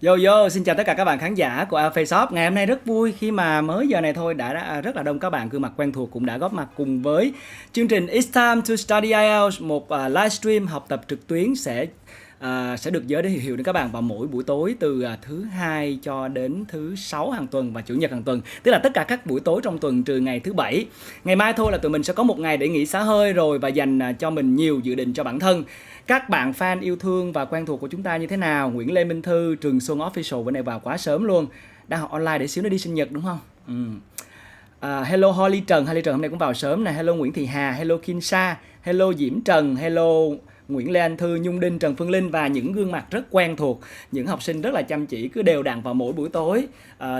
Yo yo, xin chào tất cả các bạn khán giả của IELTS FACE-OFF. Ngày hôm nay rất vui khi mà mới giờ này thôi đã rất là đông các bạn gương mặt quen thuộc cũng đã góp mặt cùng với chương trình It's Time to Study IELTS, một livestream học tập trực tuyến sẽ được giới thiệu đến các bạn vào mỗi buổi tối từ thứ hai cho đến thứ sáu hàng tuần và chủ nhật hàng tuần, tức là tất cả các buổi tối trong tuần trừ ngày thứ bảy. Ngày mai thôi là tụi mình sẽ có một ngày để nghỉ xả hơi rồi và dành cho mình nhiều dự định cho bản thân. Các bạn fan yêu thương và quen thuộc của chúng ta như thế nào? Nguyễn Lê Minh Thư, Trường Xuân Official bữa nay vào quá sớm luôn, đang học online để xíu nữa đi sinh nhật đúng không? Hello Holly Trần hôm nay cũng vào sớm nè. Hello Nguyễn Thị Hà, hello Kim Sa, hello Diễm Trần, hello Nguyễn Lê Anh Thư, Nhung Đinh, Trần Phương Linh và những gương mặt rất quen thuộc, những học sinh rất là chăm chỉ cứ đều đặn vào mỗi buổi tối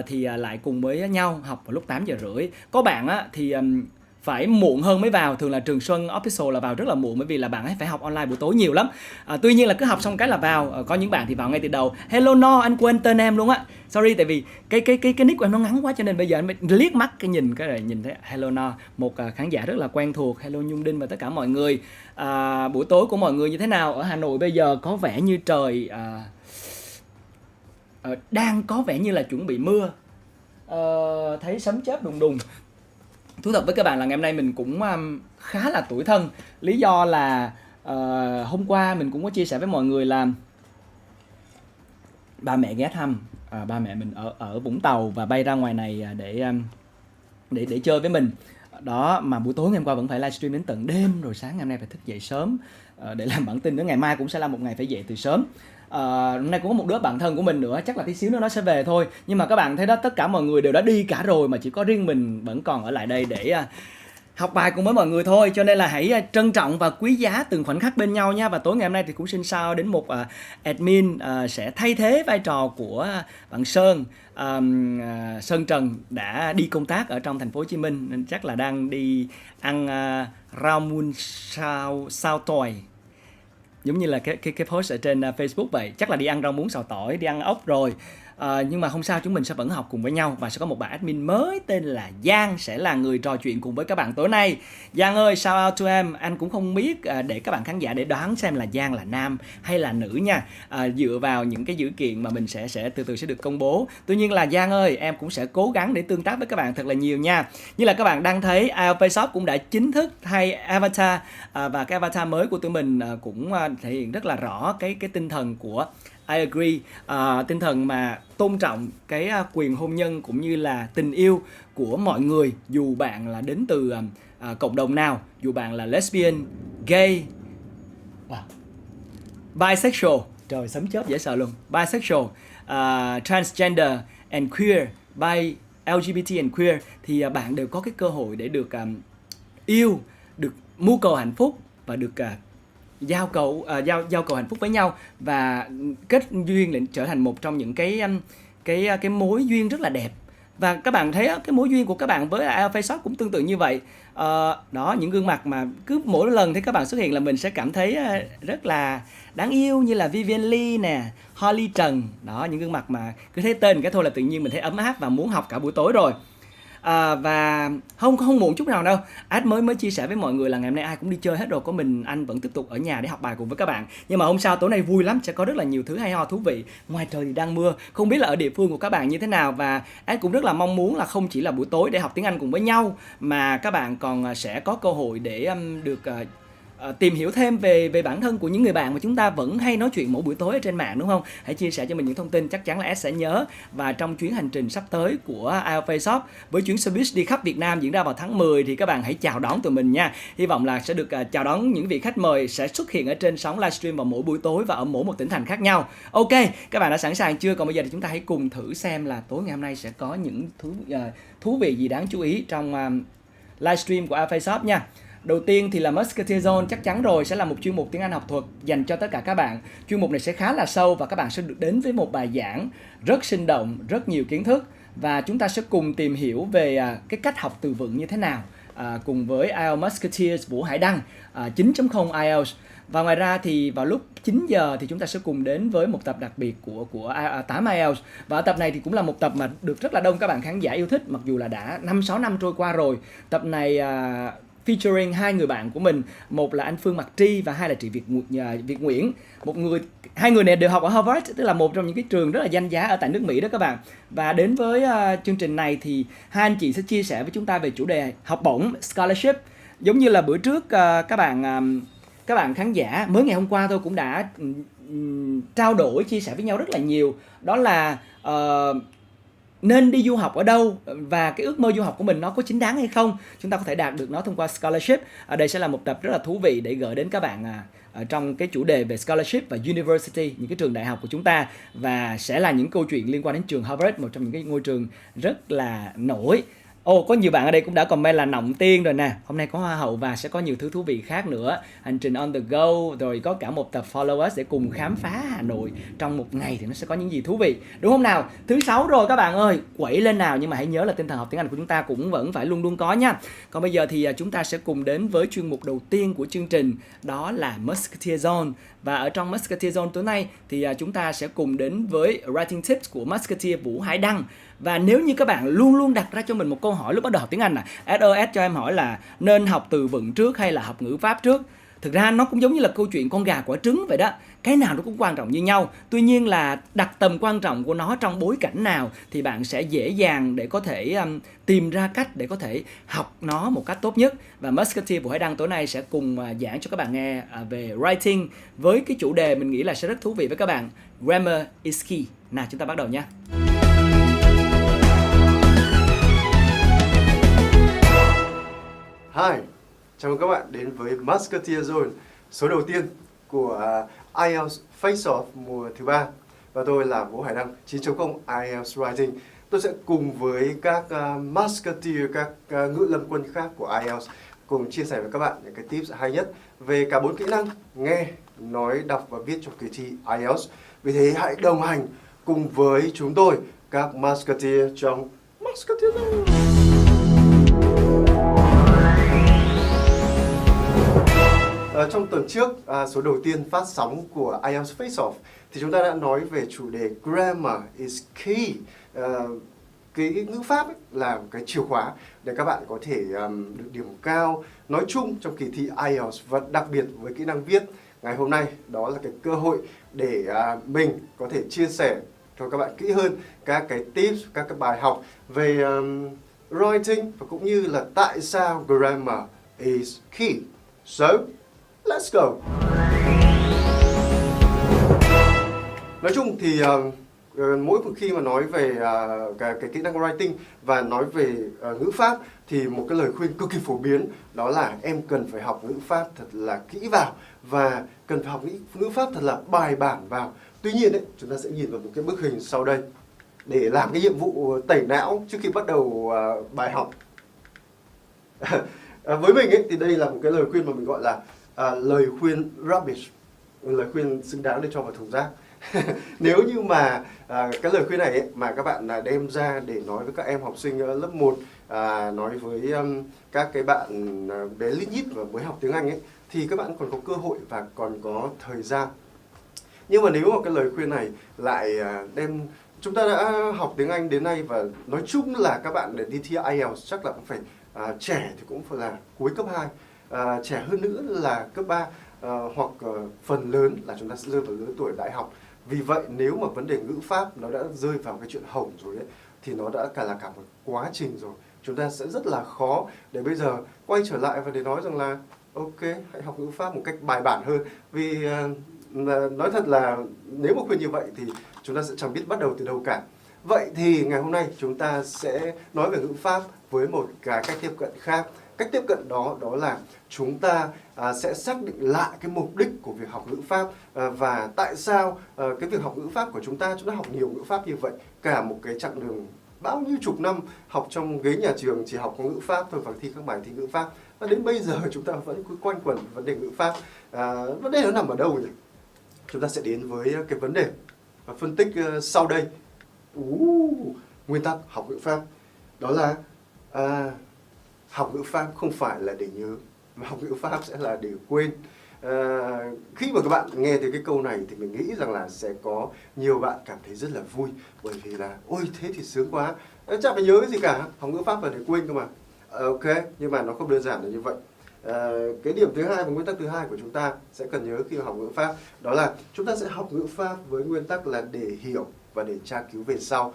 thì lại cùng với nhau học vào lúc 8 giờ rưỡi. Có bạn thì phải muộn hơn mới vào, thường là Trường Xuân Official là vào rất là muộn bởi vì là bạn ấy phải học online buổi tối nhiều lắm. Tuy nhiên là cứ học xong cái là vào, có những bạn thì vào ngay từ đầu. Hello No, anh quên tên em luôn á. Sorry tại vì cái nick của em nó ngắn quá cho nên bây giờ anh mới liếc mắt nhìn thấy Hello No, một khán giả rất là quen thuộc. Hello Nhung Đinh và tất cả mọi người. Buổi tối của mọi người như thế nào? Ở Hà Nội bây giờ có vẻ như trời đang có vẻ như là chuẩn bị mưa. Thấy sấm chớp đùng đùng. Thú thật với các bạn là ngày hôm nay mình cũng khá là tủi thân. Lý do là hôm qua mình cũng có chia sẻ với mọi người là ba mẹ ghé thăm. Ba mẹ mình ở Vũng Tàu và bay ra ngoài này để chơi với mình. Đó, mà buổi tối ngày hôm qua vẫn phải livestream đến tận đêm, rồi sáng ngày hôm nay phải thức dậy sớm để làm bản tin nữa. Ngày mai cũng sẽ là một ngày phải dậy từ sớm. Hôm nay cũng có một đứa bạn thân của mình nữa, chắc là tí xíu nữa nó sẽ về thôi. Nhưng mà các bạn thấy đó, tất cả mọi người đều đã đi cả rồi mà chỉ có riêng mình vẫn còn ở lại đây để học bài cùng với mọi người thôi. Cho nên là hãy trân trọng và quý giá từng khoảnh khắc bên nhau nha. Và tối ngày hôm nay thì cũng xin sao đến một admin sẽ thay thế vai trò của bạn Sơn. Sơn Trần đã đi công tác ở trong thành phố Hồ Chí Minh nên chắc là đang đi ăn rau muôn sao tỏi, giống như là cái post ở trên Facebook vậy. Chắc là đi ăn rau muống xào tỏi, đi ăn ốc rồi. Nhưng mà không sao, chúng mình sẽ vẫn học cùng với nhau. Và sẽ có một bạn admin mới tên là Giang sẽ là người trò chuyện cùng với các bạn tối nay. Giang ơi, shout out to em. Anh cũng không biết để các bạn khán giả để đoán xem là Giang là nam hay là nữ nha. Dựa vào những cái dữ kiện mà mình sẽ từ từ sẽ được công bố. Tuy nhiên là Giang ơi, em cũng sẽ cố gắng để tương tác với các bạn thật là nhiều nha. Như là các bạn đang thấy, IELTS FACE-OFF cũng đã chính thức thay avatar. Và cái avatar mới của tụi mình cũng thể hiện rất là rõ cái tinh thần của I agree, tinh thần mà tôn trọng cái quyền hôn nhân cũng như là tình yêu của mọi người, dù bạn là đến từ cộng đồng nào, dù bạn là lesbian, gay, bisexual, trời sấm chớp dễ sợ luôn, bisexual, transgender and queer, bi, LGBT and queer, thì bạn đều có cái cơ hội để được yêu, được mưu cầu hạnh phúc và được giao cầu hạnh phúc với nhau và kết duyên để trở thành một trong những cái mối duyên rất là đẹp. Và các bạn thấy cái mối duyên của các bạn với IELTS FACE-OFF cũng tương tự như vậy. Đó, những gương mặt mà cứ mỗi lần thấy các bạn xuất hiện là mình sẽ cảm thấy rất là đáng yêu, như là Vivian Lee nè, Holly Trần. Đó, những gương mặt mà cứ thấy tên cái thôi là tự nhiên mình thấy ấm áp và muốn học cả buổi tối rồi. Và không muộn chút nào đâu. Ad mới chia sẻ với mọi người là ngày hôm nay ai cũng đi chơi hết rồi, có mình anh vẫn tiếp tục ở nhà để học bài cùng với các bạn. Nhưng mà hôm sau tối nay vui lắm, sẽ có rất là nhiều thứ hay ho thú vị. Ngoài trời thì đang mưa, không biết là ở địa phương của các bạn như thế nào. Và Ad cũng rất là mong muốn là không chỉ là buổi tối để học tiếng Anh cùng với nhau, mà các bạn còn sẽ có cơ hội để được tìm hiểu thêm về bản thân của những người bạn mà chúng ta vẫn hay nói chuyện mỗi buổi tối ở trên mạng, đúng không? Hãy chia sẻ cho mình những thông tin, chắc chắn là S sẽ nhớ. Và trong chuyến hành trình sắp tới của IELTS FACE-OFF với chuyến xe buýt đi khắp Việt Nam diễn ra vào tháng 10 thì các bạn hãy chào đón tụi mình nha. Hy vọng là sẽ được chào đón những vị khách mời sẽ xuất hiện ở trên sóng livestream vào mỗi buổi tối và ở mỗi một tỉnh thành khác nhau. Ok, các bạn đã sẵn sàng chưa? Còn bây giờ thì chúng ta hãy cùng thử xem là tối ngày hôm nay sẽ có những thú vị gì đáng chú ý trong livestream của IELTS FACE-OFF nha. Đầu tiên thì là Musketeer Zone, chắc chắn rồi, sẽ là một chuyên mục tiếng Anh học thuật dành cho tất cả các bạn. Chuyên mục này sẽ khá là sâu và các bạn sẽ được đến với một bài giảng rất sinh động, rất nhiều kiến thức. Và chúng ta sẽ cùng tìm hiểu về cái cách học từ vựng như thế nào cùng với IELTS Musketeers Vũ Hải Đăng 9.0 IELTS. Và ngoài ra thì vào lúc 9 giờ thì chúng ta sẽ cùng đến với một tập đặc biệt của 8 IELTS. Và ở tập này thì cũng là một tập mà được rất là đông các bạn khán giả yêu thích, mặc dù là đã 5-6 năm trôi qua rồi. Tập này featuring hai người bạn của mình, một là anh Phương Mặc Tri và hai là chị Việt Nguyễn. Hai người này đều học ở Harvard, tức là một trong những cái trường rất là danh giá ở tại nước Mỹ đó các bạn. Và đến với chương trình này thì hai anh chị sẽ chia sẻ với chúng ta về chủ đề học bổng scholarship. Giống như là bữa trước các bạn khán giả mới ngày hôm qua tôi cũng đã trao đổi chia sẻ với nhau rất là nhiều, đó là nên đi du học ở đâu và cái ước mơ du học của mình nó có chính đáng hay không, chúng ta có thể đạt được nó thông qua scholarship. Đây sẽ là một tập rất là thú vị để gửi đến các bạn trong cái chủ đề về scholarship và university, những cái trường đại học của chúng ta, và sẽ là những câu chuyện liên quan đến trường Harvard, một trong những cái ngôi trường rất là nổi. Có nhiều bạn ở đây cũng đã comment là nọng tiên rồi nè. Hôm nay có hoa hậu và sẽ có nhiều thứ thú vị khác nữa. Hành trình on the go, rồi có cả một tập Follow Us để cùng khám phá Hà Nội trong một ngày thì nó sẽ có những gì thú vị. Đúng không nào? Thứ 6 rồi các bạn ơi, quẩy lên nào. Nhưng mà hãy nhớ là tinh thần học tiếng Anh của chúng ta cũng vẫn phải luôn luôn có nha. Còn bây giờ thì chúng ta sẽ cùng đến với chuyên mục đầu tiên của chương trình, đó là Musketeer Zone. Và ở trong Musketeer Zone tối nay thì chúng ta sẽ cùng đến với Writing Tips của Musketeer Vũ Hải Đăng. Và nếu như các bạn luôn luôn đặt ra cho mình một câu hỏi lúc bắt đầu học tiếng Anh SOS cho em hỏi là nên học từ vựng trước hay là học ngữ pháp trước, thực ra nó cũng giống như là câu chuyện con gà quả trứng vậy đó. Cái nào nó cũng quan trọng như nhau. Tuy nhiên là đặt tầm quan trọng của nó trong bối cảnh nào thì bạn sẽ dễ dàng để có thể tìm ra cách để có thể học nó một cách tốt nhất. Và Musketeer Vũ Hải Đăng tối nay sẽ cùng giảng cho các bạn nghe về writing với cái chủ đề mình nghĩ là sẽ rất thú vị với các bạn. Grammar is key. Nào chúng ta bắt đầu nha. Hi, chào mừng các bạn đến với Musketeer Zone, số đầu tiên của IELTS FACE-OFF mùa thứ 3. Và tôi là Vũ Hải Đăng, 9.0 IELTS Writing. Tôi sẽ cùng với các Musketeer, các ngữ lâm quân khác của IELTS cùng chia sẻ với các bạn những cái tips hay nhất về cả 4 kỹ năng nghe, nói, đọc và viết trong kỳ thi IELTS. Vì thế hãy đồng hành cùng với chúng tôi, các Musketeer trong Musketeer Zone. Trong tuần trước, số đầu tiên phát sóng của IELTS FACE-OFF thì chúng ta đã nói về chủ đề Grammar is key. Cái ngữ pháp ấy là một cái chìa khóa để các bạn có thể được điểm cao nói chung trong kỳ thi IELTS, và đặc biệt với kỹ năng viết. Ngày hôm nay đó là cái cơ hội để mình có thể chia sẻ cho các bạn kỹ hơn các cái tips, các cái bài học về writing và cũng như là tại sao grammar is key. So, let's go! Nói chung thì mỗi khi mà nói về cái kỹ năng writing và nói về ngữ pháp thì một cái lời khuyên cực kỳ phổ biến đó là em cần phải học ngữ pháp thật là kỹ vào và cần phải học ngữ pháp thật là bài bản vào. Tuy nhiên đấy, chúng ta sẽ nhìn vào một cái bức hình sau đây để làm cái nhiệm vụ tẩy não trước khi bắt đầu bài học. Với mình ấy, thì đây là một cái lời khuyên mà mình gọi là lời khuyên rubbish, lời khuyên xứng đáng để cho vào thùng rác. Nếu như mà cái lời khuyên này ấy, mà các bạn đem ra để nói với các em học sinh lớp 1, nói với các cái bạn bé lít nhít và mới học tiếng Anh ấy, thì các bạn còn có cơ hội và còn có thời gian. Nhưng mà nếu mà cái lời khuyên này lại chúng ta đã học tiếng Anh đến nay và nói chung là các bạn để đi thi IELTS chắc là cũng phải trẻ thì cũng phải là cuối cấp 2, trẻ hơn nữa là cấp 3, hoặc phần lớn là chúng ta sẽ rơi vào lứa tuổi đại học. Vì vậy nếu mà vấn đề ngữ pháp nó đã rơi vào cái chuyện hỏng rồi ấy, thì nó đã cả một quá trình rồi. Chúng ta sẽ rất là khó để bây giờ quay trở lại và để nói rằng là ok, hãy học ngữ pháp một cách bài bản hơn. Vì nói thật là nếu mà khuyên như vậy thì chúng ta sẽ chẳng biết bắt đầu từ đâu cả. Vậy thì ngày hôm nay chúng ta sẽ nói về ngữ pháp với một cái cách tiếp cận khác. Cách tiếp cận đó là chúng ta sẽ xác định lại cái mục đích của việc học ngữ pháp, và tại sao cái việc học ngữ pháp của chúng ta học nhiều ngữ pháp như vậy. Cả một cái chặng đường bao nhiêu chục năm học trong ghế nhà trường chỉ học ngữ pháp thôi và thi các bài thi ngữ pháp. Và đến bây giờ chúng ta vẫn cứ quanh quẩn vấn đề ngữ pháp. Vấn đề nó nằm ở đâu nhỉ? Chúng ta sẽ đến với cái vấn đề và phân tích sau đây. Nguyên tắc học ngữ pháp đó là học ngữ pháp không phải là để nhớ, mà học ngữ pháp sẽ là để quên. Khi mà các bạn nghe thấy cái câu này thì mình nghĩ rằng là sẽ có nhiều bạn cảm thấy rất là vui, bởi vì là ôi thế thì sướng quá, chẳng phải nhớ cái gì cả, học ngữ pháp là để quên cơ mà. Ok, nhưng mà nó không đơn giản là như vậy. Cái điểm thứ hai và nguyên tắc thứ hai của chúng ta sẽ cần nhớ khi học ngữ pháp, đó là chúng ta sẽ học ngữ pháp với nguyên tắc là để hiểu và để tra cứu về sau.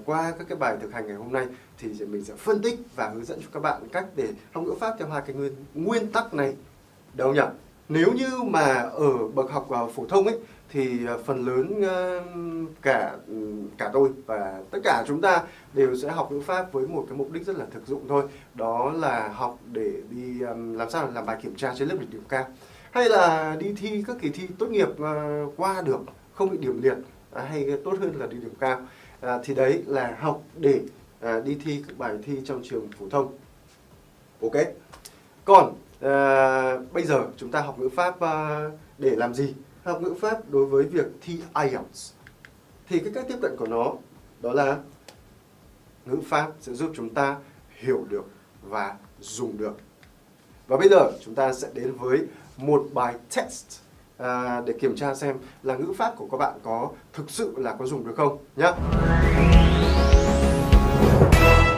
Qua các cái bài thực hành ngày hôm nay thì mình sẽ phân tích và hướng dẫn cho các bạn cách để học ngữ pháp theo hai cái nguyên tắc này. Đâu nhỉ? Nếu như mà ở bậc học phổ thông ấy thì phần lớn cả tôi và tất cả chúng ta đều sẽ học ngữ pháp với một cái mục đích rất là thực dụng thôi, đó là học để đi làm sao làm bài kiểm tra trên lớp được điểm cao, hay là đi thi các kỳ thi tốt nghiệp qua được không bị điểm liệt, hay tốt hơn là đi điểm cao. Thì đấy là học để đi thi các bài thi trong trường phổ thông. Ok. Còn bây giờ chúng ta học ngữ pháp để làm gì? Học ngữ pháp đối với việc thi IELTS thì cái cách tiếp cận của nó đó là ngữ pháp sẽ giúp chúng ta hiểu được và dùng được. Và bây giờ chúng ta sẽ đến với một bài test để kiểm tra xem là ngữ pháp của các bạn có thực sự là có dùng được không nhé.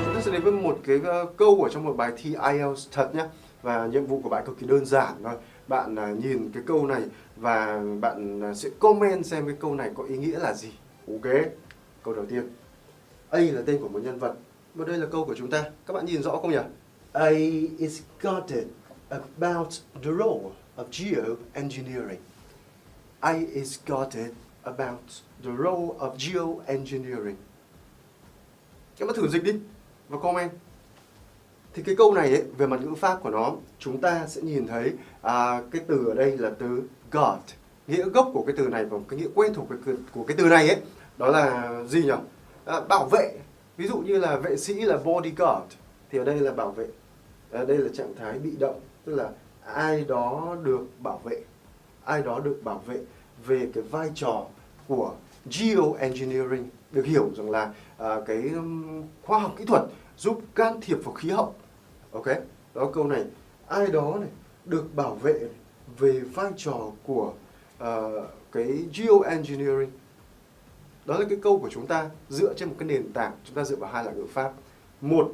Chúng ta sẽ đến với một cái câu ở trong một bài thi IELTS thật nhé. Và nhiệm vụ của bạn cực kỳ đơn giản thôi. Bạn nhìn cái câu này và bạn sẽ comment xem cái câu này có ý nghĩa là gì. Ok. Câu đầu tiên. A là tên của một nhân vật. Và đây là câu của chúng ta. Các bạn nhìn rõ không nhỉ? A is guarded about the role of geoengineering. A is guarded about the role of geoengineering. Các bạn thử dịch đi và comment. Thì cái câu này ấy, về mặt ngữ pháp của nó, chúng ta sẽ nhìn thấy cái từ ở đây là từ guard. Nghĩa gốc của cái từ này và cái nghĩa quen thuộc của cái từ này ấy, đó là gì nhỉ? Bảo vệ. Ví dụ như là vệ sĩ là bodyguard, thì ở đây là bảo vệ. Đây là trạng thái bị động, tức là ai đó được bảo vệ. Ai đó được bảo vệ về cái vai trò của geoengineering. Được hiểu rằng là cái khoa học kỹ thuật giúp can thiệp vào khí hậu. Ok, đó câu này. Ai đó này được bảo vệ này, về vai trò của cái geoengineering. Đó là cái câu của chúng ta dựa trên một cái nền tảng. Chúng ta dựa vào hai loại ngữ pháp. Một,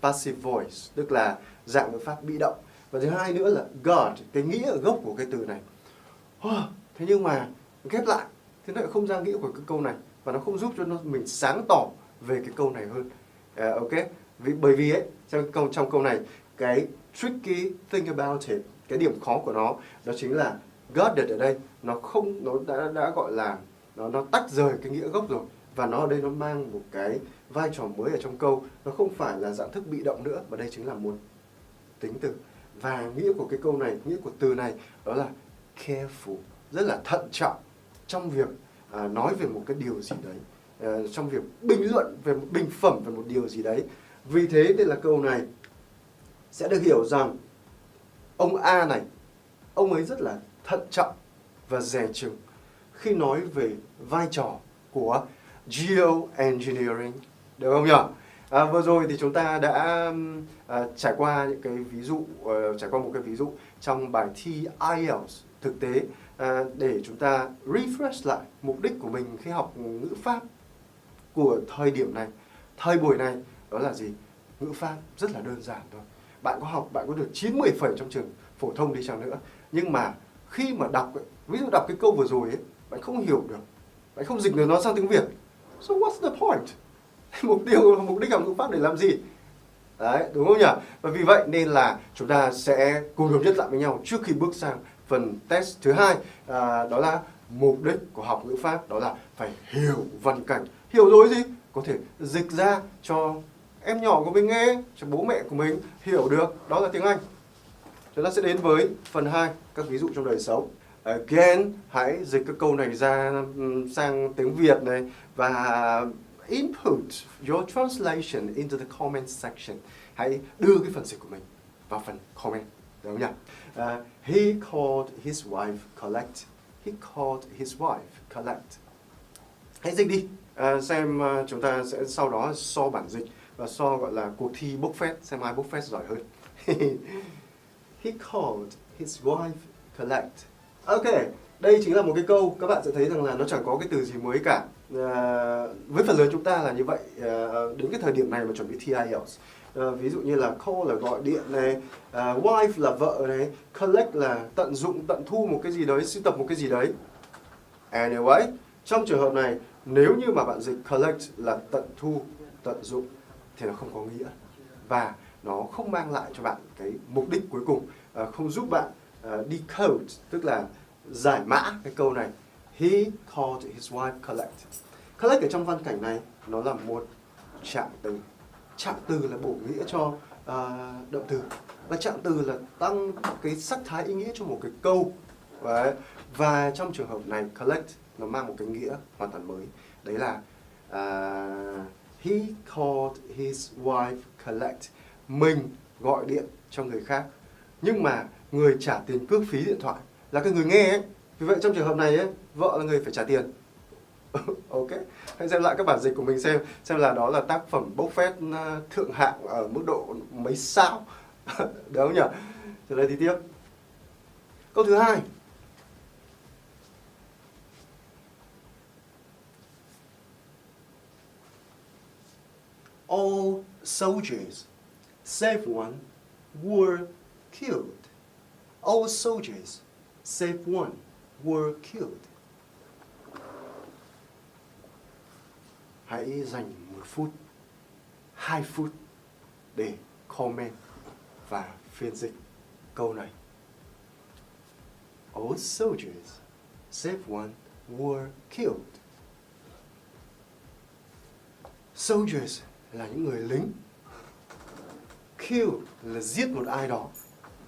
passive voice, tức là dạng ngữ pháp bị động. Và thứ hai nữa là guard, cái nghĩa gốc của cái từ này. Thế nhưng mà ghép lại thì nó lại không ra nghĩa của cái câu này, và nó không giúp cho mình sáng tỏ về cái câu này hơn. Ok, bởi vì ấy, trong câu này cái tricky thing about it, cái điểm khó của nó đó chính là guarded ở đây nó đã gọi là nó tách rời cái nghĩa gốc rồi, và nó ở đây nó mang một cái vai trò mới ở trong câu. Nó không phải là dạng thức bị động nữa, mà đây chính là một tính từ. Và nghĩa của cái câu này, nghĩa của từ này đó là careful, rất là thận trọng trong việc nói về một cái điều gì đấy, trong việc bình luận về một bình phẩm về một điều gì đấy. Vì thế đây là câu này sẽ được hiểu rằng ông A này, ông ấy rất là thận trọng và dè chừng khi nói về vai trò của geoengineering, được không nhỉ? Vừa rồi thì chúng ta đã trải qua những cái ví dụ, trải qua một cái ví dụ trong bài thi IELTS thực tế, để chúng ta refresh lại mục đích của mình khi học ngữ pháp của thời điểm này, thời buổi này. Đó là gì? Ngữ pháp rất là đơn giản thôi. Bạn có học, bạn có được 9-10 phẩy trong trường phổ thông đi chăng nữa, nhưng mà khi mà đọc, ví dụ đọc cái câu vừa rồi ấy, bạn không hiểu được, bạn không dịch được nó sang tiếng Việt. So what's the point? Mục đích học ngữ pháp để làm gì? Đấy, đúng không nhỉ? Và vì vậy nên là chúng ta sẽ cùng hợp nhất lại với nhau trước khi bước sang phần test thứ hai. Đó là mục đích của học ngữ pháp, đó là phải hiểu văn cảnh. Hiểu rồi gì? Có thể dịch ra cho em nhỏ của mình nghe, cho bố mẹ của mình hiểu được. Đó là tiếng Anh. Chúng ta sẽ đến với phần 2, các ví dụ trong đời sống. Again, hãy dịch các câu này ra sang tiếng Việt này, và input your translation into the comment section. Hãy đưa cái phần dịch của mình vào phần comment, được không nhỉ? He called his wife collect. He called his wife collect. Hãy dịch đi, xem chúng ta sẽ sau đó so bản dịch và so gọi là cuộc thi bốc phét, xem ai bốc phét giỏi hơn. He called his wife collect. Ok, đây chính là một cái câu các bạn sẽ thấy rằng là nó chẳng có cái từ gì mới cả. Với phần lớn chúng ta là như vậy, đến cái thời điểm này mà chuẩn bị thi IELTS. Ví dụ như là call là gọi điện này, wife là vợ này, collect là tận dụng, tận thu một cái gì đấy, sưu tập một cái gì đấy. Anyway, trong trường hợp này, nếu như mà bạn dịch collect là tận thu, tận dụng thì nó không có nghĩa. Và nó không mang lại cho bạn cái mục đích cuối cùng, không giúp bạn decode, tức là giải mã cái câu này. He called his wife collect. Collect ở trong văn cảnh này nó là một trạng từ. Trạng từ là bổ nghĩa cho động từ. Và trạng từ là tăng cái sắc thái ý nghĩa cho một cái câu. Đấy. Và trong trường hợp này collect nó mang một cái nghĩa hoàn toàn mới. Đấy là he called his wife collect. Mình gọi điện cho người khác. Nhưng mà người trả tiền cước phí điện thoại là cái người nghe ấy. Vì vậy trong trường hợp này ấy, vợ là người phải trả tiền. Ok. Hãy xem lại các bản dịch của mình xem là đó là tác phẩm bốc phét thượng hạng ở mức độ mấy sao. Được không nhỉ? Từ đây đi tiếp. Câu thứ hai. All soldiers, save one, were killed. All soldiers, save one, were killed. Hãy dành 1 phút, 2 phút để comment và phiên dịch câu này. All soldiers, save one, were killed. Soldiers là những người lính. Kill là giết một ai đó.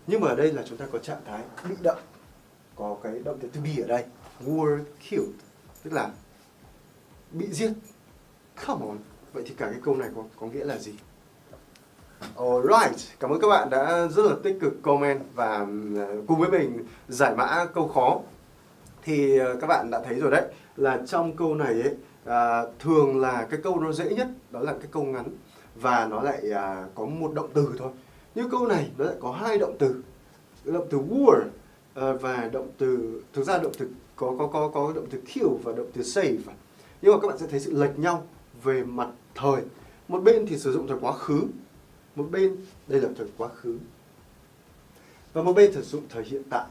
Nhưng mà ở đây là chúng ta có trạng thái bị động, có cái động từ to be ở đây. Were killed, tức là bị giết. Come on. Vậy thì cả cái câu này có nghĩa là gì? Alright, cảm ơn các bạn đã rất là tích cực comment và cùng với mình giải mã câu khó. Thì các bạn đã thấy rồi đấy, là trong câu này ấy, thường là cái câu nó dễ nhất, đó là cái câu ngắn. Và nó lại có một động từ thôi. Như câu này nó lại có 2 động từ. Động từ were và động từ, thực ra động từ có động từ kill và động từ save. Nhưng mà các bạn sẽ thấy sự lệch nhau về mặt thời. Một bên thì sử dụng thời quá khứ, một bên đây là thời quá khứ, và một bên sử dụng thời hiện tại.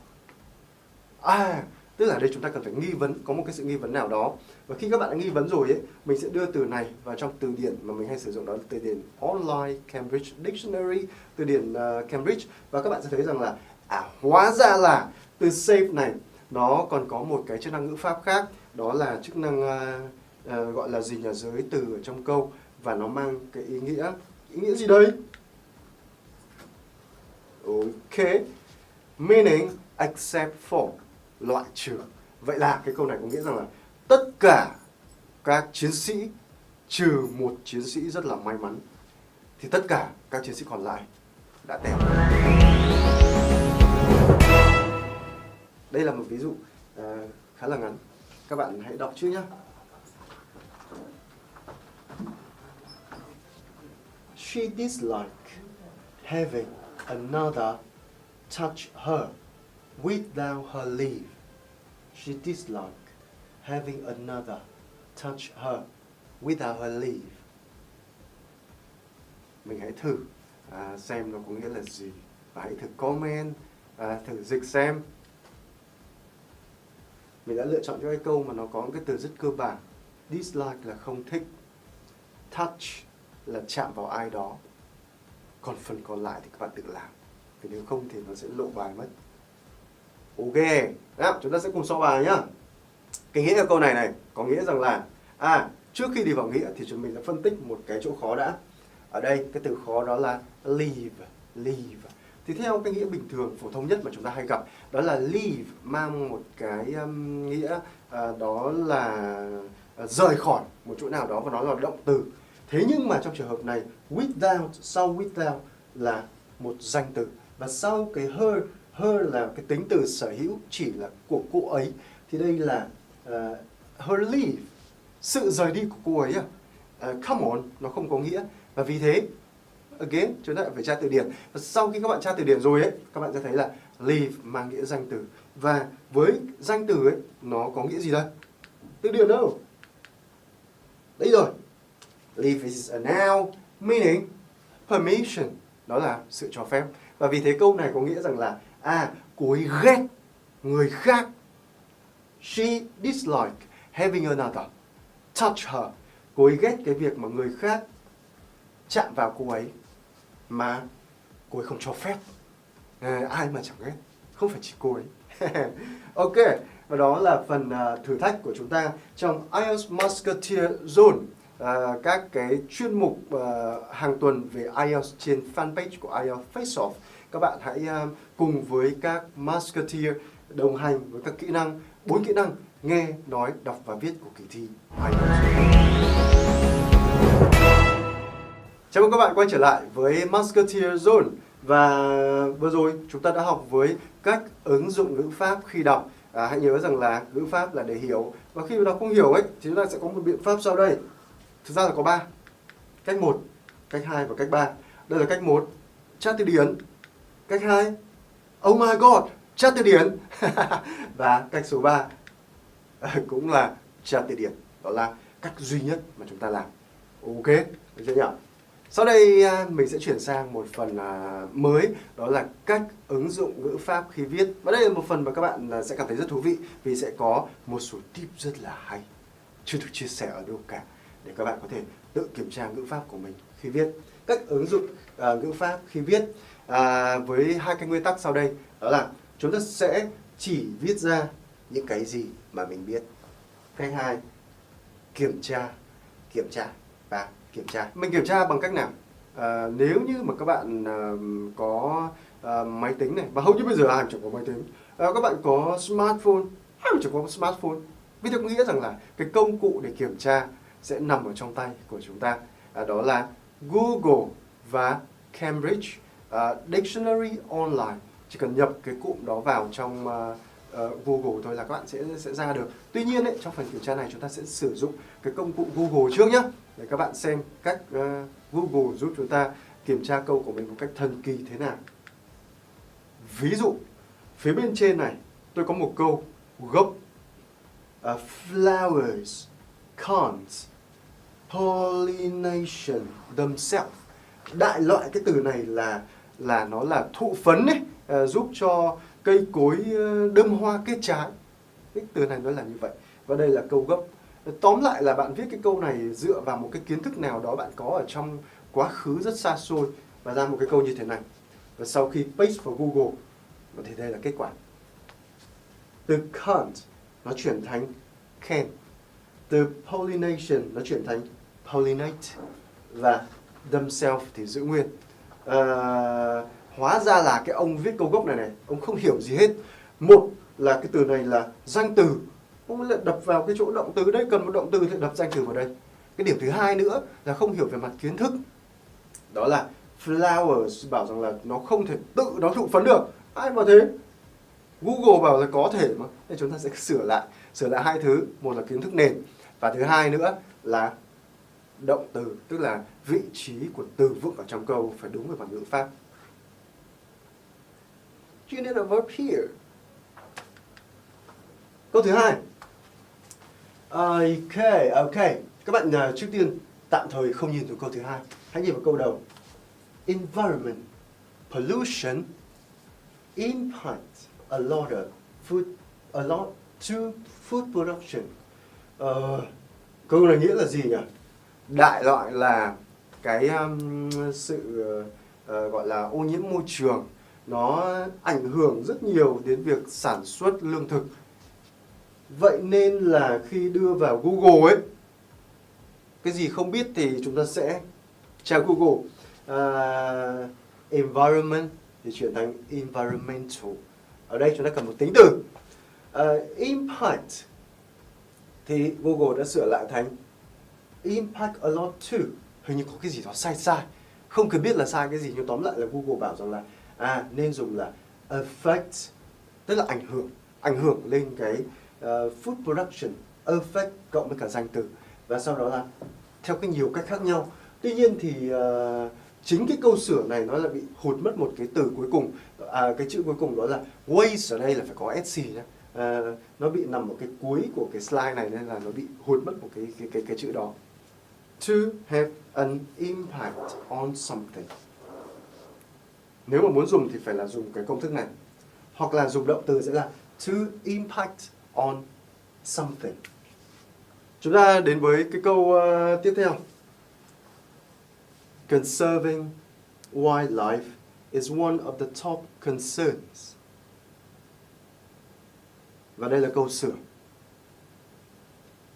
Tức là ở đây chúng ta cần phải nghi vấn, có một cái sự nghi vấn nào đó. Và khi các bạn đã nghi vấn rồi ấy, mình sẽ đưa từ này vào trong từ điển mà mình hay sử dụng, đó là từ điển Online Cambridge Dictionary, từ điển Cambridge. Và các bạn sẽ thấy rằng là hóa ra là từ save này nó còn có một cái chức năng ngữ pháp khác, đó là chức năng gọi là gì nhỉ, giới từ ở trong câu, và nó mang cái ý nghĩa gì đây? Ok, meaning except for, loại trừ. Vậy là cái câu này có nghĩa rằng là tất cả các chiến sĩ trừ một chiến sĩ rất là may mắn, thì tất cả các chiến sĩ còn lại đã tèo. Đây là một ví dụ khá là ngắn. Các bạn hãy đọc trước nhé. She disliked having another touch her without her leave. She disliked having another touch her without her leave. Mình hãy thử xem nó có nghĩa là gì. Và hãy thử comment, thử dịch xem. Mình đã lựa chọn cho cái câu mà nó có cái từ rất cơ bản. Dislike là không thích, touch là chạm vào ai đó. Còn phần còn lại thì các bạn tự làm, vì nếu không thì nó sẽ lộ bài mất. Ok, đó, chúng ta sẽ cùng so bài nhá. Cái nghĩa của câu này có nghĩa rằng là trước khi đi vào nghĩa thì chúng mình sẽ phân tích một cái chỗ khó đã. Ở đây cái từ khó đó là leave. Thì theo cái nghĩa bình thường phổ thông nhất mà chúng ta hay gặp, đó là leave mang một cái nghĩa đó là rời khỏi một chỗ nào đó, và nó là động từ. Thế nhưng mà trong trường hợp này, without, sau without là một danh từ, và sau cái her là cái tính từ sở hữu, chỉ là của cô ấy, thì đây là her leave, sự rời đi của cô ấy. Come on, nó không có nghĩa. Và vì thế again, chúng ta phải tra từ điển. Và sau khi các bạn tra từ điển rồi ấy, các bạn sẽ thấy là leave mang nghĩa danh từ. Và với danh từ ấy, nó có nghĩa gì đây? Từ điển đâu? Đây rồi. Leave is a noun meaning permission, đó là sự cho phép. Và vì thế câu này có nghĩa rằng là cô ấy ghét người khác. She dislike having another touch her. Cô ấy ghét cái việc mà người khác chạm vào cô ấy mà cô ấy không cho phép. Ai mà chẳng ghét, không phải chỉ cô ấy. Ok, và đó là phần thử thách của chúng ta trong IELTS Musketeer Zone. Các cái chuyên mục hàng tuần về IELTS trên fanpage của IELTS FACE-OFF. Các bạn hãy cùng với các Musketeer đồng hành với các kỹ năng, 4 kỹ năng nghe, nói, đọc và viết của kỳ thi IELTS. Chào mừng các bạn quay trở lại với Musketeer Zone. Và vừa rồi chúng ta đã học với cách ứng dụng ngữ pháp khi đọc. Hãy nhớ rằng là ngữ pháp là để hiểu. Và khi đọc không hiểu ấy thì chúng ta sẽ có một biện pháp sau đây. Thực ra là có 3. Cách 1, cách 2 và cách 3. Đây là cách 1, tra từ điển. Cách 2, oh my god, tra từ điển. Và cách số 3 cũng là tra từ điển. Đó là cách duy nhất mà chúng ta làm. Ok, được chưa nhỉ? Sau đây mình sẽ chuyển sang một phần mới, đó là cách ứng dụng ngữ pháp khi viết. Và đây là một phần mà các bạn sẽ cảm thấy rất thú vị vì sẽ có một số tip rất là hay, chưa được chia sẻ ở đâu cả, để các bạn có thể tự kiểm tra ngữ pháp của mình khi viết. Cách ứng dụng ngữ pháp khi viết với 2 cái nguyên tắc sau đây, đó là chúng ta sẽ chỉ viết ra những cái gì mà mình biết. Cách 2, kiểm tra và kiểm tra. Mình kiểm tra bằng cách nào? Nếu như mà các bạn có máy tính này, và hầu như bây giờ ai chẳng có máy tính, các bạn có smartphone, ai chẳng có smartphone. Vì thế có nghĩa rằng là cái công cụ để kiểm tra sẽ nằm ở trong tay của chúng ta. Đó là Google và Cambridge Dictionary Online. Chỉ cần nhập cái cụm đó vào trong Google thôi là các bạn sẽ ra được. Tuy nhiên ấy, trong phần kiểm tra này chúng ta sẽ sử dụng cái công cụ Google trước nhé, để các bạn xem cách Google giúp chúng ta kiểm tra câu của mình một cách thần kỳ thế nào. Ví dụ phía bên trên này tôi có một câu gốc flowers can't pollination themselves. Đại loại cái từ này là nó là thụ phấn ấy, giúp cho cây cối đơm hoa kết trái. Cái từ này nó là như vậy. Và đây là câu gốc. Tóm lại là bạn viết cái câu này dựa vào một cái kiến thức nào đó bạn có ở trong quá khứ rất xa xôi và ra một cái câu như thế này. Và sau khi paste vào Google thì đây là kết quả. Từ can't nó chuyển thành can. Từ pollination nó chuyển thành pollinate. Và themselves thì giữ nguyên. Hóa ra là cái ông viết câu gốc này, ông không hiểu gì hết. Một là cái từ này là danh từ, ông lại đập vào cái chỗ động từ, đây cần một động từ thì đập danh từ vào đây. Cái điểm thứ hai nữa là không hiểu về mặt kiến thức. Đó là flowers bảo rằng là nó không thể tự nó thụ phấn được. Ai mà thế? Google bảo là có thể mà. Nên chúng ta sẽ sửa lại 2 thứ. Một là kiến thức nền, và thứ hai nữa là động từ, tức là vị trí của từ vựng ở trong câu phải đúng với mặt ngữ pháp. You need a verb here. Câu thứ 2. Ok. Các bạn trước tiên tạm thời không nhìn vào câu thứ 2. Hãy nhìn vào câu đầu. Environment pollution impacts a lot to food production. Câu này nghĩa là gì nhỉ? Đại loại là cái sự gọi là ô nhiễm môi trường nó ảnh hưởng rất nhiều đến việc sản xuất lương thực. Vậy nên là khi đưa vào Google ấy, cái gì không biết thì chúng ta sẽ tra Google. Environment thì chuyển thành environmental. Ở đây chúng ta cần một tính từ. Impact thì Google đã sửa lại thành impact a lot too. Hình như có cái gì đó sai. Không cần biết là sai cái gì, nhưng tóm lại là Google bảo rằng là nên dùng là affect, tức là ảnh hưởng lên cái food production. Affect cộng với cả danh từ, và sau đó là theo cái nhiều cách khác nhau. Tuy nhiên thì chính cái câu sửa này nó là bị hụt mất một cái từ cuối cùng. Cái chữ cuối cùng đó là waste, ở đây là phải có sc nhé. Nó bị nằm ở cái cuối của cái slide này nên là nó bị hụt mất một cái chữ đó. To have an impact on something. Nếu mà muốn dùng thì phải là dùng cái công thức này. Hoặc là dùng động từ sẽ là to impact on something. Chúng ta đến với cái câu tiếp theo. Conserving wildlife is one of the top concerns. Và đây là câu sửa.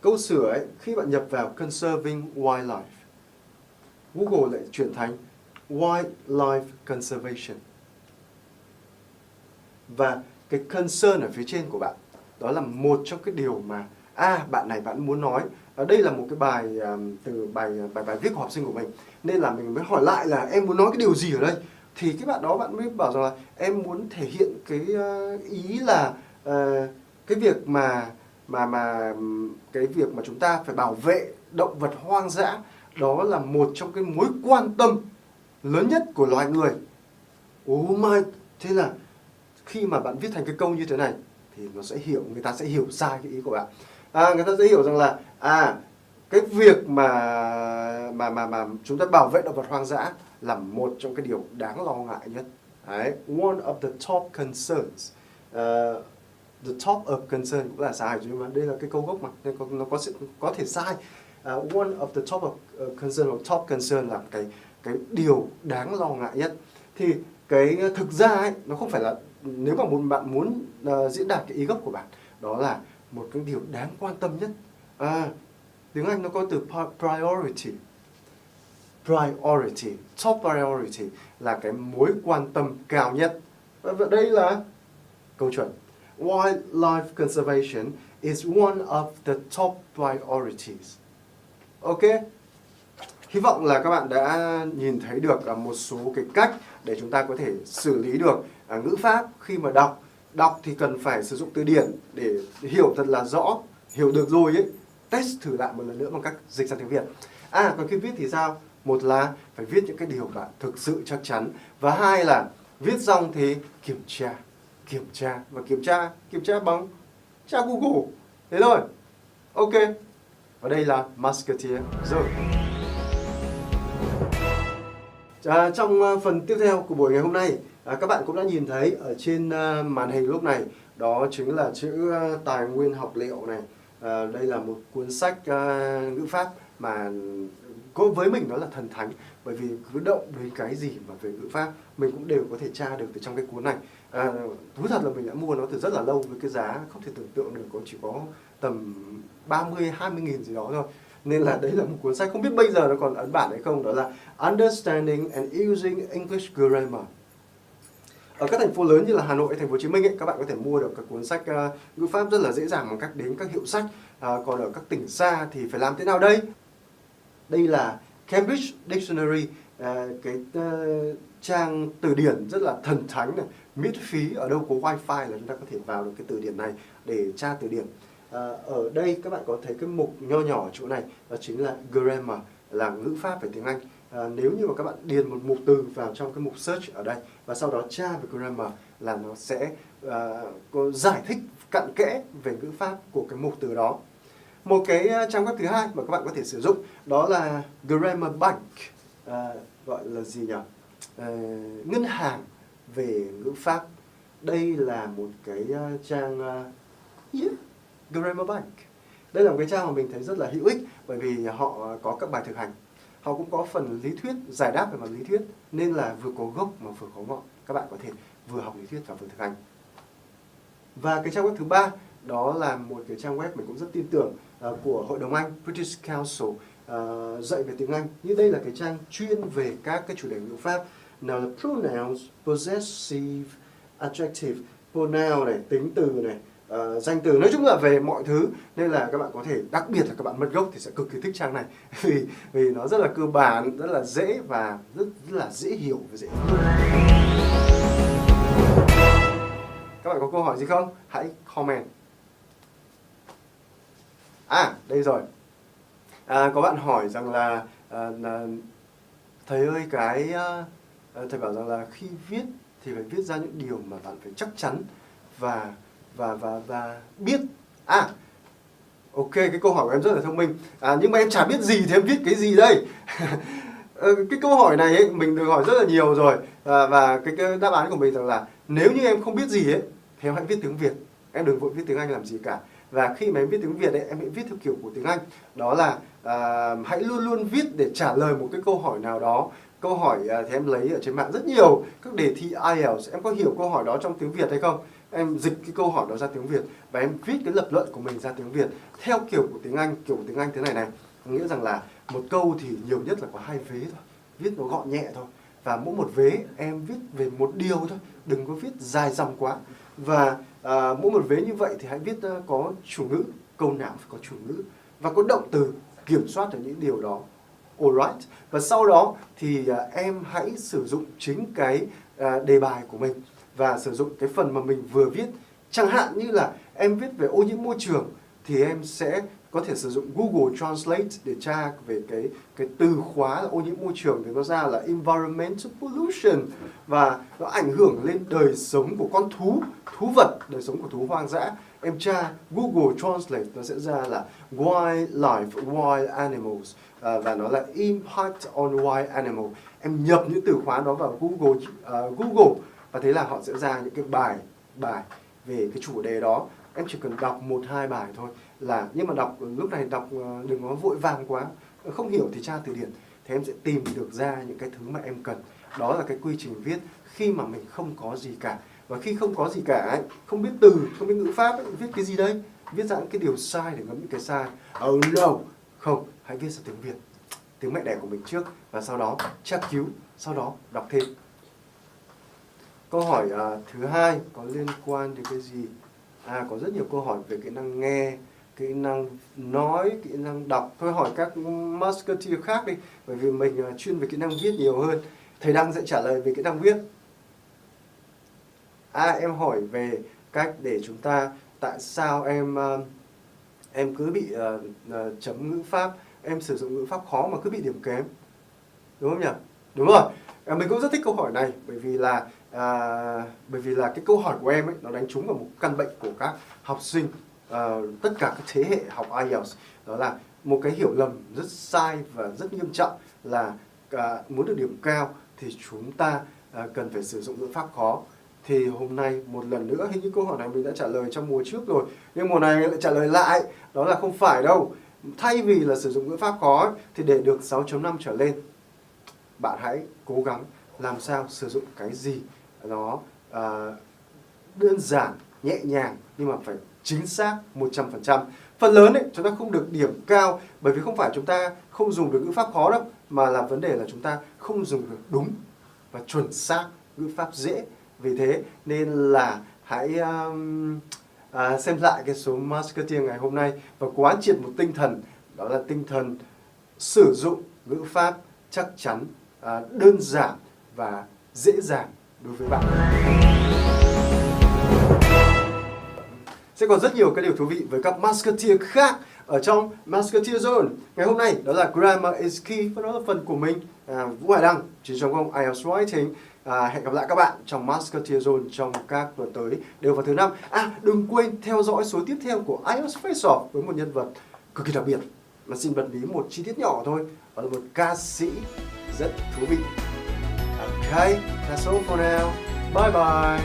Câu sửa ấy, khi bạn nhập vào conserving wildlife, Google lại chuyển thành wildlife conservation. Và cái concern ở phía trên của bạn, đó là một trong cái điều mà bạn này bạn muốn nói. Đây là một cái bài từ bài viết của học sinh của mình, nên là mình mới hỏi lại là em muốn nói cái điều gì ở đây. Thì cái bạn đó bạn mới bảo rằng là em muốn thể hiện cái ý là cái việc mà chúng ta phải bảo vệ động vật hoang dã, đó là một trong cái mối quan tâm lớn nhất của loài người. Oh my, thế là khi mà bạn viết thành cái câu như thế này thì người ta sẽ hiểu sai cái ý của bạn. Người ta sẽ hiểu rằng là cái việc mà chúng ta bảo vệ động vật hoang dã là một trong cái điều đáng lo ngại nhất. Đấy, one of the top concerns. The top of concern cũng là sai, nhưng mà đây là cái câu gốc mà nên nó có thể sai. One of the top of concern hoặc top concern là cái điều đáng lo ngại nhất. Thì cái thực ra ấy, nó không phải là, nếu mà bạn muốn diễn đạt cái ý gốc của bạn, đó là một cái điều đáng quan tâm nhất. Tiếng Anh nó có từ priority. Priority, top priority là cái mối quan tâm cao nhất. Và đây là câu chuẩn. Wildlife conservation is one of the top priorities. Ok. Hy vọng là các bạn đã nhìn thấy được một số cái cách để chúng ta có thể xử lý được ngữ pháp khi mà đọc. Đọc thì cần phải sử dụng từ điển để hiểu thật là rõ. Hiểu được rồi ấy, test thử lại một lần nữa bằng cách dịch sang tiếng Việt. Còn khi viết thì sao? Một là phải viết những cái điều bạn thực sự chắc chắn. Và hai là viết xong thì kiểm tra. Và kiểm tra bằng tra Google. Thế thôi. Ok. Và đây là Musketeer rồi. Trong phần tiếp theo của buổi ngày hôm nay, các bạn cũng đã nhìn thấy ở trên màn hình lúc này, đó chính là chữ tài nguyên học liệu này. Đây là một cuốn sách ngữ pháp mà với mình nó là thần thánh, bởi vì cứ động đến cái gì mà về ngữ pháp mình cũng đều có thể tra được từ trong cái cuốn này. Thú thật là mình đã mua nó từ rất là lâu với cái giá không thể tưởng tượng được, chỉ có tầm 30-20 nghìn gì đó thôi. Nên là đấy là một cuốn sách, không biết bây giờ nó còn ấn bản hay không, đó là Understanding and Using English Grammar. Ở các thành phố lớn như là Hà Nội, thành phố Hồ Chí Minh ấy, các bạn có thể mua được các cuốn sách ngữ pháp rất là dễ dàng bằng cách đến các hiệu sách. Còn ở các tỉnh xa thì phải làm thế nào đây? Đây là Cambridge Dictionary, cái trang từ điển rất là thần thánh này, miễn phí, ở đâu có wifi là chúng ta có thể vào được cái từ điển này để tra từ điển. Ở đây các bạn có thấy cái mục nho nhỏ ở chỗ này, đó chính là grammar, là ngữ pháp về tiếng Anh. Nếu như mà các bạn điền một mục từ vào trong cái mục search ở đây và sau đó tra về grammar là nó sẽ có giải thích cặn kẽ về ngữ pháp của cái mục từ đó. Một cái trang web thứ hai mà các bạn có thể sử dụng đó là Grammar Bank, gọi là gì nhỉ? Ngân hàng về ngữ pháp. Đây là một cái trang Grammar Bank. Đây là một cái trang mà mình thấy rất là hữu ích, bởi vì họ có các bài thực hành. Họ cũng có phần lý thuyết, giải đáp về mặt lý thuyết, nên là vừa có gốc mà vừa có ngọn. Các bạn có thể vừa học lý thuyết và vừa thực hành. Và cái trang web thứ ba đó là một cái trang web mình cũng rất tin tưởng của Hội đồng Anh, British Council, dạy về tiếng Anh. Như đây là cái trang chuyên về các cái chủ đề ngữ pháp. Nào là pronouns, possessive, adjective, pronoun này, tính từ này, danh từ, nói chung là về mọi thứ. Nên là các bạn có thể, đặc biệt là các bạn mất gốc thì sẽ cực kỳ thích trang này. vì nó rất là cơ bản, rất là dễ và rất là dễ hiểu và dễ hiểu. Các bạn có câu hỏi gì không? Hãy comment. Đây rồi. Có bạn hỏi rằng là thầy ơi, thầy bảo rằng là khi viết thì phải viết ra những điều mà bạn phải chắc chắn và biết. Ok, cái câu hỏi của em rất là thông minh. Nhưng mà em chả biết gì thì em viết cái gì đây? Cái câu hỏi này ấy, mình được hỏi rất là nhiều rồi. Và cái đáp án của mình rằng là nếu như em không biết gì ấy, thì em hãy viết tiếng Việt. Em đừng vội viết tiếng Anh làm gì cả. Và khi mà em viết tiếng Việt ấy, em hãy viết theo kiểu của tiếng Anh. Đó là hãy luôn luôn viết để trả lời một cái câu hỏi nào đó. Câu hỏi thì em lấy ở trên mạng rất nhiều các đề thi IELTS. Em có hiểu câu hỏi đó trong tiếng Việt hay không? Em dịch cái câu hỏi đó ra tiếng Việt và em viết cái lập luận của mình ra tiếng Việt theo kiểu của tiếng Anh. Kiểu của tiếng Anh thế này này, nghĩa rằng là một câu thì nhiều nhất là có 2 vế thôi, viết nó gọn nhẹ thôi. Và mỗi một vế em viết về một điều thôi, đừng có viết dài dòng quá. Và mỗi một vế như vậy thì hãy viết có chủ ngữ, câu nào phải có chủ ngữ và có động từ kiểm soát được những điều đó. Alright. Và sau đó thì em hãy sử dụng chính cái đề bài của mình và sử dụng cái phần mà mình vừa viết. Chẳng hạn như là em viết về ô nhiễm môi trường thì em sẽ có thể sử dụng Google Translate để tra về cái từ khóa là ô nhiễm môi trường thì nó ra là environmental pollution, và nó ảnh hưởng lên đời sống của con thú vật, đời sống của thú hoang dã. Em tra Google Translate nó sẽ ra là wildlife, wild animals, và nó là impact on wild animal. Em nhập những từ khóa đó vào Google và thế là họ sẽ ra những cái bài về cái chủ đề đó. Em chỉ cần đọc 1-2 bài thôi là, nhưng mà đọc lúc này đọc đừng có vội vàng quá, không hiểu thì tra từ điển thì em sẽ tìm được ra những cái thứ mà em cần. Đó là cái quy trình viết khi mà mình không có gì cả. Và khi không có gì cả ấy, không biết từ, không biết ngữ pháp ấy, viết cái gì đây? Viết ra những cái điều sai để ngẫm những cái sai. Oh no, không, hãy viết ra tiếng Việt, tiếng mẹ đẻ của mình trước, và sau đó tra cứu, sau đó đọc thêm. Câu hỏi thứ hai có liên quan đến cái gì? Có rất nhiều câu hỏi về kỹ năng nghe, kỹ năng nói, kỹ năng đọc. Thôi hỏi các musketeer khác đi, bởi vì mình chuyên về kỹ năng viết nhiều hơn. Thầy Đặng sẽ trả lời về kỹ năng viết. Em hỏi về cách để chúng ta, tại sao em cứ bị chấm ngữ pháp, em sử dụng ngữ pháp khó mà cứ bị điểm kém, đúng không nhỉ? Đúng rồi. Mình cũng rất thích câu hỏi này, bởi vì là cái câu hỏi của em ấy, nó đánh trúng vào một căn bệnh của các học sinh, tất cả các thế hệ học IELTS. Đó là một cái hiểu lầm rất sai và rất nghiêm trọng là muốn được điểm cao thì chúng ta cần phải sử dụng ngữ pháp khó. Thì hôm nay một lần nữa, hình như câu hỏi này mình đã trả lời trong mùa trước rồi, nhưng mùa này lại trả lời lại, đó là không phải đâu. Thay vì là sử dụng ngữ pháp khó ấy, thì để được 6.5 trở lên, bạn hãy cố gắng làm sao sử dụng cái gì nó đơn giản, nhẹ nhàng, nhưng mà phải chính xác 100%. Phần lớn ấy, chúng ta không được điểm cao bởi vì không phải chúng ta không dùng được ngữ pháp khó đâu, mà là vấn đề là chúng ta không dùng được đúng và chuẩn xác ngữ pháp dễ. Vì thế nên là hãy xem lại cái số Musketeer ngày hôm nay và quán triệt một tinh thần, đó là tinh thần sử dụng ngữ pháp chắc chắn, đơn giản và dễ dàng đối với bạn. Sẽ còn rất nhiều cái điều thú vị với các Musketeer khác ở trong Musketeer Zone. Ngày hôm nay đó là Grammar is Key, và đó là phần của mình, Vũ Hải Đăng, 9.0 IELTS Writing. Hẹn gặp lại các bạn trong Musketeer Zone trong các tuần tới, đều vào thứ 5. Đừng quên theo dõi số tiếp theo của IELTS FACE-OFF với một nhân vật cực kỳ đặc biệt. Mà xin bật mí một chi tiết nhỏ thôi, đó là một ca sĩ rất thú vị. Okay, that's all for now. Bye bye.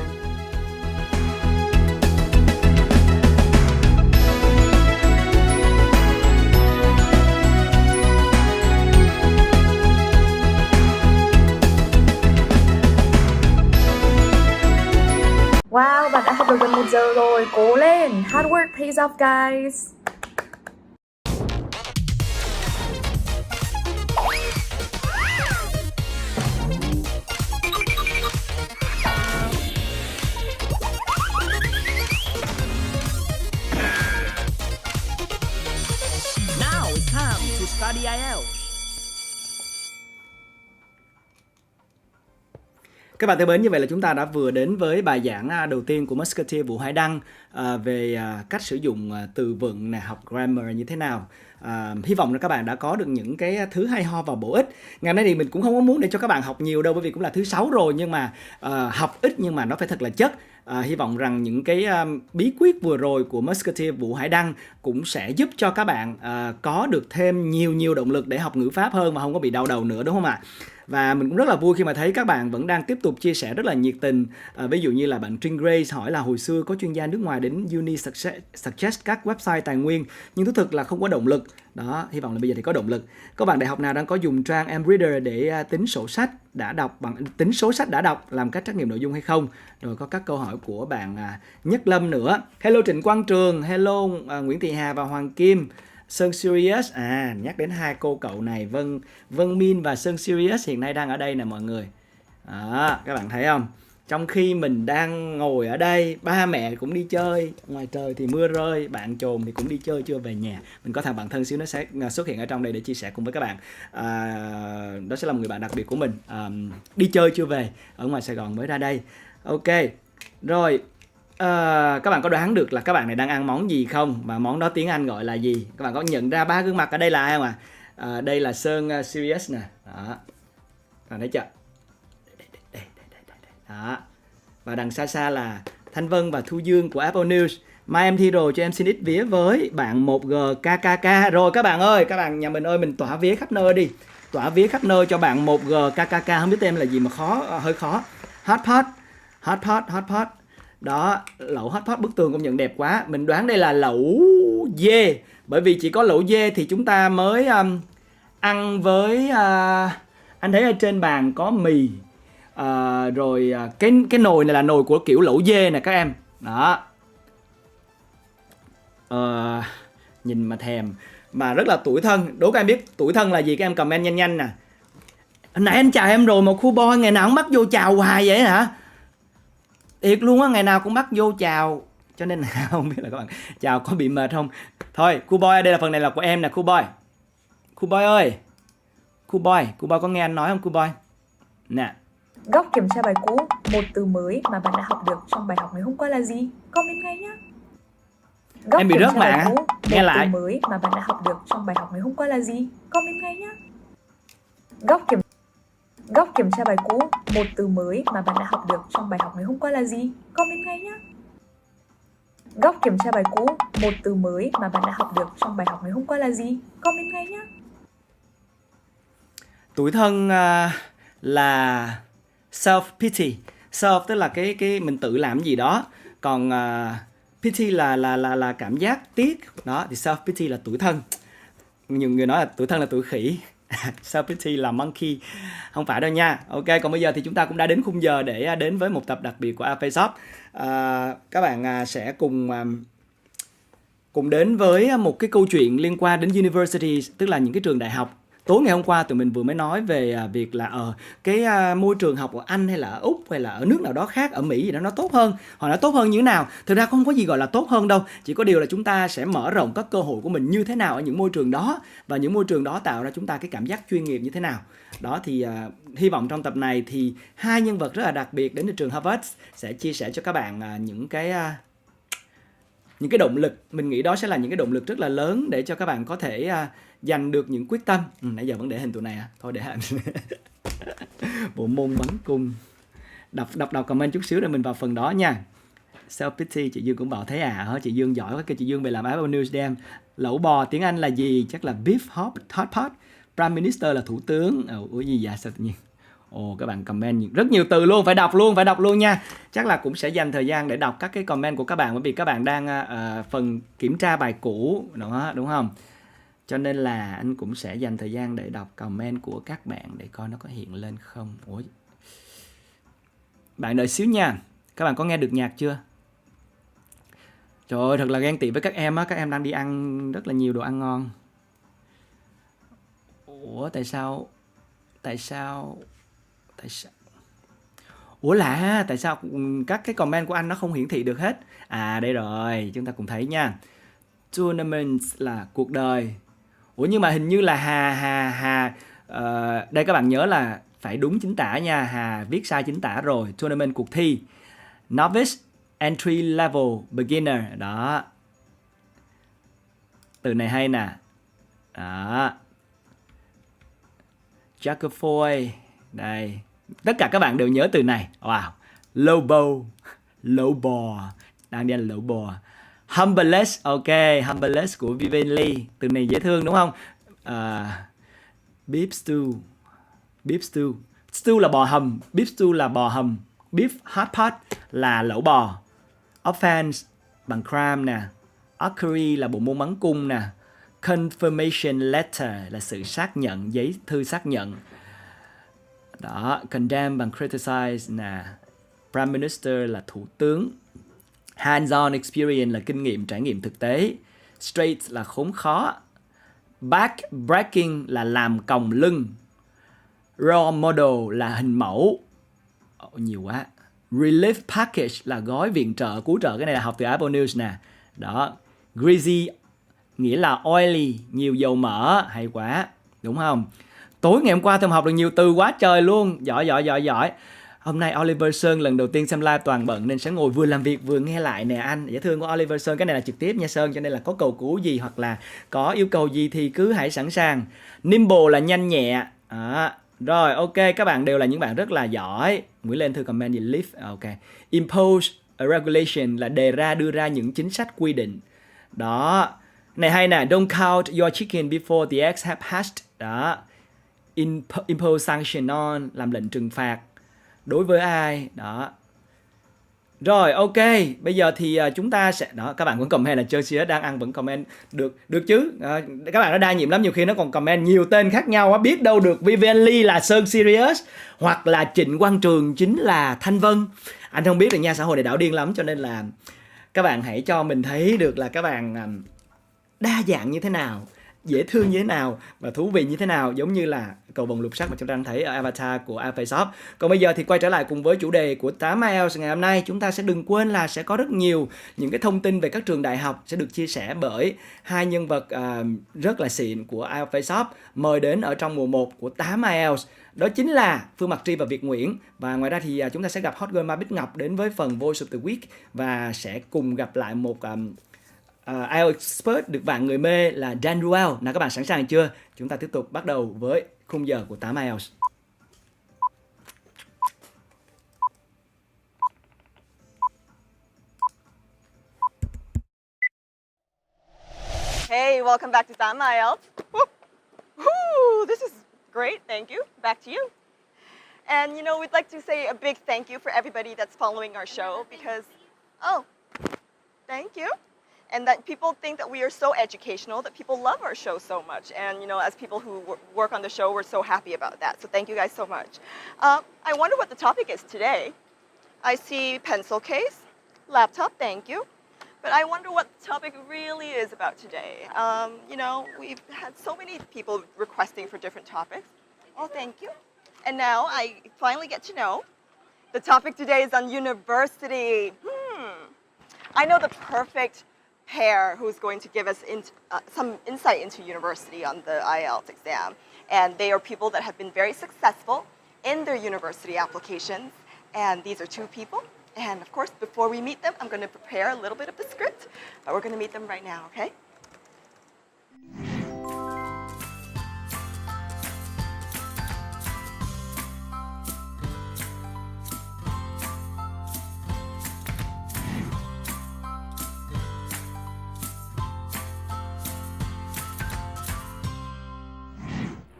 Wow, bạn đã học được gần 1 giờ rồi, cố lên, hard work pays off guys. Now it's time to study IELTS. Các bạn thân mến, như vậy là chúng ta đã vừa đến với bài giảng đầu tiên của Musketeer Vũ Hải Đăng về cách sử dụng từ vựng, học grammar như thế nào. Hy vọng là các bạn đã có được những cái thứ hay ho và bổ ích. Ngày hôm nay thì mình cũng không có muốn để cho các bạn học nhiều đâu, bởi vì cũng là thứ 6 rồi, nhưng mà học ít nhưng mà nó phải thật là chất. Hy vọng rằng những cái bí quyết vừa rồi của Musketeer Vũ Hải Đăng cũng sẽ giúp cho các bạn có được thêm nhiều động lực để học ngữ pháp hơn mà không có bị đau đầu nữa, đúng không ạ? Và mình cũng rất là vui khi mà thấy các bạn vẫn đang tiếp tục chia sẻ rất là nhiệt tình. Ví dụ như là bạn Trinh Grace hỏi là hồi xưa có chuyên gia nước ngoài đến uni suggest các website tài nguyên, nhưng thú thực là không có động lực. Đó, hy vọng là bây giờ thì có động lực. Có bạn đại học nào đang có dùng trang Reader để tính số sách đã đọc làm các trắc nghiệm nội dung hay không? Rồi có các câu hỏi của bạn Nhất Lâm nữa. Hello Trịnh Quang Trường, hello Nguyễn Thị Hà và Hoàng Kim. Sơn Sirius, nhắc đến hai cô cậu này, Vân Min và Sơn Sirius hiện nay đang ở đây nè mọi người. Các bạn thấy không? Trong khi mình đang ngồi ở đây, ba mẹ cũng đi chơi, ngoài trời thì mưa rơi, bạn chồn thì cũng đi chơi chưa về nhà. Mình có thằng bạn thân xíu nó sẽ xuất hiện ở trong đây để chia sẻ cùng với các bạn. Đó sẽ là một người bạn đặc biệt của mình, đi chơi chưa về, ở ngoài Sài Gòn mới ra đây. Ok, rồi. Các bạn có đoán được là các bạn này đang ăn món gì không? Và món đó tiếng Anh gọi là gì? Các bạn có nhận ra ba gương mặt ở đây là ai không ạ? Đây là Sơn Sirius nè. Đó. Các bạn thấy chưa? Đây. Đó. Và đằng xa là Thanh Vân và Thu Dương của Apple News. Mai em thi rồi cho em xin ít vía với bạn 1G KKK. Rồi các bạn ơi, các bạn nhà mình ơi, mình tỏa vía khắp nơi đi. Tỏa vía khắp nơi cho bạn 1G KKK. Không biết tên là gì mà hơi khó. Hot pot. Đó, lẩu hot pot bức tường công nhận đẹp quá. Mình đoán đây là lẩu dê. Bởi vì chỉ có lẩu dê thì chúng ta mới ăn với anh thấy ở trên bàn có mì. Rồi cái nồi này là nồi của kiểu lẩu dê nè các em. Đó. Nhìn mà thèm. Mà rất là tủi thân. Đố các em biết tủi thân là gì, các em comment nhanh nè. Hồi nãy anh chào em rồi mà khu boy ngày nào cũng bắt vô chào hoài vậy hả? Thiệt luôn á, ngày nào cũng bắt vô chào. Cho nên là không biết là các bạn chào có bị mệt không. Thôi, khu boy, đây là phần này là của em nè, khu boy. Khu boy ơi. Khu boy có nghe anh nói không khu boy? Nè. Góc kiểm tra bài cũ, một từ mới mà bạn đã học được trong bài học ngày hôm qua là gì? Comment ngay nhá. Góc em bị rớt mạng á. Nghe lại. Một từ mới mà bạn đã học được trong bài học ngày hôm qua là gì? Comment ngay nhá. Góc kiểm tra bài cũ, một từ mới mà bạn đã học được trong bài học ngày hôm qua là gì? Comment ngay nhá. Góc kiểm tra bài cũ, một từ mới mà bạn đã học được trong bài học ngày hôm qua là gì? Comment ngay nhá. Tủi thân là self-pity. Self tức là cái mình tự làm gì đó. Còn pity là cảm giác tiếc. Đó, thì self-pity là tủi thân. Nhiều người nói là tủi thân là tủi khỉ. Self-pity là monkey. Không phải đâu nha. Ok, còn bây giờ thì chúng ta cũng đã đến khung giờ để đến với một tập đặc biệt của IELTS FACE-OFF. Các bạn sẽ cùng đến với một cái câu chuyện liên quan đến university, tức là những cái trường đại học. Tối ngày hôm qua tụi mình vừa mới nói về việc là ở cái môi trường học ở Anh hay là ở Úc hay là ở nước nào đó khác, ở Mỹ gì đó nó tốt hơn. Họ nói tốt hơn như thế nào? Thực ra không có gì gọi là tốt hơn đâu. Chỉ có điều là chúng ta sẽ mở rộng các cơ hội của mình như thế nào ở những môi trường đó. Và những môi trường đó tạo ra chúng ta cái cảm giác chuyên nghiệp như thế nào. Đó thì hy vọng trong tập này thì hai nhân vật rất là đặc biệt đến từ trường Harvard sẽ chia sẻ cho các bạn những cái động lực. Mình nghĩ đó sẽ là những cái động lực rất là lớn để cho các bạn có thể giành được những quyết tâm. Nãy giờ vẫn để hình tụi này à? Thôi để hình. Bộ môn bắn cung. Đọc comment chút xíu rồi mình vào phần đó nha. Self-pity, chị Dương cũng bảo thế à? Chị Dương giỏi quá, kêu chị Dương về làm Apple News đem. Lẩu bò tiếng Anh là gì? Chắc là beef hot pot. Prime Minister là thủ tướng. Ủa gì vậy? Sao tự nhiên? Các bạn comment rất nhiều từ luôn, phải đọc luôn nha. Chắc là cũng sẽ dành thời gian để đọc các cái comment của các bạn, bởi vì các bạn đang phần kiểm tra bài cũ, đúng không? Cho nên là anh cũng sẽ dành thời gian để đọc comment của các bạn để coi nó có hiện lên không. Ủa? Bạn đợi xíu nha. Các bạn có nghe được nhạc chưa? Trời ơi, thật là ghen tị với các em á. Các em đang đi ăn rất là nhiều đồ ăn ngon. Ủa tại sao Ủa lạ, tại sao các cái comment của anh nó không hiển thị được hết? À đây rồi, chúng ta cùng thấy nha. Tournament là cuộc đời. Ủa nhưng mà hình như là Hà đây các bạn nhớ là phải đúng chính tả nha. Hà viết sai chính tả rồi. Tournament cuộc thi. Novice, entry level, beginner. Đó. Từ này hay nè. Đó. Jackerfoy. Đây. Tất cả các bạn đều nhớ từ này. Wow. Low bow. lẩu bò, đang đi ăn lẩu bò. Humblest, ok, humblest của Vivian Lee, từ này dễ thương đúng không? Beef stew, beef stew, stew là bò hầm, beef stew là bò hầm, beef hot pot là lẩu bò, offense bằng crime nè, Archery là bộ môn bắn cung nè, confirmation letter là sự xác nhận, giấy thư xác nhận. Đó, condemn bằng criticize nè, prime minister là thủ tướng, hands-on experience là kinh nghiệm, trải nghiệm thực tế, straight là khốn khó, back breaking là làm còng lưng, role model là hình mẫu, nhiều quá, relief package là gói viện trợ, cứu trợ, cái này là học từ Apple News nè. Đó, greasy nghĩa là oily, nhiều dầu mỡ, hay quá, đúng không? Tối ngày hôm qua tôi học được nhiều từ quá trời luôn, giỏi. Hôm nay Oliver Sơn lần đầu tiên xem live toàn bận nên sẽ ngồi vừa làm việc vừa nghe lại nè anh. Dễ thương của Oliver Sơn, cái này là trực tiếp nha Sơn, cho nên là có cầu cứu gì hoặc là có yêu cầu gì thì cứ hãy sẵn sàng. Nimble là nhanh nhẹ. Rồi, ok, các bạn đều là những bạn rất là giỏi. Nguyễn lên thư comment gì lift, ok. Impose a regulation là đề ra, đưa ra những chính sách quy định. Đó, này hay nè, don't count your chicken before the eggs have hatched. Đó, impose sanction on, làm lệnh trừng phạt. Đối với ai? Đó. Rồi, ok, bây giờ thì chúng ta sẽ... Đó, các bạn vẫn comment là Chelsea đang ăn, vẫn comment được chứ. Các bạn nó đa nhiệm lắm, nhiều khi nó còn comment nhiều tên khác nhau á. Biết đâu được Vivian Lee là Sơn Sirius, hoặc là Trịnh Quang Trường chính là Thanh Vân. Anh không biết được nha, xã hội này đảo điên lắm, cho nên là các bạn hãy cho mình thấy được là các bạn đa dạng như thế nào, dễ thương như thế nào và thú vị như thế nào, giống như là cầu vồng lục sắc mà chúng ta đang thấy ở avatar của IELTS FACE-OFF. Còn bây giờ thì quay trở lại cùng với chủ đề của 8 IELTS ngày hôm nay. Chúng ta sẽ đừng quên là sẽ có rất nhiều những cái thông tin về các trường đại học sẽ được chia sẻ bởi hai nhân vật rất là xịn của IELTS FACE-OFF mời đến ở trong mùa 1 của 8 IELTS. Đó chính là Phương Mặc Tri và Việt Nguyễn. Và ngoài ra thì chúng ta sẽ gặp Hot Girl Ma Bích Ngọc đến với phần Voice of the Week và sẽ cùng gặp lại một IELTS expert được vạn người mê là Dan Ruel. Nào các bạn sẵn sàng chưa? Chúng ta tiếp tục bắt đầu với khung giờ của 8 IELTS. Hey, welcome back to 8 IELTS. Woo, this is great, thank you. Back to you. And you know, we'd like to say a big thank you for everybody that's following our show because, thank you. And that people think that we are so educational, that people love our show so much. And you know, as people who work on the show, we're so happy about that. So thank you guys so much. I wonder what the topic is today. I see pencil case, laptop, thank you. But I wonder what the topic really is about today. You know, we've had so many people requesting for different topics. Oh, thank you. And now I finally get to know. The topic today is on university. I know the perfect pair who's going to give us some insight into university on the IELTS exam. And they are people that have been very successful in their university applications. And these are two people. And of course, before we meet them, I'm going to prepare a little bit of the script. But we're going to meet them right now, okay?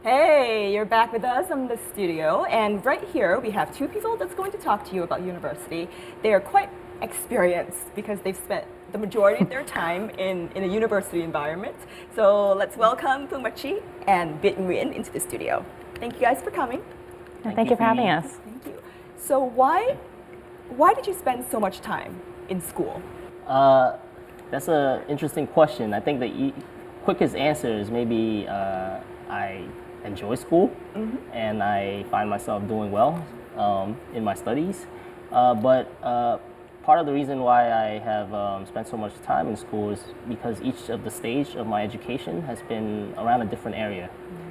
Hey, you're back with us in the studio, and right here we have two people that's going to talk to you about university. They are quite experienced because they've spent the majority of their time in a university environment. So let's welcome Phương Mặc Tri and Việt Nguyễn into the studio. Thank you guys for coming. Thank you for having us. Thank you. So why did you spend so much time in school? That's an interesting question. I think the quickest answer is maybe I enjoy school and I find myself doing well in my studies. But part of the reason why I have spent so much time in school is because each of the stage of my education has been around a different area.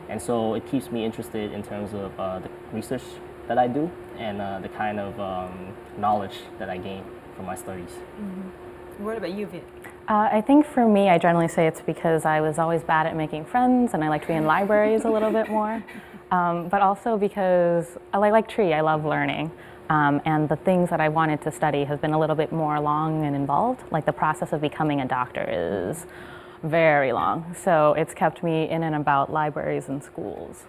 And so it keeps me interested in terms of the research that I do and the kind of knowledge that I gain from my studies. What about you, Vic? I think for me, I generally say it's because I was always bad at making friends and I like to be in libraries a little bit more. But also because I like Tree, I love learning. And the things that I wanted to study has been a little bit more long and involved. Like the process of becoming a doctor is very long. So it's kept me in and about libraries and schools.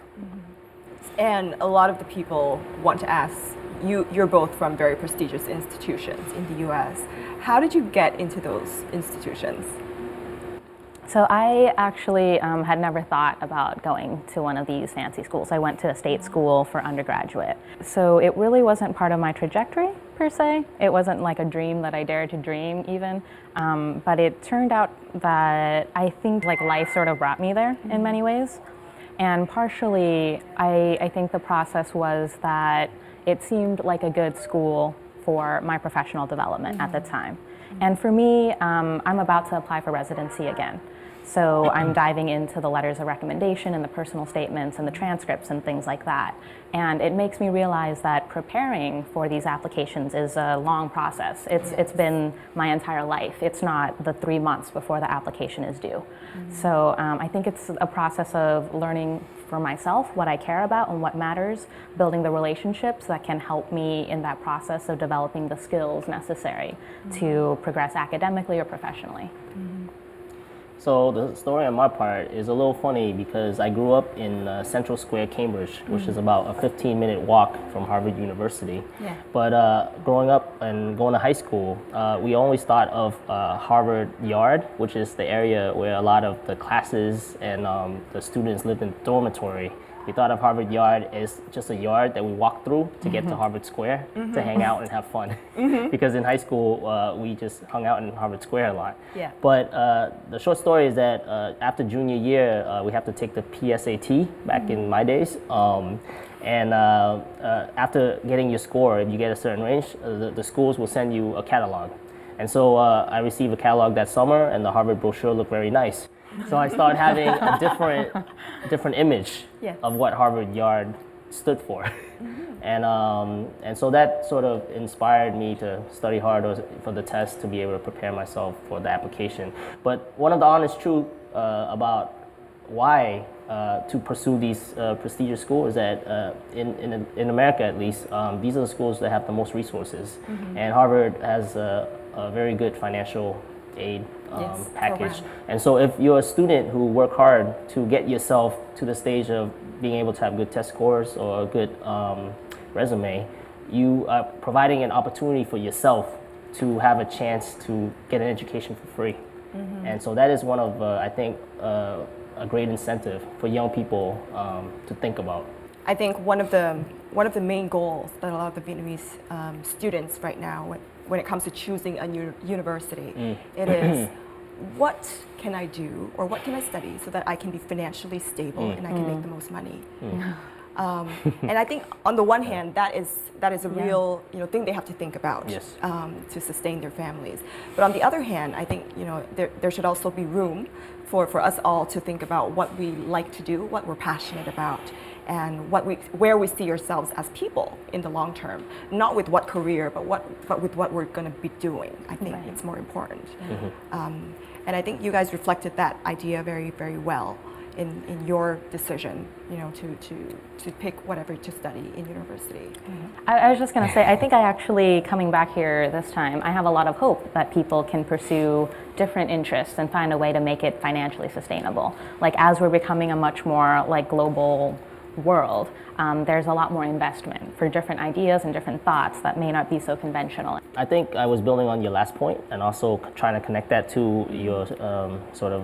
And a lot of the people want to ask, you're both from very prestigious institutions in the US. How did you get into those institutions? So I actually had never thought about going to one of these fancy schools. I went to a state school for undergraduate. So it really wasn't part of my trajectory per se. It wasn't like a dream that I dared to dream even. But it turned out that I think like life sort of brought me there in many ways. And partially, I think the process was that it seemed like a good school for my professional development at the time. And for me, I'm about to apply for residency again. So I'm diving into the letters of recommendation and the personal statements and the transcripts and things like that. And it makes me realize that preparing for these applications is a long process. It's been my entire life. It's not the 3 months before the application is due. So I think it's a process of learning for myself what I care about and what matters, building the relationships that can help me in that process of developing the skills necessary to progress academically or professionally. So the story on my part is a little funny because I grew up in Central Square, Cambridge, which is about a 15-minute walk from Harvard University. Yeah. But growing up and going to high school, we always thought of Harvard Yard, which is the area where a lot of the classes and the students lived in dormitory. We thought of Harvard Yard as just a yard that we walked through to get to Harvard Square to hang out and have fun. Because in high school, we just hung out in Harvard Square a lot. Yeah. But the short story is that after junior year, we have to take the PSAT back in my days. And after getting your score, if you get a certain range, the schools will send you a catalog. And so I received a catalog that summer, and the Harvard brochure looked very nice. So I started having a different image of what Harvard Yard stood for. And so that sort of inspired me to study hard for the test to be able to prepare myself for the application. But one of the honest truth about why to pursue these prestigious schools is that in America at least, these are the schools that have the most resources. And Harvard has a very good financial aid package. Program. And so if you're a student who work hard to get yourself to the stage of being able to have good test scores or a good resume, you are providing an opportunity for yourself to have a chance to get an education for free. And so that is one of, I think, a great incentive for young people to think about. I think one of the main goals that a lot of the Vietnamese students right now, when it comes to choosing a university, it is what can I do or what can I study so that I can be financially stable and I can make the most money. And I think on the one hand, that is a real thing they have to think about to sustain their families. But on the other hand, I think there should also be room for us all to think about what we like to do, what we're passionate about, and where we see ourselves as people in the long term. Not with what career, but with what we're going to be doing. I think it's more important. And I think you guys reflected that idea very, very well in your decision, to pick whatever to study in university. I was just going to say, I think I actually, coming back here this time, I have a lot of hope that people can pursue different interests and find a way to make it financially sustainable. Like as we're becoming a much more like global world, there's a lot more investment for different ideas and different thoughts that may not be so conventional. I think I was building on your last point and also trying to connect that to your sort of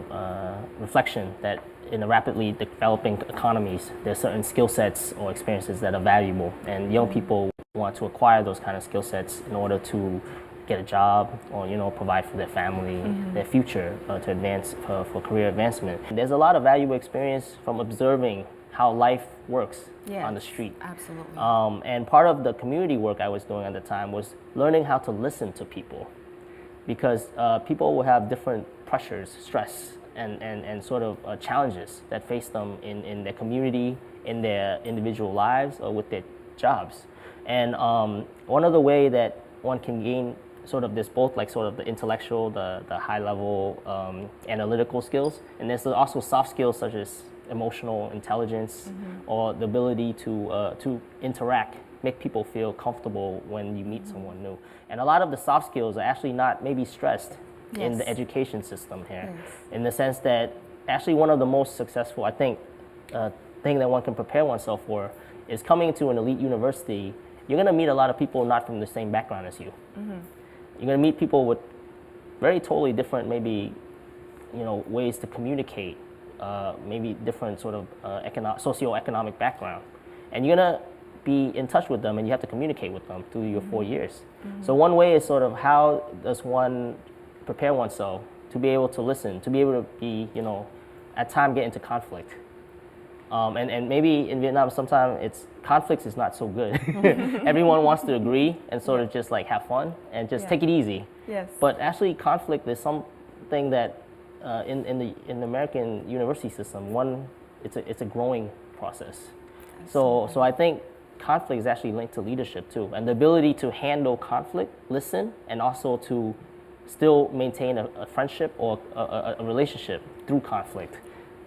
reflection that in the rapidly developing economies, there's certain skill sets or experiences that are valuable, and young people want to acquire those kind of skill sets in order to get a job or provide for their family, their future, to advance for career advancement. There's a lot of valuable experience from observing how life works on the street. Absolutely. And part of the community work I was doing at the time was learning how to listen to people, because people will have different pressures, stress, and sort of challenges that face them in their community, in their individual lives, or with their jobs. And one of the way that one can gain sort of there's both like sort of the intellectual, the high level analytical skills, and there's also soft skills such as emotional intelligence or the ability to interact, make people feel comfortable when you meet someone new. And a lot of the soft skills are actually not maybe stressed in the education system here, in the sense that actually one of the most successful, I think, thing that one can prepare oneself for is coming into an elite university. You're going to meet a lot of people not from the same background as you. You're going to meet people with very totally different, maybe, ways to communicate, maybe different sort of socioeconomic background. And you're going to be in touch with them, and you have to communicate with them through your 4 years. So one way is sort of how does one prepare oneself to be able to listen, to be able to be, at time get into conflict. And maybe in Vietnam, sometimes conflicts is not so good. Everyone wants to agree and sort of just like have fun and just take it easy. Yes. But actually conflict is something that in the American university system, it's a growing process. So I think conflict is actually linked to leadership too, and the ability to handle conflict, listen, and also to still maintain a friendship or a relationship through conflict.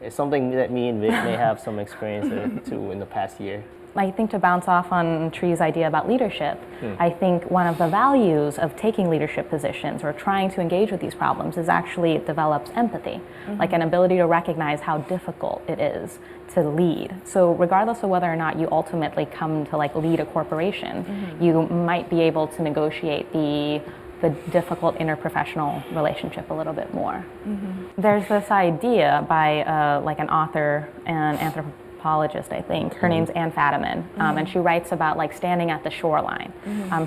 It's something that me and Vic may have some experience too in the past year. I think to bounce off on Tree's idea about leadership, I think one of the values of taking leadership positions or trying to engage with these problems is actually it develops empathy, like an ability to recognize how difficult it is to lead. So regardless of whether or not you ultimately come to like lead a corporation, you might be able to negotiate the difficult interprofessional relationship a little bit more. There's this idea by like an author and anthropologist, I think. Her name's Ann Fadiman, and she writes about like standing at the shoreline.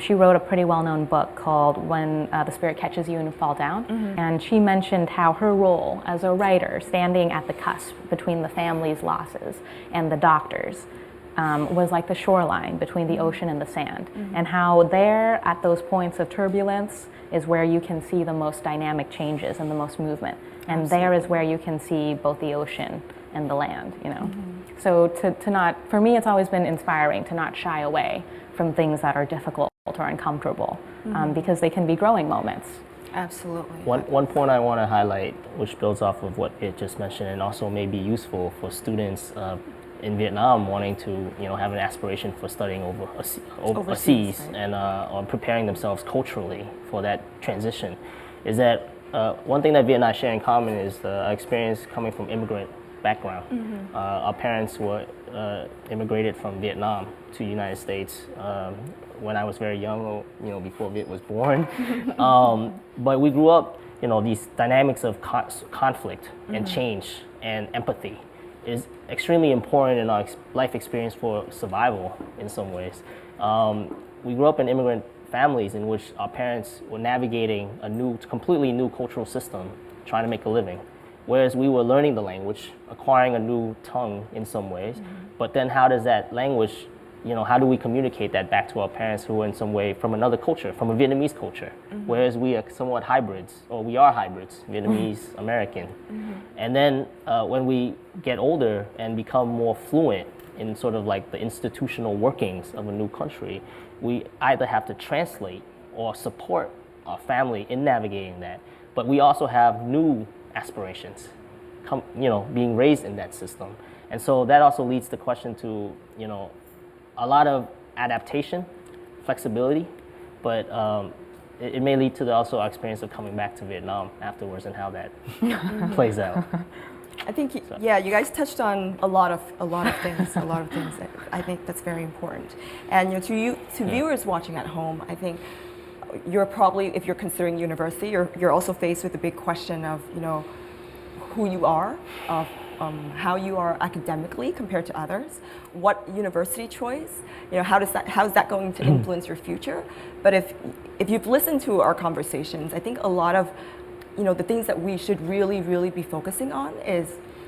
She wrote a pretty well-known book called When the Spirit Catches You and You Fall Down, and she mentioned how her role as a writer, standing at the cusp between the family's losses and the doctors, was like the shoreline between the ocean and the sand, and how there at those points of turbulence is where you can see the most dynamic changes and the most movement, and there is where you can see both the ocean and the land, So to not, for me it's always been inspiring to not shy away from things that are difficult or uncomfortable, because they can be growing moments. Absolutely. One point I want to highlight, which builds off of what it just mentioned, and also may be useful for students in Vietnam wanting to have an aspiration for studying overseas right? And or preparing themselves culturally for that transition, is that one thing that Viet and I share in common is the experience coming from immigrant background. Our parents were immigrated from Vietnam to the United States when I was very young, before Viet was born. But we grew up, these dynamics of conflict and change and empathy is extremely important in our life experience for survival in some ways. We grew up in immigrant families in which our parents were navigating a completely new cultural system, trying to make a living. Whereas we were learning the language, acquiring a new tongue in some ways, but then how does that language, how do we communicate that back to our parents who are in some way from another culture, from a Vietnamese culture? Whereas we are somewhat hybrids, or we are hybrids, Vietnamese, American. And then when we get older and become more fluent in sort of like the institutional workings of a new country, we either have to translate or support our family in navigating that. But we also have new aspirations, being raised in that system. And so that also leads the question to, a lot of adaptation, flexibility, but it may lead to also our experience of coming back to Vietnam afterwards and how that plays out. I think, you guys touched on a lot of things, that I think that's very important. And to viewers watching at home, I think you're probably, if you're considering university, you're also faced with the big question of, who you are, of how you are academically compared to others, what university choice, how is that going to influence your future? But if you've listened to our conversations, I think a lot of, the things that we should really, really be focusing on is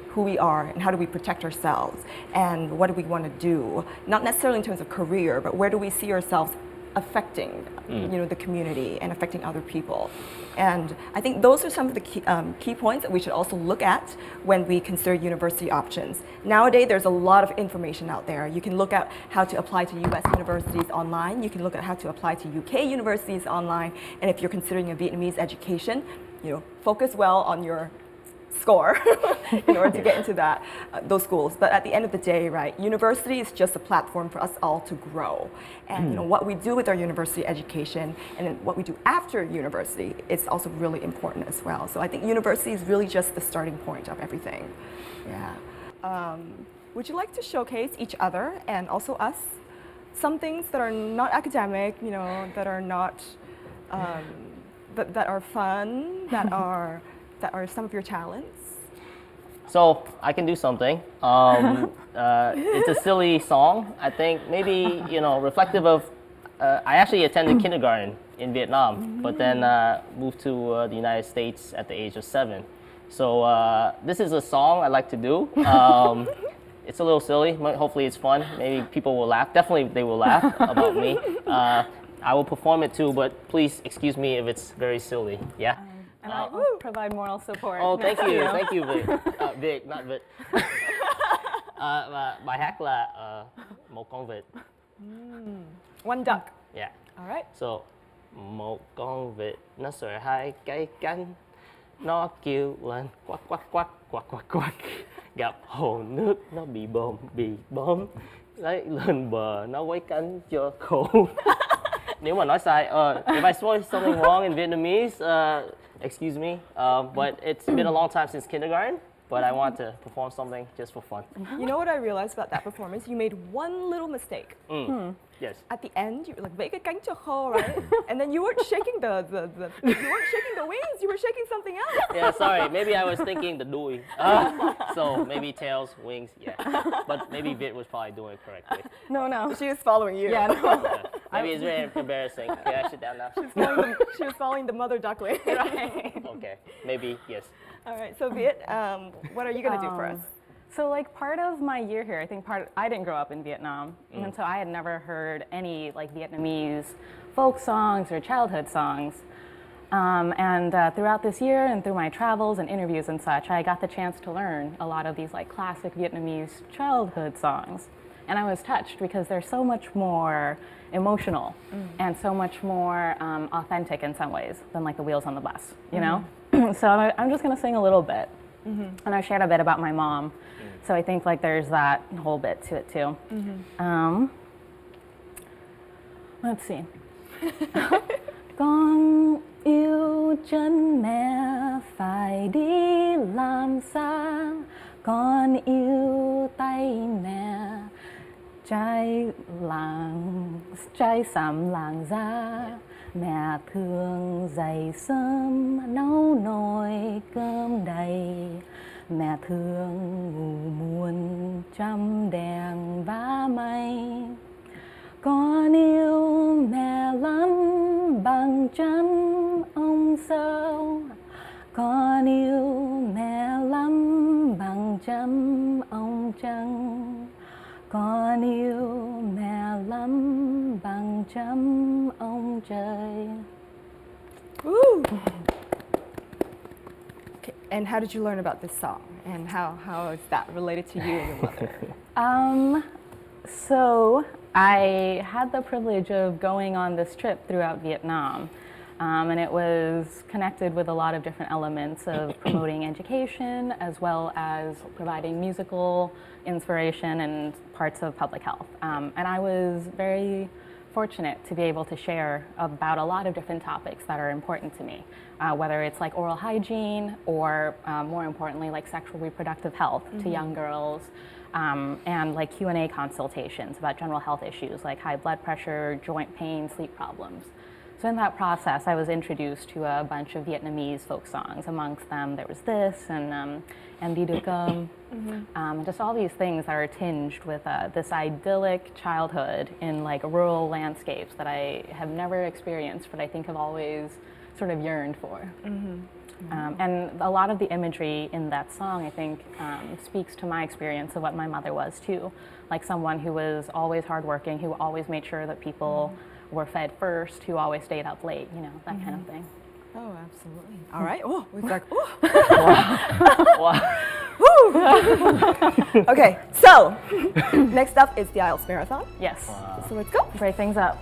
who we are and how do we protect ourselves and what do we want to do, not necessarily in terms of career, but where do we see ourselves affecting, the community and affecting other people. And I think those are some of the key points that we should also look at when we consider university options. Nowadays, there's a lot of information out there. You can look at how to apply to US universities online. You can look at how to apply to UK universities online. And if you're considering a Vietnamese education, focus well on your score in order to get into those schools. But at the end of the day, right, university is just a platform for us all to grow. And what we do with our university education and then what we do after university is also really important as well. So I think university is really just the starting point of everything. Yeah. Would you like to showcase each other and also us some things that are not academic, that are not that are fun, that are some of your talents? So I can do something. It's a silly song. I think maybe reflective of. I actually attended kindergarten in Vietnam, but then moved to the United States at the age of 7. So this is a song I like to do. It's a little silly. Hopefully it's fun. Maybe people will laugh. Definitely they will laugh about me. I will perform it too, but please excuse me if it's very silly. Yeah. And I will provide moral support. Oh, thank you, thank you, Vic. Vic, not Vic. Bài hát là một con vịt. One duck. Yeah. All right. So, một con vịt nó xòe 2 cái cánh, nó kêu lên quắc quắc quắc quắc quắc quắc. Gặp hồ nước nó bị bơm, lấy lên bờ nó quấy cánh cho khổ. Nếu mà nói sai, if I spoil something wrong in Vietnamese, excuse me, but it's been a long time since kindergarten, but I want to perform something just for fun. You know what I realized about that performance? You made one little mistake. Yes. At the end, you were like, "Vẫy cái cánh cho khô," right? And then you weren't shaking you weren't shaking the wings. You were shaking something else. Yeah, sorry. Maybe I was thinking the đuôi. So maybe tails, wings, yeah. But maybe Vit was probably doing it correctly. No. She was following you. Yeah, no. Maybe it's very embarrassing. Can I sit down now? She was following the mother duckling. Right. Okay, maybe, yes. All right, so Vit, what are you going to do for us? So part of my year here, I think I didn't grow up in Vietnam, and so I had never heard any Vietnamese folk songs or childhood songs. And throughout this year and through my travels and interviews and such, I got the chance to learn a lot of these classic Vietnamese childhood songs. And I was touched because they're so much more emotional and so much more authentic in some ways than the wheels on the bus, you know? So I'm just gonna sing a little bit. And I shared a bit about my mom. So I think there's that whole bit to it too. Let's see. Con yêu chân mẹ phải đi làm xa, con yêu tay mẹ trái sắm làng ra. Mẹ thường dậy sớm nấu nồi cơm đầy, mẹ thường ngủ muộn chăm đèn vá mây. Con yêu mẹ lắm bằng chân ông sâu, con yêu mẹ lắm bằng chân ông trăng, con yêu mẹ lắm bằng chân ông trời. Woo! Okay, and how did you learn about this song? And how is that related to you and your mother? So I had the privilege of going on this trip throughout Vietnam. And it was connected with a lot of different elements of promoting education as well as providing musical inspiration and parts of public health. And I was very fortunate to be able to share about a lot of different topics that are important to me, whether it's oral hygiene or more importantly sexual reproductive health to young girls, and Q&A consultations about general health issues like high blood pressure, joint pain, sleep problems. So in that process, I was introduced to a bunch of Vietnamese folk songs. Amongst them, there was this and Đi Đưa Cơm, just all these things that are tinged with this idyllic childhood in rural landscapes that I have never experienced, but I think have always sort of yearned for. And a lot of the imagery in that song, I think, speaks to my experience of what my mother was too. Someone who was always hardworking, who always made sure that people were fed first, who always stayed up late, you know, that kind of thing. Oh, absolutely. All right. Oh, we've got. Oh. Wow. Okay, so next up is the IELTS Marathon. Yes. So let's go. Break things up.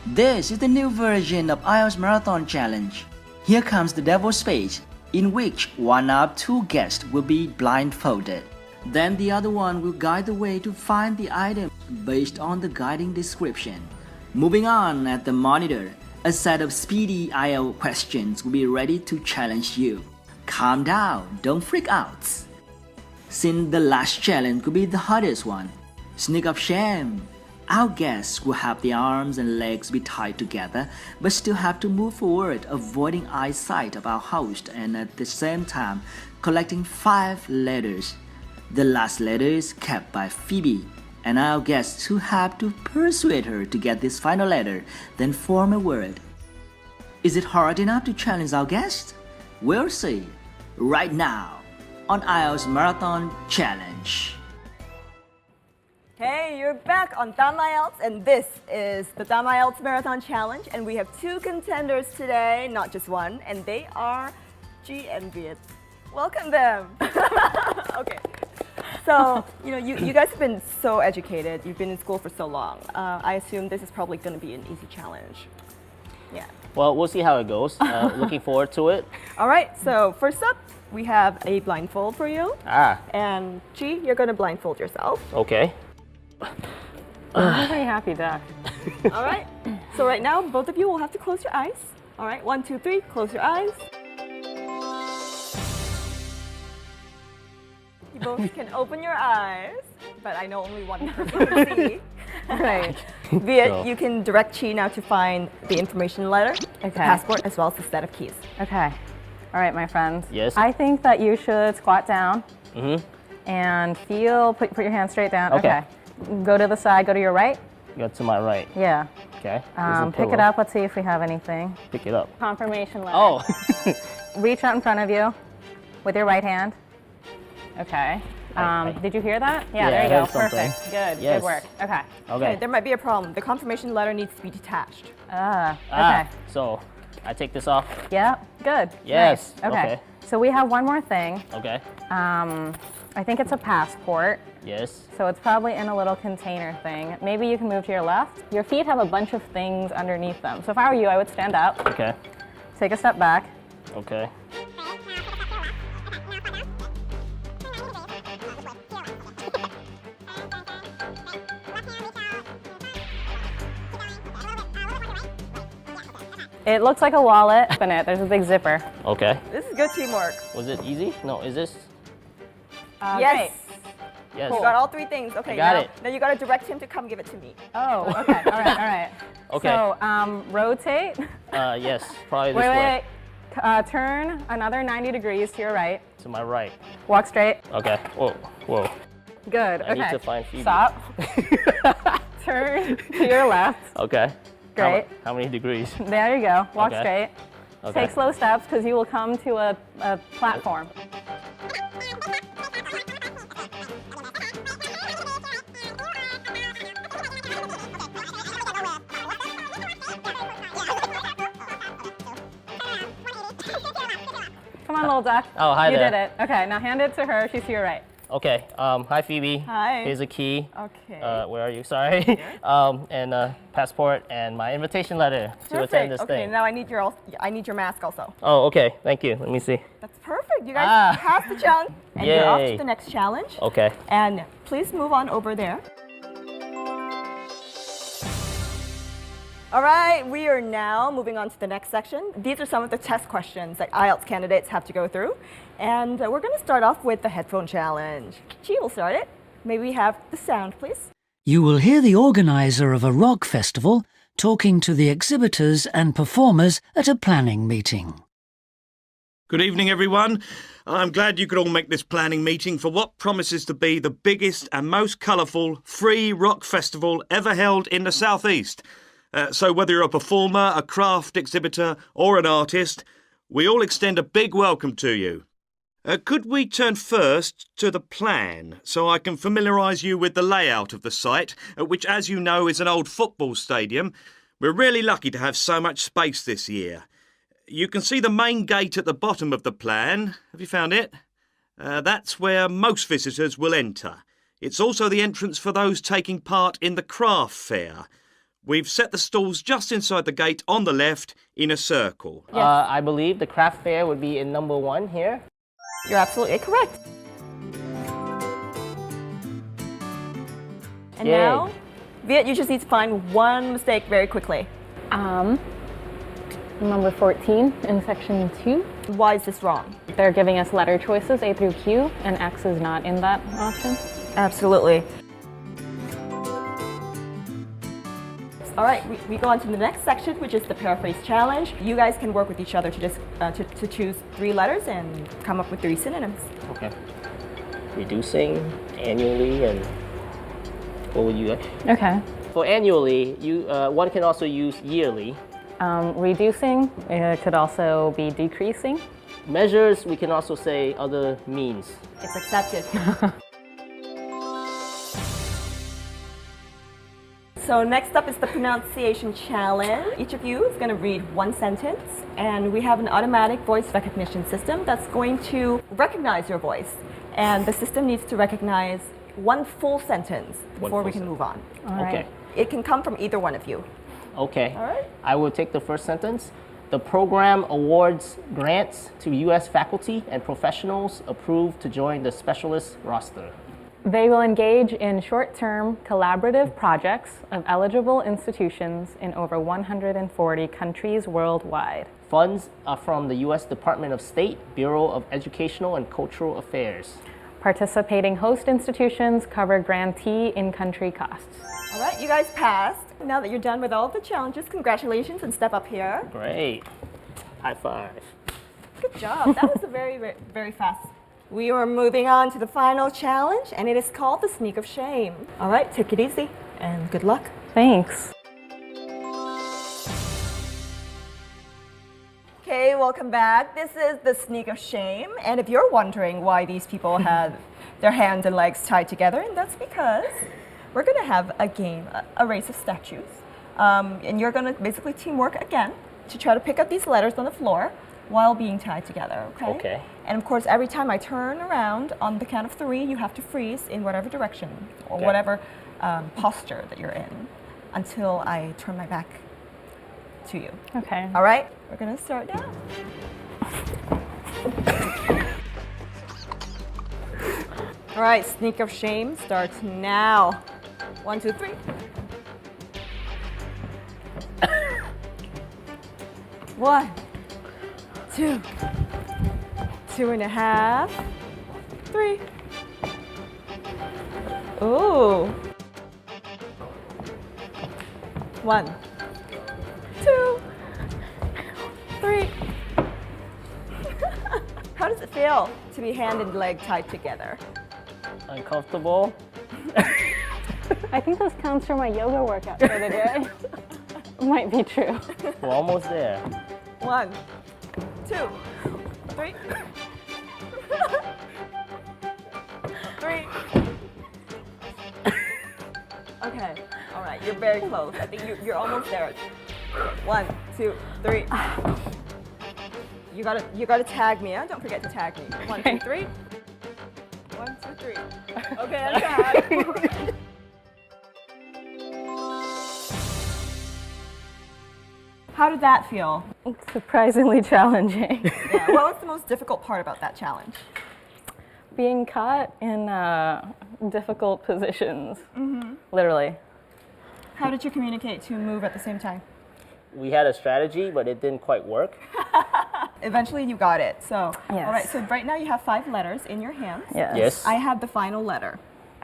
This is the new version of IELTS Marathon Challenge. Here comes the devil's space, in which one of two guests will be blindfolded. Then the other one will guide the way to find the item based on the guiding description. Moving on at the monitor, a set of speedy IELTS questions will be ready to challenge you. Calm down, don't freak out. Since the last challenge could be the hardest one, sneak of shame. Our guests will have their arms and legs be tied together, but still have to move forward, avoiding eyesight of our host and at the same time collecting 5 letters. The last letter is kept by Phoebe, and our guests who have to persuade her to get this final letter, then form a word. Is it hard enough to challenge our guests? We'll see right now on IELTS Marathon Challenge. Hey, you're back on Tam IELTS, and this is the Tam IELTS Marathon Challenge, and we have 2 contenders today, not just one, and they are G and Viet. Welcome them. Okay. So, you know, you guys have been so educated. You've been in school for so long. I assume this is probably going to be an easy challenge. Yeah. Well, we'll see how it goes. Looking forward to it. All right. So first up, we have a blindfold for you. And G, you're going to blindfold yourself. Okay. I'm very happy, Doc. All right. So right now, both of you will have to close your eyes. All right. 1, 2, 3. Close your eyes. You both can open your eyes, but I know only one person can see. Right. Viet, So- you can direct Chi now to find the information letter, the passport, as well as the set of keys. Okay. All right, my friends. Yes. I think that you should squat down Mm-hmm. and put your hands straight down. Okay. Go to the side, go to your right. Go to my right. Yeah. Okay. There's a Pick it pillow. up, let's see if we have anything. Pick it up. Confirmation letter. Oh. Reach out in front of you with your right hand. Okay. Did you hear that? Yeah, there you I go. heard something. Perfect. Good. Yes. Good work. Okay. Okay. There might be a problem. The confirmation letter needs to be detached. Okay. So, I take this off. Yeah. Good. Yes. Nice. Okay. Okay. So we have one more thing. Okay. I think it's a passport. Yes. So it's probably in a little container thing. Maybe you can move to your left. Your feet have a bunch of things underneath them. So if I were you, I would stand up, Okay. take a step back. Okay. It looks like a wallet. Open it. There's a big zipper. Okay. This is good teamwork. Was it easy? No, is this? Yes. Yes. You got all 3 things. Okay, got now, it. now you got to direct him to come give it to me. Oh, okay. All right. All right. Okay. So rotate. Yes. Probably this Wait, way. wait. Turn another 90 degrees to your right. To my right. Walk straight. Okay. Whoa. Whoa. Good. I Okay. need to find Phoebe. Stop. Turn to your left. Okay. Great. How many degrees? There you go. Walk Okay. straight. Okay. Take slow steps because you will come to a platform. Come on, little duck. Oh, hi you there. did it. Okay, now hand it to her. She's to your right. Okay. Hi, Phoebe. Hi. Here's a key. Okay. Where are you? Sorry. And passport and my invitation letter to attend this Okay, thing. now I need your mask also. Oh, okay. Thank you. Let me see. That's perfect. You guys passed the challenge, and you're off to Yay. the next challenge. Okay. And please move on over there. All right, we are now moving on to the next section. These are some of the test questions that IELTS candidates have to go through. And we're going to start off with the headphone challenge. Chi will start it. May we have the sound, please? You will hear the organizer of a rock festival talking to the exhibitors and performers at a planning meeting. Good evening, everyone. I'm glad you could all make this planning meeting for what promises to be the biggest and most colourful free rock festival ever held in the Southeast. So whether you're a performer, a craft exhibitor or an artist, we all extend a big welcome to you. Could we turn first to the plan so I can familiarise you with the layout of the site, which, as you know, is an old football stadium. We're really lucky to have so much space this year. You can see the main gate at the bottom of the plan. Have you found it? That's where most visitors will enter. It's also the entrance for those taking part in the craft fair. We've set the stalls just inside the gate on the left in a circle. I believe the craft fair would be in number 1 here. You're absolutely correct. And Yay. now, Viet, you just need to find one mistake very quickly. Number 14 in section 2. Why is this wrong? They're giving us letter choices, A through Q, and X is not in that option. Absolutely. All right, we go on to the next section, which is the paraphrase challenge. You guys can work with each other to just to choose 3 letters and come up with 3 synonyms. Okay. Reducing, annually, and what would you? Okay. For annually, one can also use yearly. Reducing could also be decreasing. Measures, we can also say other means. It's accepted. So next up is the pronunciation challenge. Each of you is going to read one sentence, and we have an automatic voice recognition system that's going to recognize your voice. And the system needs to recognize one full sentence before we can move on. All right. Okay. It can come from either one of you. Okay. All right. I will take the first sentence. The program awards grants to U.S. faculty and professionals approved to join the specialist roster. They will engage in short-term collaborative projects of eligible institutions in over 140 countries worldwide. Funds are from the U.S. Department of State, Bureau of Educational and Cultural Affairs. Participating host institutions cover grantee in-country costs. All right, you guys passed. Now that you're done with all of the challenges, congratulations and step up here. Great. High five. Good job. That was a very, very, very fast. We are moving on to the final challenge, and it is called the sneak of shame. All right, take it easy and good luck. Thanks. Okay, welcome back. This is the sneak of shame. And if you're wondering why these people had their hands and legs tied together, and that's because we're going to have a game, a race of statues. And you're going to basically teamwork again to try to pick up these letters on the floor while being tied together, okay? Okay. And of course, every time I turn around on the count of 3, you have to freeze in whatever direction or Okay. whatever posture that you're in until I turn my back to you. Okay. All right, we're gonna start now. All right, sneak of shame starts now. 1, 2, 3. 1, 2, 2.5, 3. Ooh. 1, 2, 3. How does it feel to be hand and leg tied together? Uncomfortable. I think this counts for my yoga workout for the day. Might be true. We're almost there. 1, 2, 3. 3. Okay, all right, you're very close. I think you're almost there. 1, 2, 3. You gotta tag me, huh? Don't forget to tag me. 1, 2, 3. 1, 2, 3. Okay, I'm tagged. How did that feel? It's surprisingly challenging. Yeah, what was the most difficult part about that challenge? Being caught in difficult positions, literally. How did you communicate to move at the same time? We had a strategy, but it didn't quite work. Eventually you got it. So, Yes. all right, so right now you have 5 letters in your hands. Yes. Yes. I have the final letter.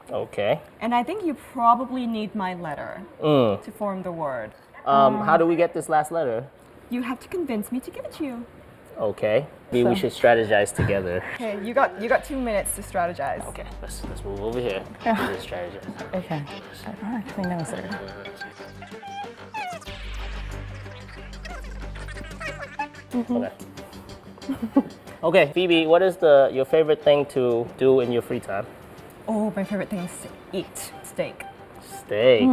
Okay. And I think you probably need my letter to form the word. How do we get this last letter? You have to convince me to give it to you. Okay. Maybe we should strategize together. Okay, you got 2 minutes to strategize. Okay, let's move over here. Let's strategize. Okay. I don't actually know, sir. Okay. Okay, Phoebe, what is your favorite thing to do in your free time? Oh, my favorite thing is to eat steak. Steak.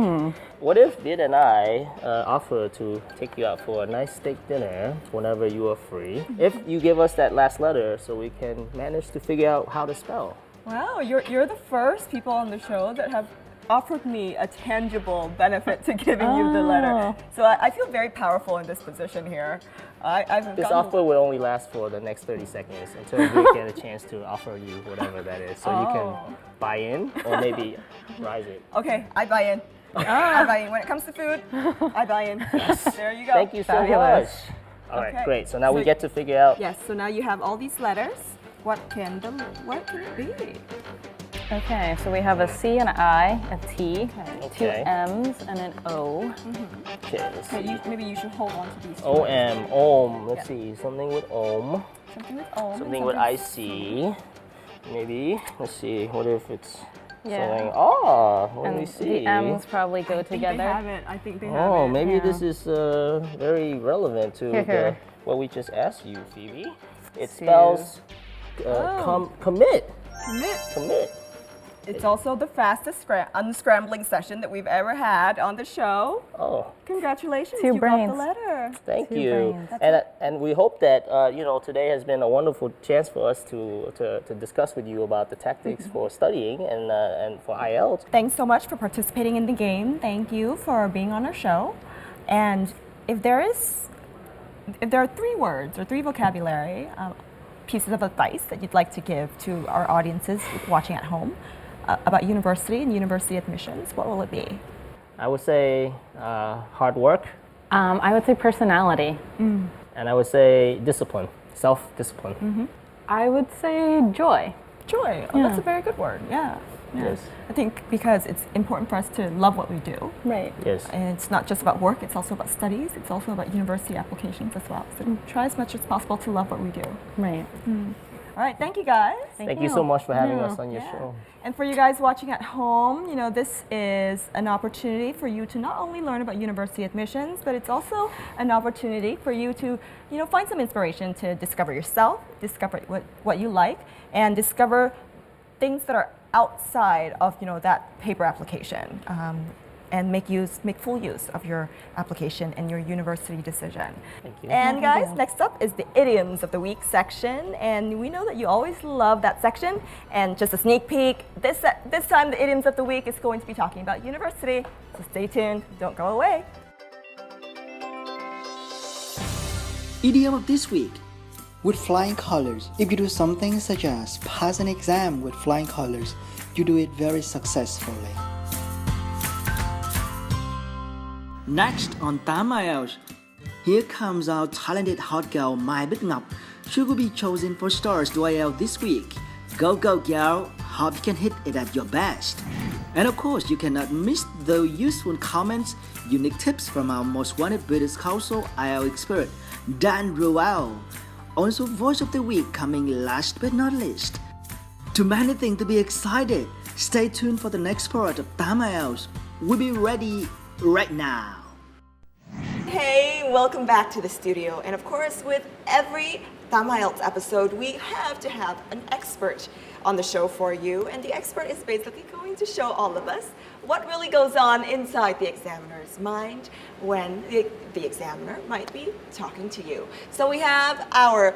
What if Vid and I offer to take you out for a nice steak dinner whenever you are free? If you give us that last letter so we can manage to figure out how to spell. Wow, you're the first people on the show that have offered me a tangible benefit to giving you the letter. So I feel very powerful in this position here. This offer will only last for the next 30 seconds until we get a chance to offer you whatever that is. So you can buy in or maybe rise it. Okay, I buy in. I buy in. When it comes to food, I buy in. There you go. Thank you so much. All right, Okay. great. So now we get to figure out. Yes, so now you have all these letters. What can it be? Okay, so we have a C and an I, a T, two Okay. M's, and an O. Okay, let's see. Maybe you should hold on to these. O-M, Om. Let's see, something with Om. Something with Om. Something with IC. Maybe. Let's see. What if it's Yeah. saying? Oh, let me And see. the M's probably go I think together. they have it. I think they have it. Oh, maybe Yeah. this is very relevant to Here. what we just asked you, Phoebe. It See. spells Oh. commit. Commit. It's also the fastest unscrambling session that we've ever had on the show. Oh, Congratulations, Two you brains. got the letter. thank Two you. brains. And we hope that today has been a wonderful chance for us to discuss with you about the tactics for studying and for IELTS. Thanks so much for participating in the game. Thank you for being on our show. And if there are 3 words or 3 vocabulary pieces of advice that you'd like to give to our audiences watching at home about university and university admissions, what will it be? I would say hard work, I would say personality. and I would say discipline, self-discipline. I would say joy. Joy. Oh, that's a very good word. Yeah. Yes. I think because it's important for us to love what we do. Right. Yes. And it's not just about work, it's also about studies, it's also about university applications as well. So try as much as possible to love what we do. Right. All right, thank you guys. Thank you so much for having us on your Yeah. show. And for you guys watching at home, this is an opportunity for you to not only learn about university admissions, but it's also an opportunity for you to, find some inspiration to discover yourself, discover what you like, and discover things that are outside of, that paper application. And make full use of your application and your university decision. Thank you. And guys, next up is the idioms of the week section, and we know that you always love that section. And just a sneak peek, this time the idioms of the week is going to be talking about university. So stay tuned, don't go away. Idiom of this week. With flying colors. If you do something such as pass an exam with flying colors, you do it very successfully. Next on Tám IELTS, here comes our talented hot girl Mai Bích Ngọc. She will be chosen for Stars to IELTS this week. Go girl, hope you can hit it at your best. And of course, you cannot miss the useful comments, unique tips from our most wanted British Council IELTS expert, Reup. Also, Voice of the Week coming last but not least. Too many things to be excited. Stay tuned for the next part of Tám IELTS. We'll be ready right now. Hey, welcome back to the studio. And of course, with every Tám IELTS episode, we have to have an expert on the show for you. And the expert is basically going to show all of us what really goes on inside the examiner's mind when the examiner might be talking to you. So we have our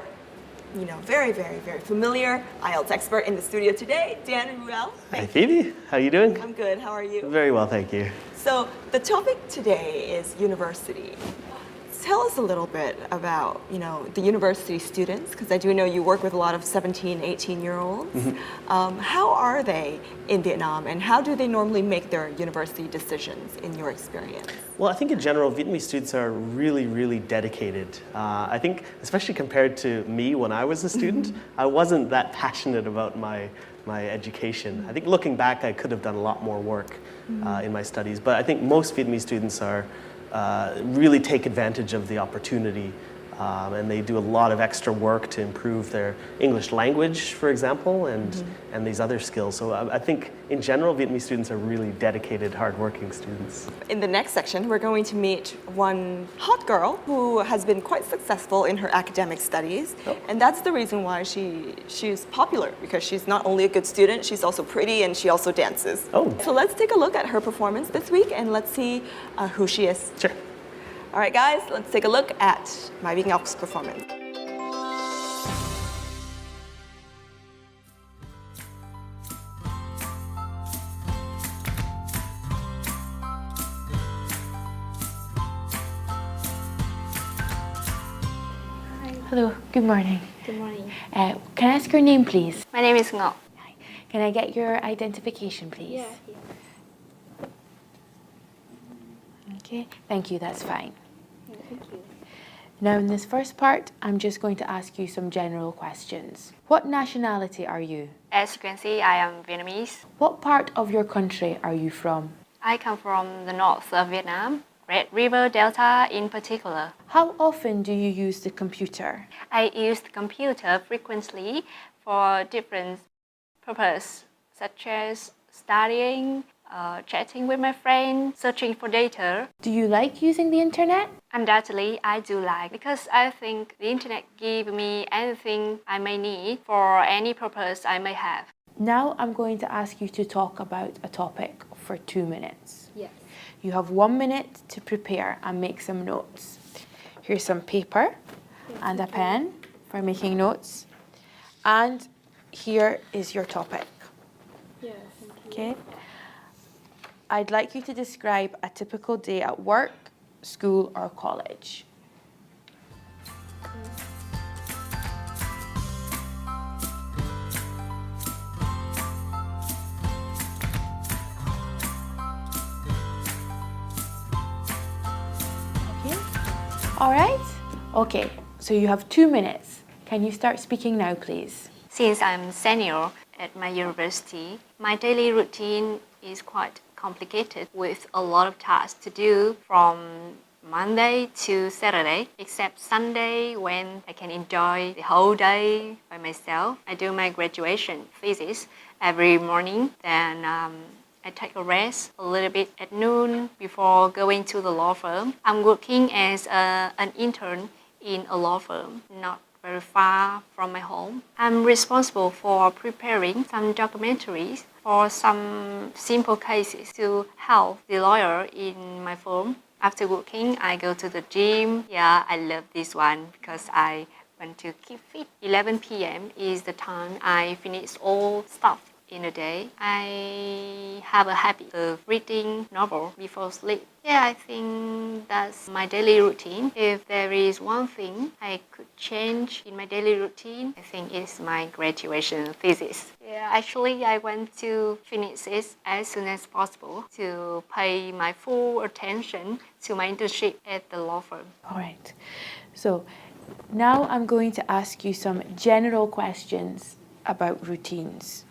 very, very, very familiar IELTS expert in the studio today, Reup. Hi Phoebe, how are you doing? I'm good, how are you? Very well, thank you. So the topic today is university. Tell us a little bit about, the university students, because I do know you work with a lot of 17, 18-year-olds. How are they in Vietnam, and how do they normally make their university decisions in your experience? Well, I think in general, Vietnamese students are really, really dedicated. I think, especially compared to me when I was a student, I wasn't that passionate about my education. I think looking back, I could have done a lot more work in my studies, but I think most Vietnamese students are really take advantage of the opportunity And they do a lot of extra work to improve their English language, for example, and these other skills. So I think, in general, Vietnamese students are really dedicated, hardworking students. In the next section, we're going to meet one hot girl who has been quite successful in her academic studies. Oh. And that's the reason why she's popular, because she's not only a good student, she's also pretty and she also dances. Oh. So let's take a look at her performance this week and let's see who she is. Sure. All right, guys, let's take a look at Mai Bích Ngọc performance. Hello, good morning. Good morning. Can I ask your name, please? My name is Ngọc. Can I get your identification, please? Yeah. Okay, thank you, that's fine. Thank you. Now, in this first part, I'm just going to ask you some general questions. What nationality are you? As you can see, I am Vietnamese. What part of your country are you from? I come from the north of Vietnam, Red River Delta in particular. How often do you use the computer? I use the computer frequently for different purposes, such as studying, chatting with my friends, searching for data. Do you like using the internet? Undoubtedly, I do like, because I think the internet gives me anything I may need for any purpose I may have. Now I'm going to ask you to talk about a topic for 2 minutes. Yes. You have 1 minute to prepare and make some notes. Here's some paper and a pen for making notes. And here is your topic. Yes. Okay? I'd like you to describe a typical day at work, school, or college. Okay? All right? Okay, so you have 2 minutes. Can you start speaking now, please? Since I'm senior at my university, my daily routine is quite complicated with a lot of tasks to do from Monday to Saturday, except Sunday when I can enjoy the whole day by myself. I do my graduation thesis every morning, then I take a rest a little bit at noon before going to the law firm. I'm working as an intern in a law firm, not very far from my home. I'm responsible for preparing some documentaries for some simple cases to help the lawyer in my firm. After working, I go to the gym. Yeah, I love this one because I want to keep fit. 11 p.m. is the time I finish all stuff in a day. I have a habit of reading novel before sleep. Yeah, I think that's my daily routine. If there is one thing I could change in my daily routine, I think it's my graduation thesis. Yeah, actually, I want to finish it as soon as possible to pay my full attention to my internship at the law firm. All right. So now I'm going to ask you some general questions about routines.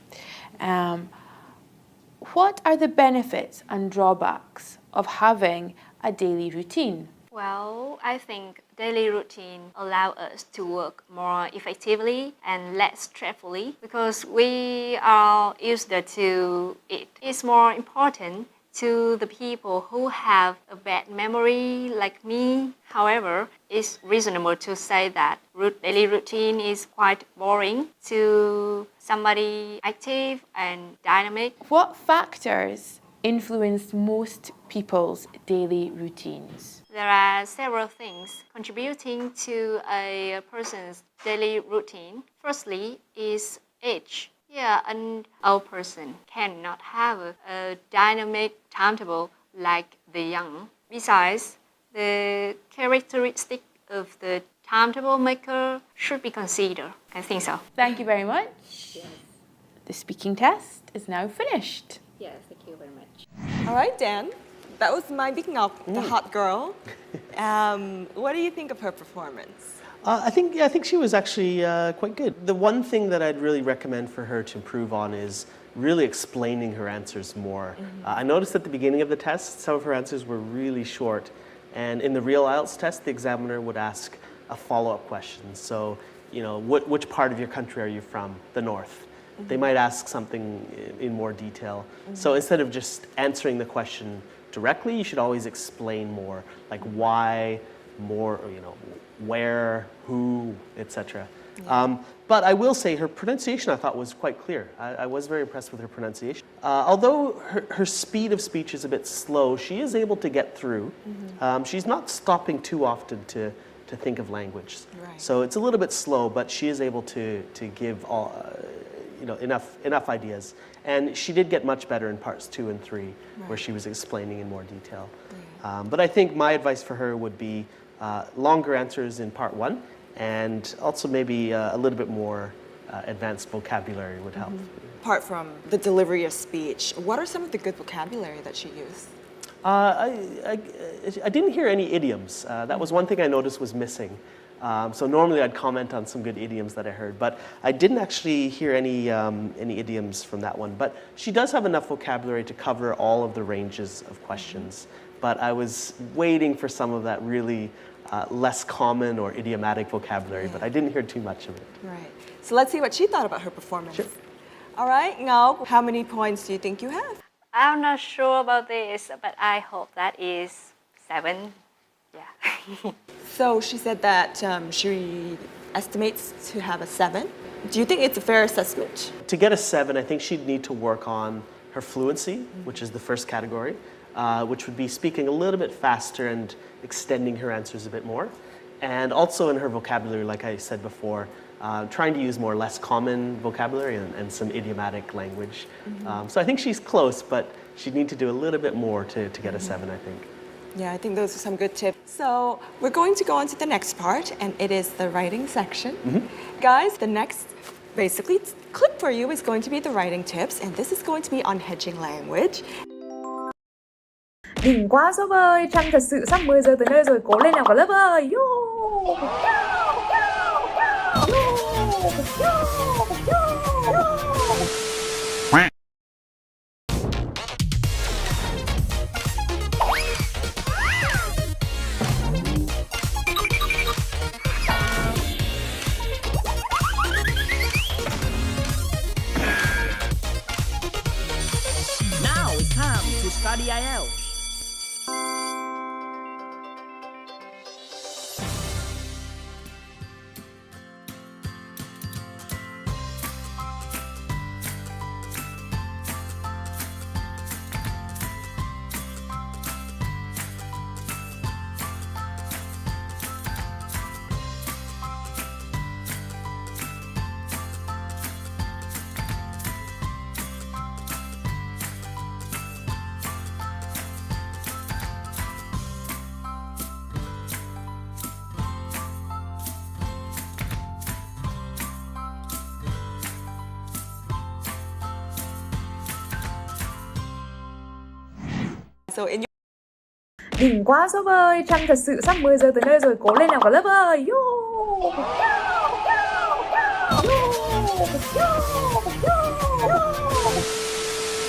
What are the benefits and drawbacks of having a daily routine? Well, I think daily routine allows us to work more effectively and less stressfully because we are used to it. It's more important to the people who have a bad memory like me. However, it's reasonable to say that daily routine is quite boring to somebody active and dynamic. What factors influence most people's daily routines? There are several things contributing to a person's daily routine. Firstly is age. Yeah, an old person cannot have a dynamic timetable like the young. Besides, the characteristic of the timetable maker should be considered. I think so. Thank you very much. Yes. The speaking test is now finished. Yes, thank you very much. All right, Dan. That was Mai Bích Ngọc, the hot girl. What do you think of her performance? I think she was actually quite good. The one thing that I'd really recommend for her to improve on is really explaining her answers more. I noticed at the beginning of the test, some of her answers were really short. And in the real IELTS test, the examiner would ask a follow-up question. So, you know, which part of your country are you from? The north. They might ask something in more detail. So instead of just answering the question directly, you should always explain more, like why, more, you know, where, who, etc. But I will say her pronunciation I thought was quite clear. I was very impressed with her pronunciation. Although her speed of speech is a bit slow, she is able to get through. She's not stopping too often to think of language. Right. So it's a little bit slow, but she is able to give all, you know, enough ideas. And she did get much better in parts 2 and 3, where she was explaining in more detail. But I think my advice for her would be longer answers in part 1, and also maybe a little bit more advanced vocabulary would help. Apart from the delivery of speech, what are some of the good vocabulary that she used? I didn't hear any idioms. That was one thing I noticed was missing. So normally I'd comment on some good idioms that I heard, but I didn't actually hear any idioms from that one. But she does have enough vocabulary to cover all of the ranges of questions. But I was waiting for some of that really less common or idiomatic vocabulary, but I didn't hear too much of it. Right. So let's see what she thought about her performance. Sure. All right, Ngao, how many points do you think you have? I'm not sure about this, but I hope that is 7. Yeah. So she said that she estimates to have a 7. Do you think it's a fair assessment? To get a 7, I think she'd need to work on her fluency, which is the first category, which would be speaking a little bit faster and extending her answers a bit more. And also in her vocabulary, like I said before, trying to use more less common vocabulary and some idiomatic language. So I think she's close, but she'd need to do a little bit more to get a 7, I think. Yeah, I think those are some good tips. So we're going to go on to the next part, and it is the writing section. Guys, the next basically clip for you is going to be the writing tips, and this is going to be on hedging language. Đỉnh quá Reup ơi, Trăng thật sự sắp 10 giờ tới nơi rồi, cố lên nào cả lớp ơi. Now it's time to study IELTS. So in Đỉnh quá Reup ơi, Trăng thật sự sắp 10 giờ tới nơi rồi, cố lên nào cả lớp ơi.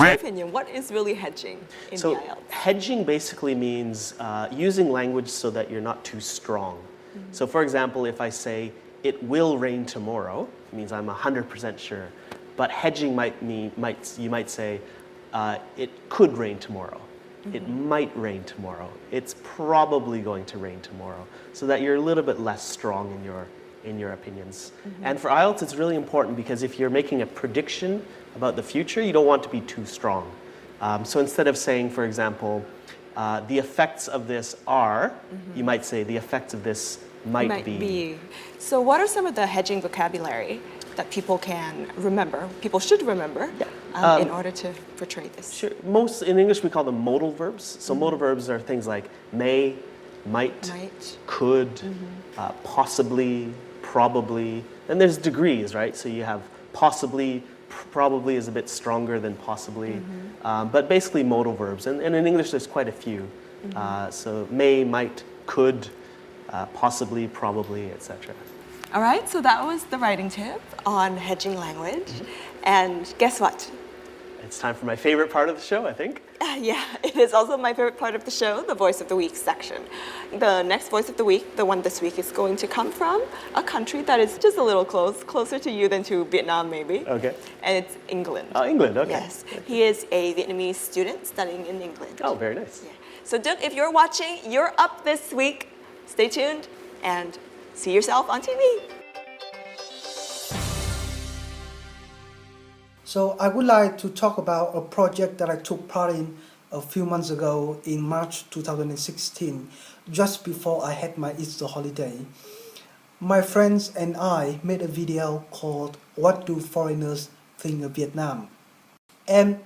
your opinion, what is really hedging in the IELTS? Hedging basically means using language so that you're not too strong. So for example, if I say, it will rain tomorrow, it means I'm 100% sure. But hedging you might say, it could rain tomorrow. It might rain tomorrow. It's probably going to rain tomorrow. So that you're a little bit less strong in your opinions. And for IELTS, it's really important because if you're making a prediction about the future, you don't want to be too strong. So instead of saying, for example, the effects of this are, you might say the effects of this might be. So what are some of the hedging vocabulary that people can remember, people should remember, in order to portray this? Sure. Most, in English, we call them modal verbs. So modal verbs are things like may, might, could, possibly, probably. And there's degrees, right? So you have possibly, probably is a bit stronger than possibly. But basically modal verbs. And in English, there's quite a few. So may, might, could, possibly, probably, etc. All right, so that was the writing tip on hedging language. And guess what? It's time for my favorite part of the show, I think. Yeah, it is also my favorite part of the show, the Voice of the Week section. The next Voice of the Week, the one this week, is going to come from a country that is just a little closer to you than to Vietnam, maybe. Okay. And it's England. Oh, England, okay. Yes. He is a Vietnamese student studying in England. Oh, very nice. Yeah. So, Doug, if you're watching, you're up this week. Stay tuned and see yourself on TV. So I would like to talk about a project that I took part in a few months ago in March 2016, just before I had my Easter holiday. My friends and I made a video called What Do Foreigners Think of Vietnam? And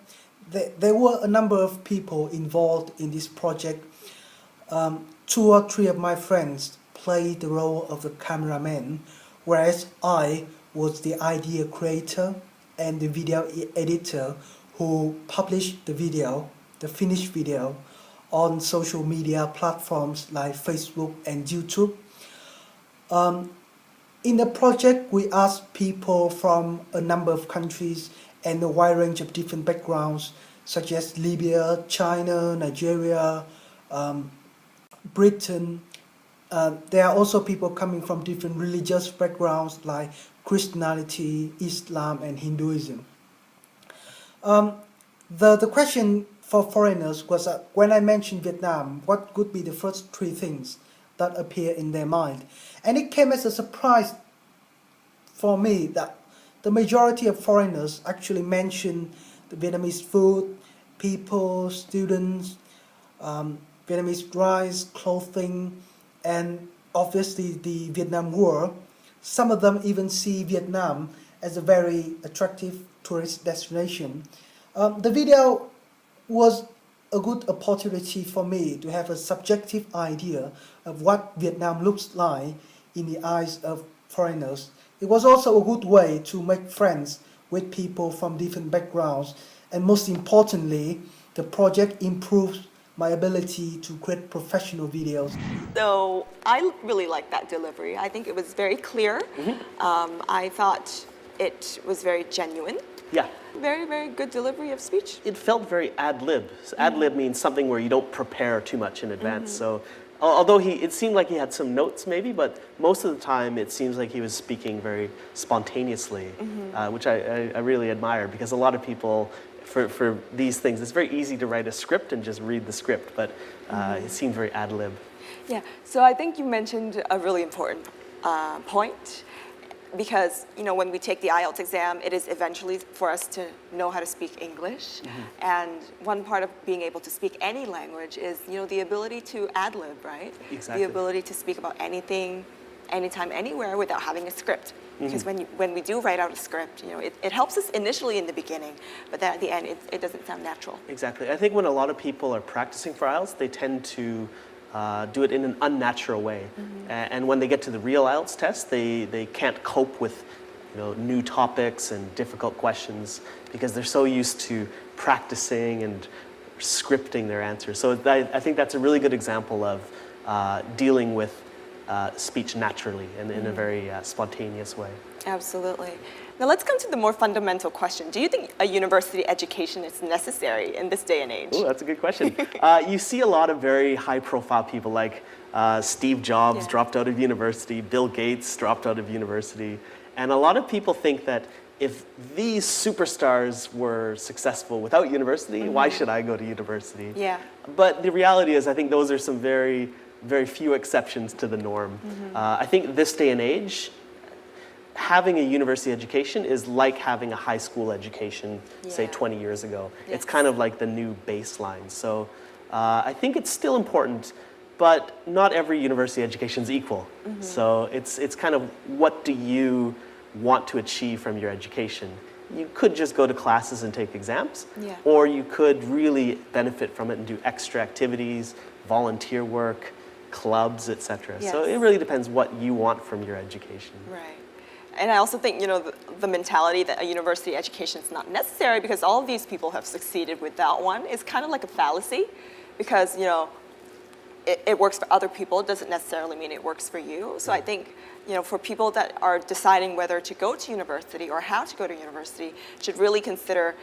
there were a number of people involved in this project. 2 or 3 of my friends played the role of the cameraman, whereas I was the idea creator and the video editor who published the video, the finished video, on social media platforms like Facebook and YouTube. In the project, we asked people from a number of countries and a wide range of different backgrounds, such as Libya, China, Nigeria, Britain. There are also people coming from different religious backgrounds like Christianity, Islam, and Hinduism. The question for foreigners was when I mentioned Vietnam, what could be the first 3 things that appear in their mind? And it came as a surprise for me that the majority of foreigners actually mentioned the Vietnamese food, people, students, Vietnamese rice, clothing, and obviously the Vietnam War. Some of them even see Vietnam as a very attractive tourist destination. The video was a good opportunity for me to have a subjective idea of what Vietnam looks like in the eyes of foreigners. It was also a good way to make friends with people from different backgrounds, and most importantly, the project improves my ability to create professional videos. So I really liked that delivery. I think it was very clear. I thought it was very genuine. Yeah. Very, very good delivery of speech. It felt very ad-lib. So ad-lib means something where you don't prepare too much in advance. So although it seemed like he had some notes maybe, but most of the time it seems like he was speaking very spontaneously, which I really admire, because a lot of people, for these things, it's very easy to write a script and just read the script, but it seemed very ad-lib. Yeah, so I think you mentioned a really important point, because when we take the IELTS exam, it is eventually for us to know how to speak English, and one part of being able to speak any language is the ability to ad-lib, right? Exactly. The ability to speak about anything, anytime, anywhere without having a script. Because when we do write out a script, it helps us initially in the beginning, but then at the end, it doesn't sound natural. Exactly. I think when a lot of people are practicing for IELTS, they tend to do it in an unnatural way. And when they get to the real IELTS test, they can't cope with new topics and difficult questions because they're so used to practicing and scripting their answers. So I think that's a really good example of dealing with speech naturally and in a very spontaneous way. Absolutely. Now let's come to the more fundamental question. Do you think a university education is necessary in this day and age? Oh, that's a good question. You see a lot of very high-profile people like Steve Jobs dropped out of university, Bill Gates dropped out of university, and a lot of people think that if these superstars were successful without university, why should I go to university? Yeah. But the reality is, I think those are some very, very few exceptions to the norm. I think this day and age, having a university education is like having a high school education, say 20 years ago. It's kind of like the new baseline. So I think it's still important, but not every university education is equal. So it's kind of, what do you want to achieve from your education? You could just go to classes and take exams, or you could really benefit from it and do extra activities, volunteer work, clubs, etc. So it really depends what you want from your education. Right. And I also think, the mentality that a university education is not necessary because all of these people have succeeded without one is kind of like a fallacy, because, it works for other people, it doesn't necessarily mean it works for you. So I think, for people that are deciding whether to go to university or how to go to university, should really consider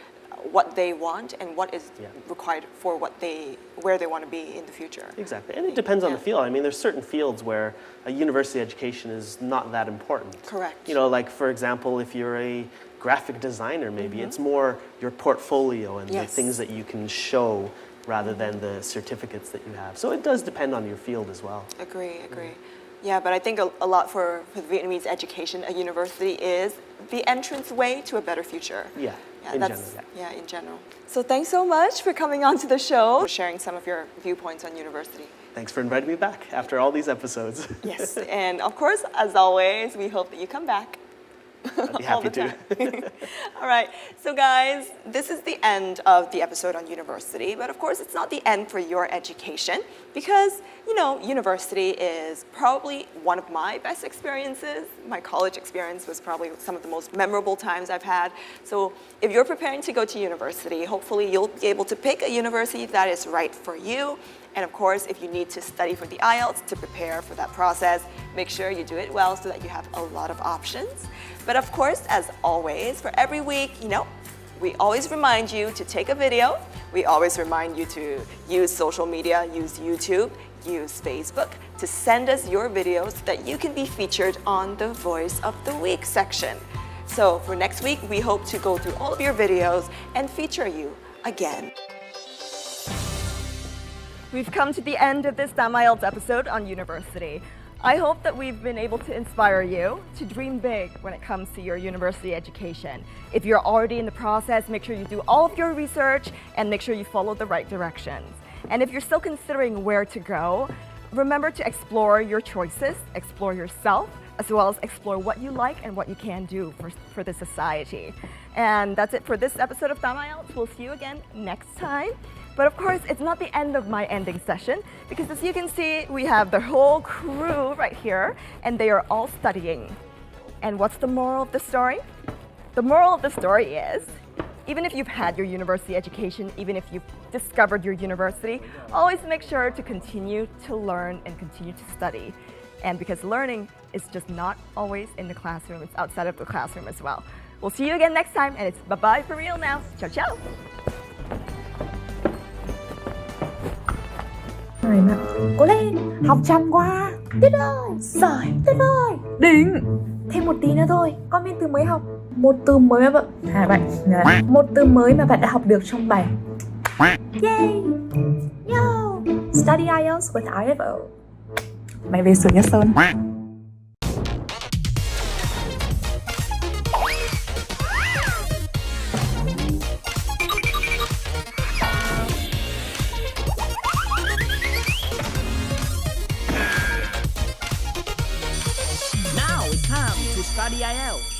what they want and what is required for where they want to be in the future. Exactly, and it depends on the field. I mean, there's certain fields where a university education is not that important. Correct. You know, like for example, if you're a graphic designer, maybe it's more your portfolio and the things that you can show rather than the certificates that you have. So it does depend on your field as well. Agree. Yeah, but I think a lot for the Vietnamese education, a university is the entrance way to a better future. In general. So thanks so much for coming on to the show, for sharing some of your viewpoints on university. Thanks for inviting me back after all these episodes. Yes, and of course, as always, we hope that you come back. I'd be happy to. All right, so guys, this is the end of the episode on university, but of course it's not the end for your education because, you know, university is probably one of my best experiences. My college experience was probably some of the most memorable times I've had. So if you're preparing to go to university, hopefully you'll be able to pick a university that is right for you. And of course, if you need to study for the IELTS to prepare for that process, make sure you do it well so that you have a lot of options. But of course, as always, for every week, you know, we always remind you to take a video. We always remind you to use social media, use YouTube, use Facebook to send us your videos so that you can be featured on the Voice of the Week section. So for next week, we hope to go through all of your videos and feature you again. We've come to the end of this IELTS episode on university. I hope that we've been able to inspire you to dream big when it comes to your university education. If you're already in the process, make sure you do all of your research and make sure you follow the right directions. And if you're still considering where to go, remember to explore your choices, explore yourself, as well as explore what you like and what you can do for the society. And that's it for this episode of IELTS. We'll see you again next time. But of course, it's not the end of my ending session because as you can see, we have the whole crew right here and they are all studying. And what's the moral of the story? The moral of the story is, even if you've had your university education, even if you've discovered your university, always make sure to continue to learn and continue to study. And because learning is just not always in the classroom, it's outside of the classroom as well. We'll see you again next time and it's bye-bye for real now. Ciao, ciao! Này mà, cố lên, học chăm quá. Tuyết ơi, giỏi, Tuyết ơi, đỉnh. Thêm một tí nữa thôi, con viên từ mới học. Một từ mới mà một từ mới mà bạn đã học được trong bài. Yay! Yo! Study IELTS with IFO. Mày về sửa nhất Sơn. Study IELTS.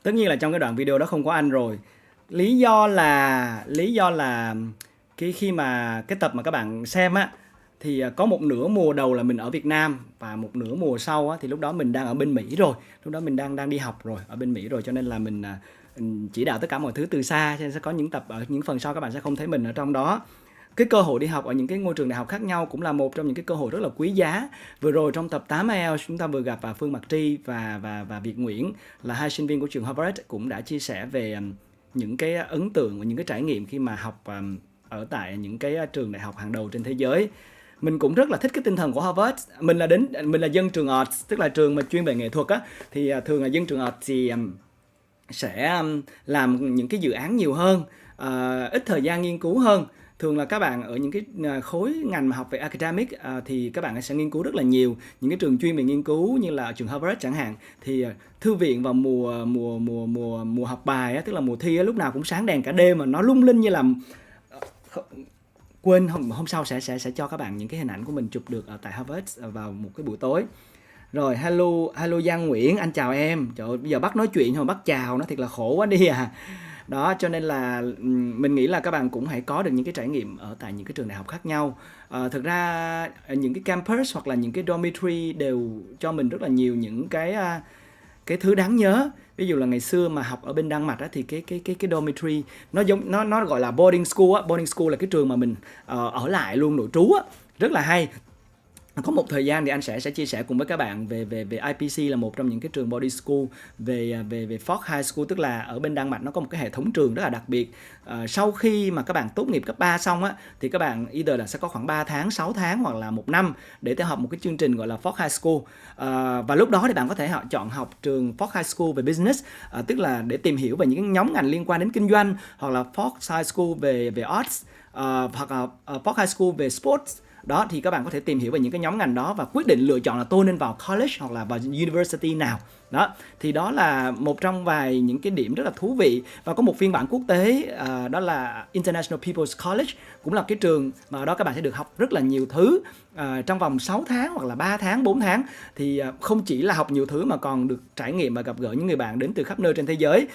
Tất nhiên là trong cái đoạn video đó không có anh rồi. Lý do là khi mà cái tập mà các bạn xem á thì có một nửa mùa đầu là mình ở Việt Nam và một nửa mùa sau á thì lúc đó mình đang ở bên Mỹ rồi. Lúc đó mình đang đi học rồi, ở bên Mỹ rồi, cho nên là mình chỉ đạo tất cả mọi thứ từ xa, cho nên sẽ có những tập ở những phần sau các bạn sẽ không thấy mình ở trong đó. Cái cơ hội đi học ở những cái ngôi trường đại học khác nhau cũng là một trong những cái cơ hội rất là quý giá. Vừa rồi trong tập 8 IELTS chúng ta vừa gặp Phương Mạc Tri và Việt Nguyễn là hai sinh viên của trường Harvard cũng đã chia sẻ về những cái ấn tượng và những cái trải nghiệm khi mà học ở tại những cái trường đại học hàng đầu trên thế giới. Mình cũng rất là thích cái tinh thần của Harvard. Mình là dân trường Arts, tức là trường mà chuyên về nghệ thuật á, thì thường là dân trường Arts thì sẽ làm những cái dự án nhiều hơn, ít thời gian nghiên cứu hơn. Thường là các bạn ở những cái khối ngành mà học về academic thì các bạn sẽ nghiên cứu rất là nhiều. Những cái trường chuyên về nghiên cứu như là trường Harvard chẳng hạn, thì thư viện vào mùa học bài á, tức là mùa thi á, lúc nào cũng sáng đèn cả đêm mà nó lung linh như là quên hôm sau sẽ cho các bạn những cái hình ảnh của mình chụp được ở tại Harvard vào một cái buổi tối. Rồi hello Giang Nguyễn, anh chào em. Trời ơi, bây giờ bắt nói chuyện rồi bắt chào nó thiệt là khổ quá đi à. Đó, cho nên là mình nghĩ là các bạn cũng hãy có được những cái trải nghiệm ở tại những cái trường đại học khác nhau. Thực ra những cái campus hoặc là những cái dormitory đều cho mình rất là nhiều những cái thứ đáng nhớ. Ví dụ là ngày xưa mà học ở bên Đan Mạch á, thì cái dormitory nó gọi là boarding school á. Boarding school là cái trường mà mình ở lại luôn nội trú á, rất là hay. có một thời gian thì anh sẽ chia sẻ cùng với các bạn về IPC là một trong những cái trường boarding school về Fox High School, tức là ở bên Đan Mạch nó có một cái hệ thống trường rất là đặc biệt. Sau khi mà các bạn tốt nghiệp cấp 3 xong á thì các bạn either là sẽ có khoảng 3 tháng, 6 tháng hoặc là 1 năm để theo học một cái chương trình gọi là Fox High School. Và lúc đó thì bạn có thể chọn học trường Fox High School về business, tức là để tìm hiểu về những cái nhóm ngành liên quan đến kinh doanh, hoặc là Fox High School về arts, hoặc là Fox High School về sports. Đó thì các bạn có thể tìm hiểu về những cái nhóm ngành đó và quyết định lựa chọn là tôi nên vào college hoặc là vào university nào. Đó thì đó là một trong vài những cái điểm rất là thú vị. Và có một phiên bản quốc tế, đó là International People's College, cũng là cái trường mà ở đó các bạn sẽ được học rất là nhiều thứ trong vòng 6 tháng hoặc là 3 tháng, 4 tháng. Thì không chỉ là học nhiều thứ mà còn được trải nghiệm và gặp gỡ những người bạn đến từ khắp nơi trên thế giới.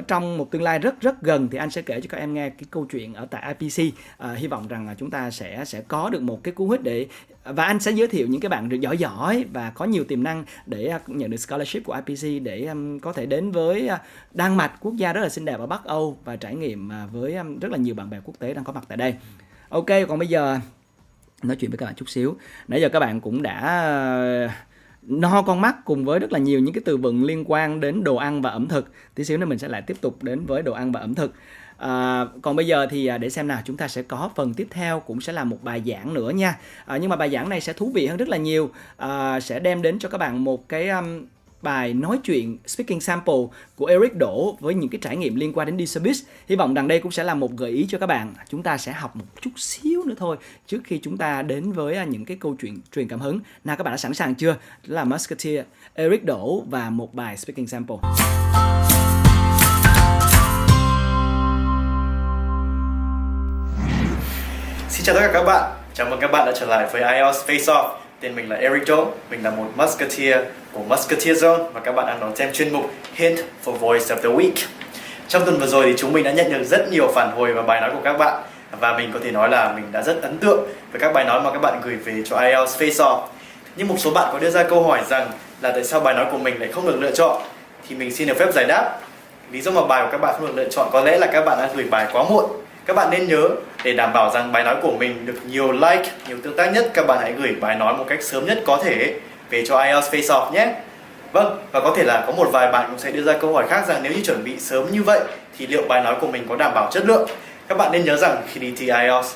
Trong một tương lai rất gần thì anh sẽ kể cho các em nghe cái câu chuyện ở tại IPC. Hy vọng rằng là chúng ta sẽ có được một cái cú hích và anh sẽ giới thiệu những cái bạn giỏi và có nhiều tiềm năng để nhận được scholarship của IPC để có thể đến với Đan Mạch, quốc gia rất là xinh đẹp ở Bắc Âu, và trải nghiệm với rất là nhiều bạn bè quốc tế đang có mặt tại đây. Ok, còn bây giờ nói chuyện với các bạn chút xíu. Nãy giờ các bạn cũng đã no con mắt cùng với rất là nhiều những cái từ vựng liên quan đến đồ ăn và ẩm thực. Tí xíu nữa mình sẽ lại tiếp tục đến với đồ ăn và ẩm thực. Còn bây giờ thì để xem nào, chúng ta sẽ có phần tiếp theo, cũng sẽ là một bài giảng nữa nha. Nhưng mà bài giảng này sẽ thú vị hơn rất là nhiều. Sẽ đem đến cho các bạn một cái bài nói chuyện speaking sample của Eric đổ với những cái trải nghiệm liên quan đến đi showbiz. Hy vọng rằng đây cũng sẽ là một gợi ý cho các bạn. Chúng ta sẽ học một chút xíu nữa thôi trước khi chúng ta đến với những cái câu chuyện truyền cảm hứng. Nào, các bạn đã sẵn sàng chưa? Đó là Musketeer, Eric đổ và một bài speaking sample. Xin chào tất cả các bạn, chào mừng các bạn đã trở lại với IELTS FACE-OFF. Tên mình là Eric Đỗ, mình là một Musketeer của Musketeer Zone và các bạn đang đón xem chuyên mục Hint for Voice of the Week. Trong tuần vừa rồi thì chúng mình đã nhận được rất nhiều phản hồi và bài nói của các bạn, và mình có thể nói là mình đã rất ấn tượng với các bài nói mà các bạn gửi về cho IELTS FACE-OFF. Nhưng một số bạn có đưa ra câu hỏi rằng là tại sao bài nói của mình lại không được lựa chọn, thì mình xin được phép giải đáp. Lý do mà bài của các bạn không được lựa chọn có lẽ là các bạn đã gửi bài quá muộn. Các bạn nên nhớ, để đảm bảo rằng bài nói của mình được nhiều like, nhiều tương tác nhất, các bạn hãy gửi bài nói một cách sớm nhất có thể về cho IELTS FACE-OFF nhé. Vâng, và có thể là có một vài bạn cũng sẽ đưa ra câu hỏi khác rằng nếu như chuẩn bị sớm như vậy thì liệu bài nói của mình có đảm bảo chất lượng. Các bạn nên nhớ rằng khi đi thi IELTS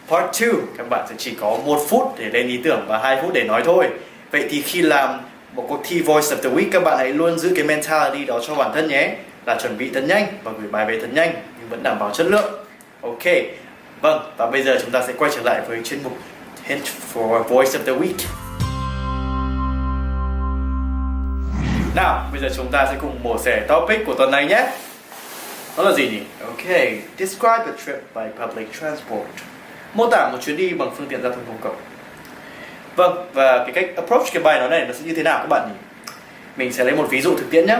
Part 2, các bạn sẽ chỉ có 1 phút để lên ý tưởng và 2 phút để nói thôi. Vậy thì khi làm một cuộc thi Voice of the Week, các bạn hãy luôn giữ cái mentality đó cho bản thân nhé, là chuẩn bị thật nhanh và gửi bài về thật nhanh nhưng vẫn đảm bảo chất lượng. Ok, vâng, và bây giờ chúng ta sẽ quay trở lại với chuyên mục Hint for Voice of the Week. Nào, bây giờ chúng ta sẽ cùng mổ xẻ topic của tuần này nhé. Đó là gì nhỉ? Ok, describe a trip by public transport. Mô tả một chuyến đi bằng phương tiện giao thông công cộng. Vâng, và cái cách approach cái bài nói này nó sẽ như thế nào các bạn nhỉ? Mình sẽ lấy một ví dụ thực tiễn nhé.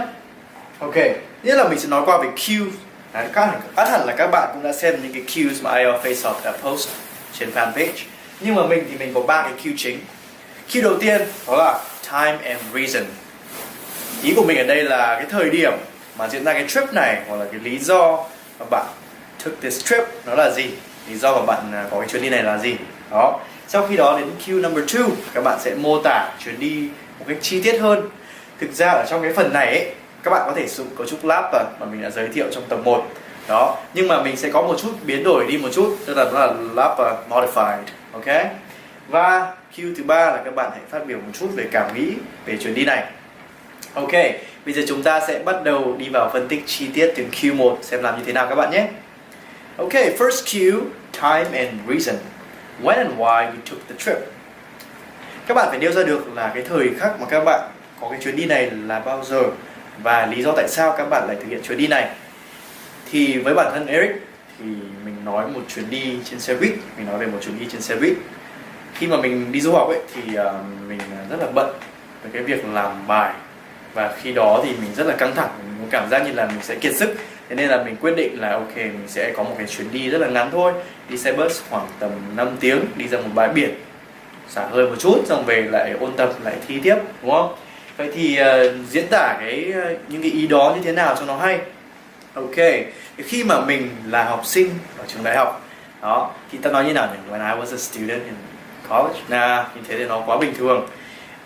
Ok, nghĩa là mình sẽ nói qua về cues. Đấy, ắt hẳn là các bạn cũng đã xem những cái cues mà IELTS FACE-OFF đã post trên fanpage. Nhưng mà mình thì mình có 3 cái cue chính. Cue đầu tiên đó là time and reason. Ý của mình ở đây là cái thời điểm mà diễn ra cái trip này, hoặc là cái lý do mà bạn took this trip nó là gì, lý do mà bạn có cái chuyến đi này là gì. Đó. Sau khi đó đến cue number 2, các bạn sẽ mô tả chuyến đi một cách chi tiết hơn. Thực ra ở trong cái phần này ấy, các bạn có thể sử dụng cấu trúc lap mà mình đã giới thiệu trong tập 1. Đó, nhưng mà mình sẽ có một chút biến đổi đi một chút, tức là nó là lap modified, ok? Và cue thứ 3 là các bạn hãy phát biểu một chút về cảm nghĩ về chuyến đi này. Ok, bây giờ chúng ta sẽ bắt đầu đi vào phân tích chi tiết từng cue 1 xem làm như thế nào các bạn nhé. Ok, first cue, time and reason. When and why you took the trip. Các bạn phải nêu ra được là cái thời khắc mà các bạn có cái chuyến đi này là bao giờ, và lý do tại sao các bạn lại thực hiện chuyến đi này. Thì với bản thân Eric thì mình nói một chuyến đi trên xe buýt, mình nói về một chuyến đi trên xe buýt. Khi mà mình đi du học ấy thì mình rất là bận với cái việc làm bài, và khi đó thì mình rất là căng thẳng, mình có cảm giác như là mình sẽ kiệt sức. Thế nên là mình quyết định là ok, mình sẽ có một cái chuyến đi rất là ngắn thôi, đi xe bus khoảng tầm 5 tiếng, đi ra một bãi biển, xả hơi một chút, xong về lại ôn tập, lại thi tiếp, đúng không? Vậy thì diễn tả những cái ý đó như thế nào cho nó hay. Ok, khi mà mình là học sinh ở trường đại học, đó, thì ta nói như nào nhỉ? When I was a student in college. Như thế thì nó quá bình thường.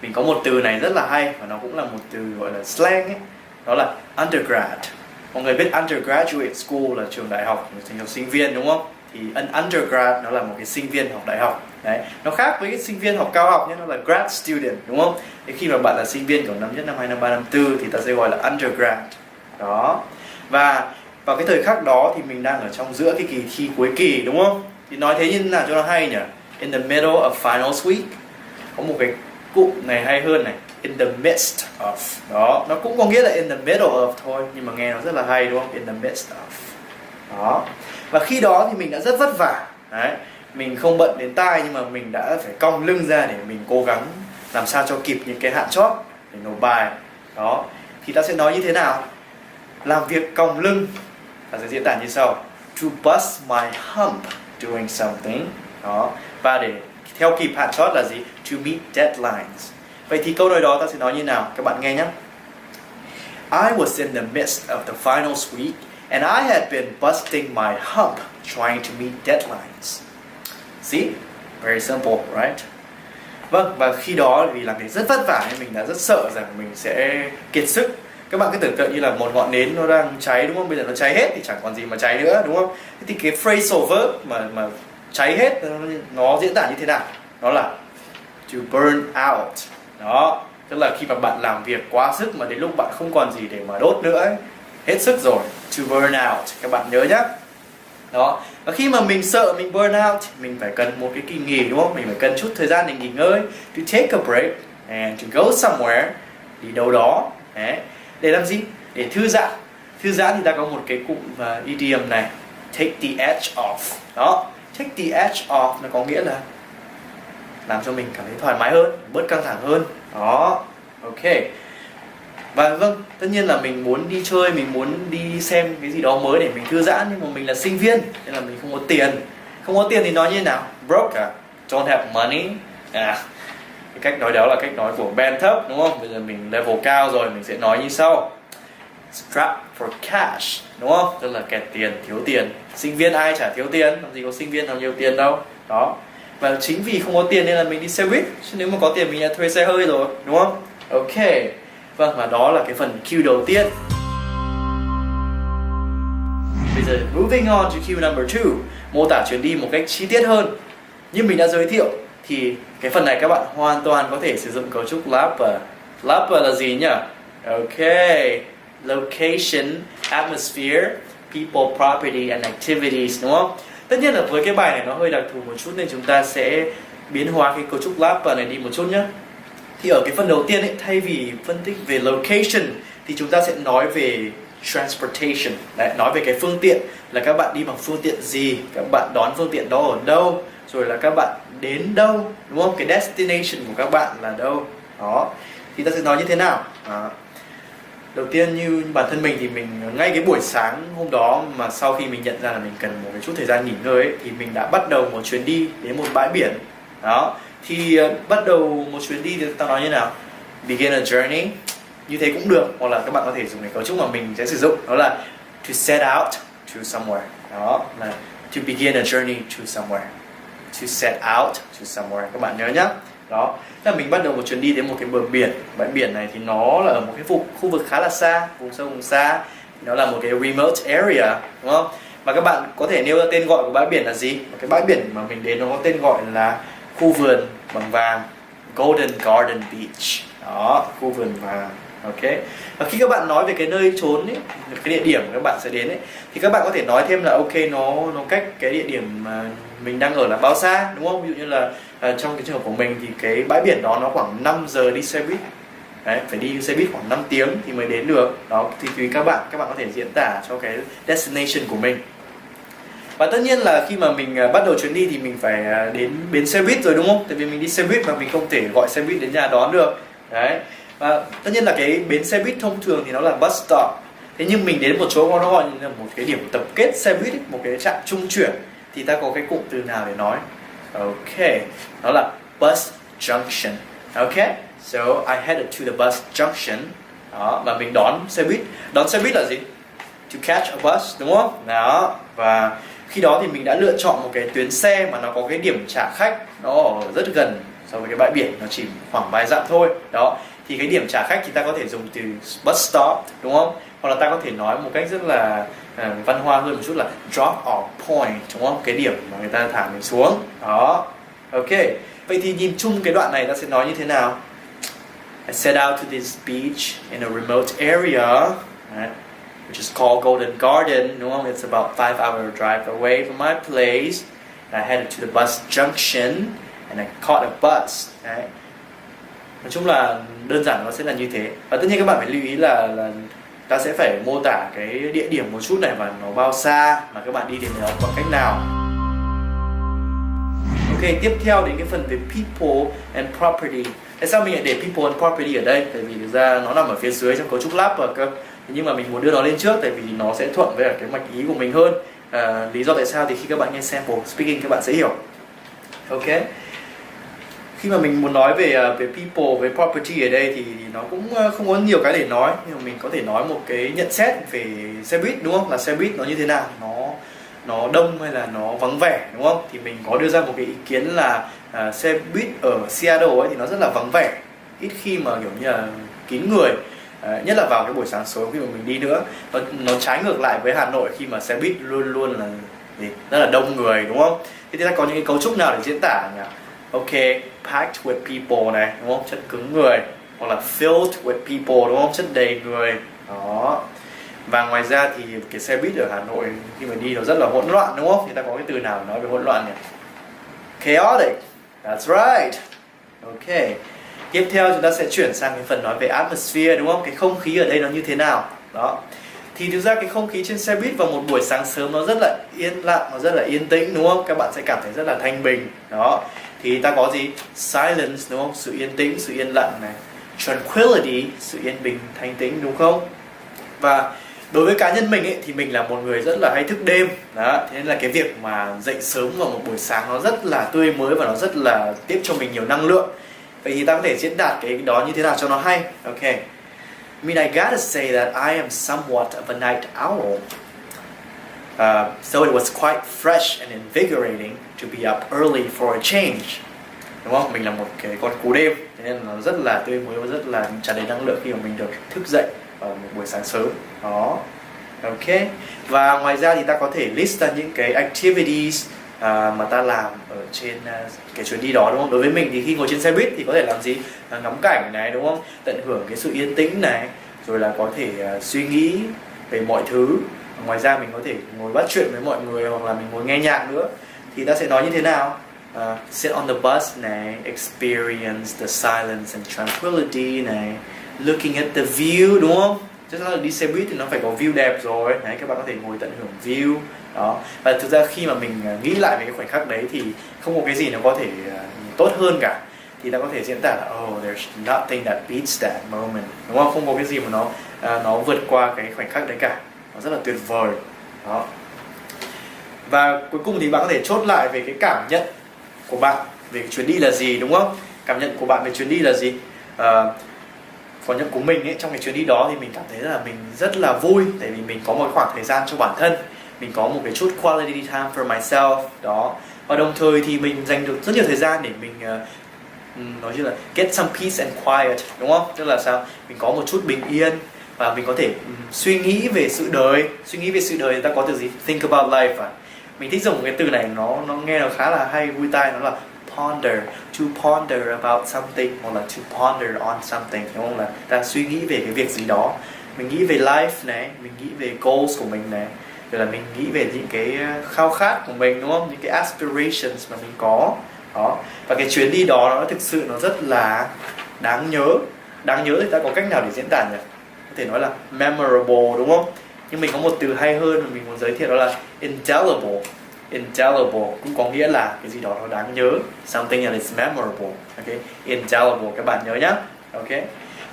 Mình có một từ này rất là hay và nó cũng là một từ gọi là slang ấy. Đó là undergrad. Mọi người biết undergraduate school là trường đại học dành cho sinh viên đúng không? Thì an undergrad nó là một cái sinh viên học đại học. Đấy, nó khác với cái sinh viên học cao học nhé, nó là grad student đúng không? Thế khi mà bạn là sinh viên của năm nhất, năm 2, năm 3, năm 4 thì ta sẽ gọi là undergrad. Đó. Và vào cái thời khắc đó thì mình đang ở trong giữa cái kỳ thi cuối kỳ đúng không? Thì nói thế như thế nào cho nó hay nhỉ? In the middle of finals week. Có một cái cụm này hay hơn này, in the midst of. Đó, nó cũng có nghĩa là in the middle of thôi, nhưng mà nghe nó rất là hay đúng không? In the midst of. Đó. Và khi đó thì mình đã rất vất vả. Đấy, mình không bận đến tai nhưng mà mình đã phải cong lưng ra để mình cố gắng làm sao cho kịp những cái hạn chót để nộp bài. Đó. Thì ta sẽ nói như thế nào? Làm việc cong lưng, ta sẽ diễn tả như sau: to bust my hump doing something. Đó. Và để theo kịp hạn chót là gì? To meet deadlines. Vậy thì câu nói đó ta sẽ nói như nào? Các bạn nghe nhé. I was in the midst of the finals week and I had been busting my hump trying to meet deadlines. See? Very simple, right? Vâng, và khi đó vì làm việc rất vất vả nên mình đã rất sợ rằng mình sẽ kiệt sức. Các bạn cứ tưởng tượng như là một ngọn nến nó đang cháy đúng không? Bây giờ nó cháy hết thì chẳng còn gì mà cháy nữa đúng không? Thì cái phrasal verb mà cháy hết nó diễn tả như thế nào? Nó là to burn out. Đó, tức là khi mà bạn làm việc quá sức mà đến lúc bạn không còn gì để mà đốt nữa ấy, hết sức rồi, to burn out. Các bạn nhớ nhé. Đó, và khi mà mình sợ mình burn out mình phải cần một cái kỳ nghỉ đúng không? Mình phải cần chút thời gian để nghỉ ngơi, to take a break and to go somewhere, đi đâu đó. Đấy. Để làm gì? Để thư giãn. Thư giãn thì ta có một cái cụm idiom này, take the edge off. Đó, take the edge off nó có nghĩa là làm cho mình cảm thấy thoải mái hơn, bớt căng thẳng hơn. Đó, ok. Và vâng, tất nhiên là mình muốn đi chơi, mình muốn đi xem cái gì đó mới để mình thư giãn, nhưng mà mình là sinh viên nên là mình không có tiền. Không có tiền thì nói như thế nào? Broke à? Don't have money. Cái cách nói đó là cách nói của band thấp đúng không? Bây giờ mình level cao rồi, mình sẽ nói như sau: strapped for cash, đúng không? Tức là kẹt tiền, thiếu tiền. Sinh viên ai chả thiếu tiền, làm gì có sinh viên nào nhiều tiền đâu. Đó. Và chính vì không có tiền nên là mình đi xe buýt, chứ nếu mà có tiền mình đã thuê xe hơi rồi, đúng không? Ok. Vâng, và đó là cái phần cue đầu tiên. Bây giờ moving on to cue number 2, mô tả chuyến đi một cách chi tiết hơn. Như mình đã giới thiệu thì cái phần này các bạn hoàn toàn có thể sử dụng cấu trúc LAPA. LAPA là gì nhỉ? Ok, location, atmosphere, people, property and activities, đúng không? Tất nhiên là với cái bài này nó hơi đặc thù một chút nên chúng ta sẽ biến hóa cái cấu trúc LAPA này đi một chút nhé. Thì ở cái phần đầu tiên ấy, thay vì phân tích về location thì chúng ta sẽ nói về transportation. Đấy, nói về cái phương tiện, là các bạn đi bằng phương tiện gì, các bạn đón phương tiện đó ở đâu, rồi là các bạn đến đâu, đúng không? Cái destination của các bạn là đâu. Đó, thì ta sẽ nói như thế nào? Đầu tiên như bản thân mình thì mình ngay cái buổi sáng hôm đó mà sau khi mình nhận ra là mình cần một cái chút thời gian nghỉ ngơi ấy, thì mình đã bắt đầu một chuyến đi đến một bãi biển. Đó, thì bắt đầu một chuyến đi thì ta nói như nào? Begin a journey. Như thế cũng được, hoặc là các bạn có thể dùng cái cấu trúc mà mình sẽ sử dụng, đó là to set out to somewhere. Đó là to begin a journey to somewhere. To set out to somewhere. Các bạn nhớ nhá. Đó, là mình bắt đầu một chuyến đi đến một cái bờ biển. Bãi biển này thì nó là ở một cái khu vực khá là xa, vùng sâu vùng xa. Nó là một cái remote area, đúng không? Và các bạn có thể nêu ra tên gọi của bãi biển là gì? Và cái bãi biển mà mình đến nó có tên gọi là khu vườn bằng vàng, Golden Garden Beach. Đó, khu vườn vàng. Ok. Và khi các bạn nói về cái nơi trốn ấy, cái địa điểm các bạn sẽ đến ấy, thì các bạn có thể nói thêm là ok, nó cách cái địa điểm mà mình đang ở là bao xa, đúng không? Ví dụ như là trong cái trường hợp của mình thì cái bãi biển đó nó khoảng 5 giờ đi xe buýt. Đấy, phải đi xe buýt khoảng 5 tiếng thì mới đến được. Đó, thì tùy các bạn có thể diễn tả cho cái destination của mình. Và tất nhiên là khi mà mình bắt đầu chuyến đi thì mình phải đến bến xe buýt rồi, đúng không? Tại vì mình đi xe buýt mà mình không thể gọi xe buýt đến nhà đón được. Đấy. Và tất nhiên là cái bến xe buýt thông thường thì nó là bus stop. Thế nhưng mình đến một chỗ nó gọi là một cái điểm tập kết xe buýt ấy, một cái trạm trung chuyển, thì ta có cái cụm từ nào để nói? Ok, đó là bus junction. Ok, so I headed to the bus junction. Đó, và mình đón xe buýt. Đón xe buýt là gì? To catch a bus, đúng không? Đó, và Khi đó thì mình đã lựa chọn một cái tuyến xe mà nó có cái điểm trả khách nó ở rất gần so với cái bãi biển, nó chỉ khoảng vài dặm thôi. Đó, thì cái điểm trả khách thì ta có thể dùng từ bus stop, đúng không? Hoặc là ta có thể nói một cách rất là văn hoa hơn một chút là drop off point, đúng không? Cái điểm mà người ta thả mình xuống. Đó, ok. Vậy thì nhìn chung cái đoạn này ta sẽ nói như thế nào? I set out to this beach in a remote area, right, which is called Golden Garden, đúng không? It's about 5-hour drive away from my place. And I headed to the bus junction and I caught a bus. Right? Nói chung là đơn giản nó sẽ là như thế. Và tất nhiên các bạn phải lưu ý là ta sẽ phải mô tả cái địa điểm một chút này và nó bao xa mà các bạn đi đến đó bằng cách nào. Ok, tiếp theo đến cái phần về people and property. Tại sao mình lại để people and property ở đây? Tại vì thực ra nó nằm ở phía dưới trong cấu trúc lab và nhưng mà mình muốn đưa nó lên trước tại vì nó sẽ thuận với cái mạch ý của mình hơn. Lý do tại sao thì khi các bạn nghe sample speaking các bạn sẽ hiểu. Ok. Khi mà mình muốn nói về people, về property ở đây thì nó cũng không có nhiều cái để nói, nhưng mà mình có thể nói một cái nhận xét về xe buýt, đúng không? Là xe buýt nó như thế nào, nó đông hay là nó vắng vẻ, đúng không? Thì mình có đưa ra một cái ý kiến là xe buýt ở Seattle ấy thì nó rất là vắng vẻ, ít khi mà kiểu như là kín người, nhất là vào cái buổi sáng sớm khi mà mình đi nữa. Nó trái ngược lại với Hà Nội khi mà xe buýt luôn luôn là rất là đông người, đúng không? Thế thì ta có những cái cấu trúc nào để diễn tả nhỉ? Ok, packed with people này, đúng không? Chất cứng người. Hoặc là filled with people, đúng không? Chất đầy người. Đó. Và ngoài ra thì cái xe buýt ở Hà Nội khi mà đi nó rất là hỗn loạn, đúng không? Thì ta có cái từ nào nói về hỗn loạn nhỉ? Chaotic. That's right. Ok. Tiếp theo chúng ta sẽ chuyển sang cái phần nói về atmosphere, đúng không? Cái không khí ở đây nó như thế nào? Đó. Thì thực ra cái không khí trên xe buýt vào một buổi sáng sớm nó rất là yên lặng, nó rất là yên tĩnh, đúng không? Các bạn sẽ cảm thấy rất là thanh bình. Đó. Thì ta có gì? Silence, đúng không? Sự yên tĩnh, sự yên lặng này. Tranquility, sự yên bình, thanh tĩnh, đúng không? Và đối với cá nhân mình ấy, thì mình là một người rất là hay thức đêm. Đó. Thế nên là cái việc mà dậy sớm vào một buổi sáng nó rất là tươi mới và nó rất là tiếp cho mình nhiều năng lượng. Vậy thì ta có thể diễn đạt cái đó như thế nào cho nó hay? Ok. I mean, I gotta say that I am somewhat of a night owl. So it was quite fresh and invigorating to be up early for a change. Đúng không? Mình là một cái con cú đêm, thế nên nó rất là tươi mới và rất là tràn đầy năng lượng khi mà mình được thức dậy vào một buổi sáng sớm. Đó. Ok. Và ngoài ra thì ta có thể list ra những cái activities mà ta làm ở trên cái chuyến đi đó, đúng không? Đối với mình thì khi ngồi trên xe buýt thì có thể làm gì? Ngắm cảnh này, đúng không? Tận hưởng cái sự yên tĩnh này, rồi là có thể suy nghĩ về mọi thứ. Ngoài ra mình có thể ngồi bắt chuyện với mọi người hoặc là mình ngồi nghe nhạc nữa. Thì ta sẽ nói như thế nào? Sit on the bus này, experience the silence and tranquility này, looking at the view, đúng không? Chắc là đi xe buýt thì nó phải có view đẹp rồi. Đấy, các bạn có thể ngồi tận hưởng view. Đó. Và thực ra khi mà mình nghĩ lại về cái khoảnh khắc đấy thì không có cái gì nó có thể tốt hơn cả. Thì ta có thể diễn tả là there's nothing that beats that moment, đúng không? Không có cái gì mà nó vượt qua cái khoảnh khắc đấy cả. Nó rất là tuyệt vời. Đó. Và cuối cùng thì bạn có thể chốt lại về cái cảm nhận của bạn về chuyến đi là gì, đúng không? Cảm nhận của bạn về chuyến đi là gì? Cảm nhận của mình ấy, trong cái chuyến đi đó thì mình cảm thấy là mình rất là vui, tại vì mình có một khoảng thời gian cho bản thân, mình có một cái chút quality time for myself đó, và đồng thời thì mình dành được rất nhiều thời gian để mình nói như là get some peace and quiet, đúng không? Tức là sao? Mình có một chút bình yên và mình có thể suy nghĩ về sự đời. Suy nghĩ về sự đời thì ta có từ gì? Think about life. Mình thích dùng một cái từ này, nó nghe nó khá là hay, vui tai, nó là ponder, to ponder about something, hoặc là to ponder on something, đúng không? Là ta suy nghĩ về cái việc gì đó. Mình nghĩ về life này, mình nghĩ về goals của mình này, rồi là mình nghĩ về những cái khao khát của mình, đúng không? Những cái aspirations mà mình có. Đó. Và cái chuyến đi đó nó thực sự nó rất là đáng nhớ. Đáng nhớ thì ta có cách nào để diễn tả nhỉ? Có thể nói là memorable, đúng không? Nhưng mình có một từ hay hơn mà mình muốn giới thiệu, đó là indelible. Indelible cũng có nghĩa là cái gì đó nó đáng nhớ, something that is memorable. Okay? Indelible, các bạn nhớ nhá. Okay?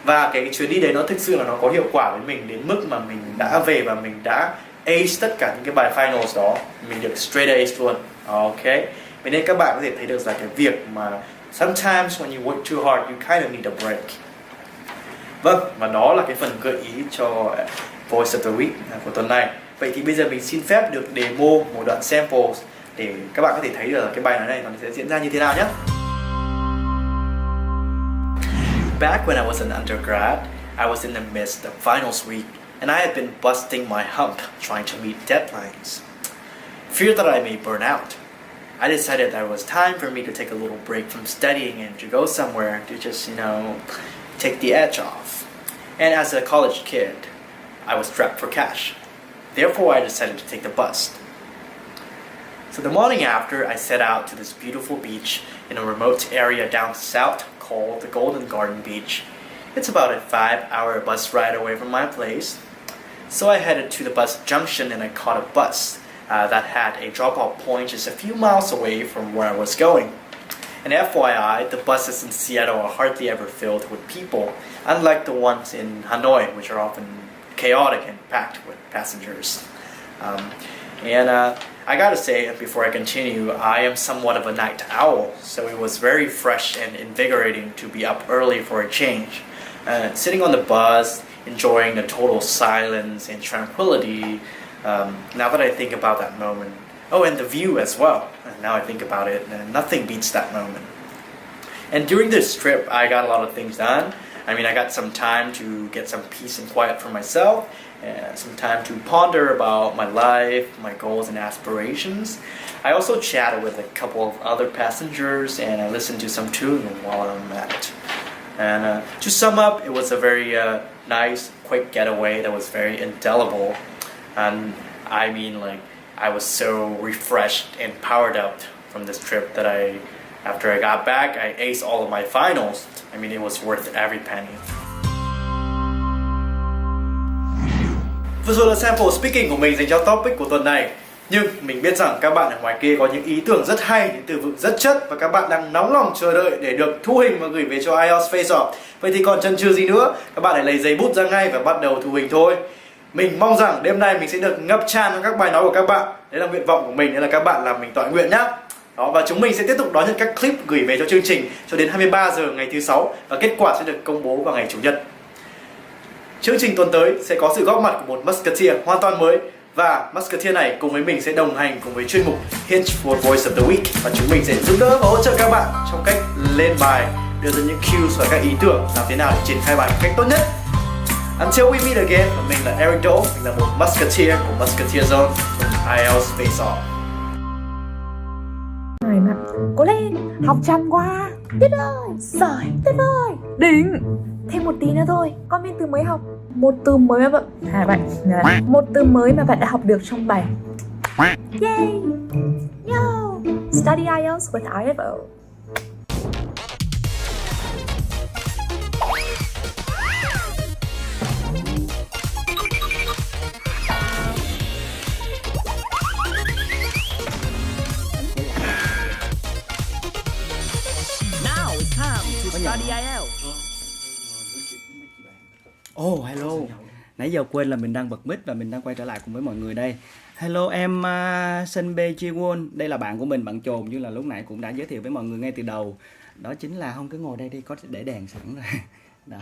Và cái chuyến đi đấy nó thực sự là nó có hiệu quả với mình đến mức mà mình đã về và mình đã ace tất cả những cái bài finals đó, mình được straight ace luôn. Okay? Vậy nên các bạn có thể thấy được là cái việc mà sometimes when you work too hard you kind of need a break. Vâng, và đó là cái phần gợi ý cho Voice of the Week của tuần này. Vậy thì bây giờ mình xin phép được demo một đoạn sample để các bạn có thể thấy được là cái bài nói này nó sẽ diễn ra như thế nào nhé. Back when I was an undergrad, I was in the midst of finals week and I had been busting my hump trying to meet deadlines. Fear that I may burn out. I decided that it was time for me to take a little break from studying and to go somewhere to just, take the edge off. And as a college kid, I was strapped for cash. Therefore, I decided to take the bus. So the morning after, I set out to this beautiful beach in a remote area down south called the Golden Garden Beach. It's about a 5-hour bus ride away from my place. So I headed to the bus junction and I caught a bus that had a drop-off point just a few miles away from where I was going. And FYI, the buses in Seattle are hardly ever filled with people, unlike the ones in Hanoi, which are often chaotic and packed with passengers. I gotta say, before I continue, I am somewhat of a night owl, so it was very fresh and invigorating to be up early for a change. Sitting on the bus, enjoying the total silence and tranquility. Now that I think about that moment, oh, and the view as well. Now I think about it, nothing beats that moment. And during this trip, I got a lot of things done. I got some time to get some peace and quiet for myself, and some time to ponder about my life, my goals and aspirations. I also chatted with a couple of other passengers, and I listened to some tune while I met. And to sum up, it was a very nice, quick getaway that was very indelible. And I was so refreshed and powered up from this trip that after I got back, I aced all of my finals. It was worth every penny. Vừa rồi là sample speaking của mình dành cho topic của tuần này. Nhưng mình biết rằng các bạn ở ngoài kia có những ý tưởng rất hay, những từ vựng rất chất và các bạn đang nóng lòng chờ đợi để được thu hình và gửi về cho IELTS FACE-OFF. Vậy thì còn chần chừ gì nữa, các bạn hãy lấy giấy bút ra ngay và bắt đầu thu hình thôi. Mình mong rằng đêm nay mình sẽ được ngập tràn trong các bài nói của các bạn. Đấy là nguyện vọng của mình, đấy là các bạn làm mình tọa nguyện nhá. Đó, và chúng mình sẽ tiếp tục đón nhận các clip gửi về cho chương trình cho đến 23 giờ ngày thứ 6 và kết quả sẽ được công bố vào ngày Chủ nhật. Chương trình tuần tới sẽ có sự góp mặt của một Musketeer hoàn toàn mới và Musketeer này cùng với mình sẽ đồng hành cùng với chuyên mục Hint for Voice of the Week và chúng mình sẽ giúp đỡ và hỗ trợ các bạn trong cách lên bài, đưa ra những cues và các ý tưởng làm thế nào để triển khai bài một cách tốt nhất. Until we meet again, mình là Eric Đỗ, mình là một Musketeer của Musketeer Zone IELTS FACE-OFF. Này mà, cố lên, học chăm quá. Tuyết ơi, giỏi, tuyết ơi, đỉnh. Thêm một tí nữa thôi, con bên từ mới học. Một từ mới mà một từ mới mà bạn đã học được trong bài. Yay! Yo! Study IELTS with IFO. Now it's time to study IELTS. Hello. Nãy giờ quên là mình đang bật mic và mình đang quay trở lại cùng với mọi người đây. Hello em Senbe Jiwon. Đây là bạn của mình, bạn Trồn, như là lúc nãy cũng đã giới thiệu với mọi người ngay từ đầu. Đó chính là không, cứ ngồi đây đi, có để đèn sẵn rồi. Đó.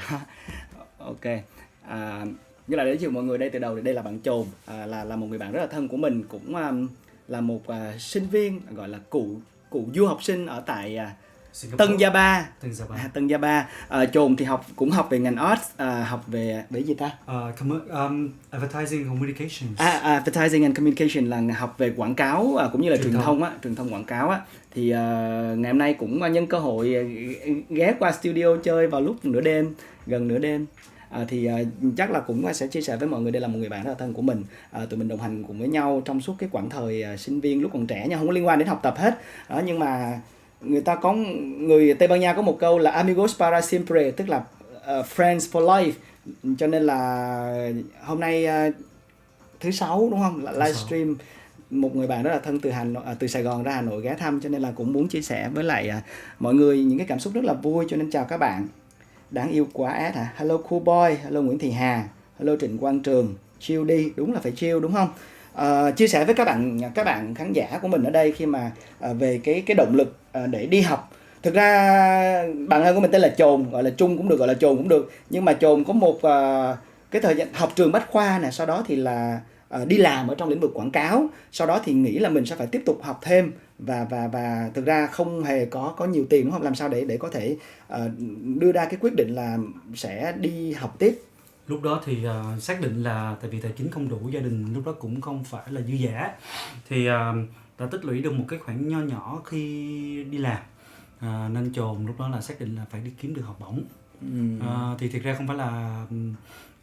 Ok. Như là để giới thiệu mọi người đây từ đầu thì đây là bạn Trồn, là một người bạn rất là thân của mình, cũng là một sinh viên, gọi là cụ du học sinh ở tại Tân Gia Ba. Tân Gia Ba. Trồn thì cũng học về ngành arts, học về gì ta? Advertising and Communications. Advertising and Communication là học về quảng cáo cũng như là truyền thông quảng cáo á. Thì ngày hôm nay cũng nhân cơ hội ghé qua studio chơi vào lúc gần nửa đêm. Thì chắc là cũng sẽ chia sẻ với mọi người, đây là một người bạn rất là thân của mình. Tụi mình đồng hành cùng với nhau trong suốt cái quãng thời sinh viên lúc còn trẻ nha, không có liên quan đến học tập hết. Đó, nhưng mà người Tây Ban Nha có một câu là amigos para siempre, tức là friends for life. Cho nên là hôm nay thứ 6 đúng không? Livestream một người bạn rất là thân từ Sài Gòn ra Hà Nội ghé thăm, cho nên là cũng muốn chia sẻ với lại mọi người những cái cảm xúc rất là vui, cho nên chào các bạn. Đáng yêu quá ad hả? Hello cool boy, hello Nguyễn Thị Hà, hello Trịnh Quang Trường. Chill đi, đúng là phải chill đúng không? Chia sẻ với các bạn khán giả của mình ở đây khi mà về cái động lực để đi học. Thực ra bạn ơi của mình tên là Trồn, gọi là Trung cũng được, gọi là Trồn cũng được, nhưng mà Trồn có một cái thời gian học trường Bách Khoa nè, sau đó thì là đi làm ở trong lĩnh vực quảng cáo, sau đó thì nghĩ là mình sẽ phải tiếp tục học thêm và thực ra không hề có nhiều tiền, đúng không? Làm sao để có thể đưa ra cái quyết định là sẽ đi học tiếp? Lúc đó thì xác định là tại vì tài chính không đủ, gia đình lúc đó cũng không phải là dư dả, thì đã tích lũy được một cái khoản nho nhỏ khi đi làm, nên chồn lúc đó là xác định là phải đi kiếm được học bổng. Thì thiệt ra không phải là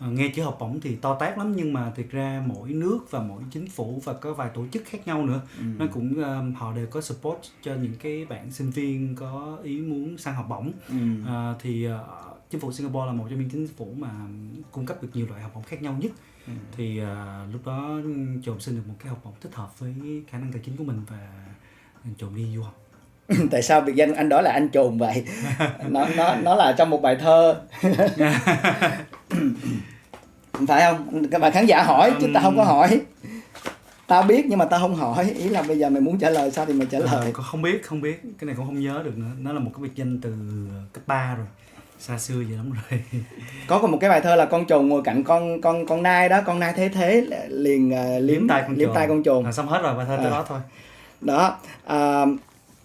nghe chữ học bổng thì to tát lắm, nhưng mà thiệt ra mỗi nước và mỗi chính phủ và có vài tổ chức khác nhau nữa, nó cũng họ đều có support cho những cái bạn sinh viên có ý muốn sang học bổng. Thì chính phủ Singapore là một trong những chính phủ mà cung cấp được nhiều loại học bổng khác nhau nhất. Thì lúc đó chồn xin được một cái học bổng thích hợp với khả năng tài chính của mình và chồn đi du học. Tại sao biệt danh anh đó là anh chồn vậy? nó là trong một bài thơ. Phải không? Các bạn khán giả hỏi chứ tao không có hỏi. Tao biết nhưng mà tao không hỏi. Ý là bây giờ mày muốn trả lời sao thì mày trả lời. Không biết. Cái này cũng không nhớ được nữa. Nó là một cái biệt danh từ cấp 3 rồi. Xa xưa vậy lắm rồi. Có một cái bài thơ là con chồn ngồi cạnh con nai đó. Con nai thế liền liếm tay con chồn. Xong hết rồi, bài thơ tới đó thôi. Đó.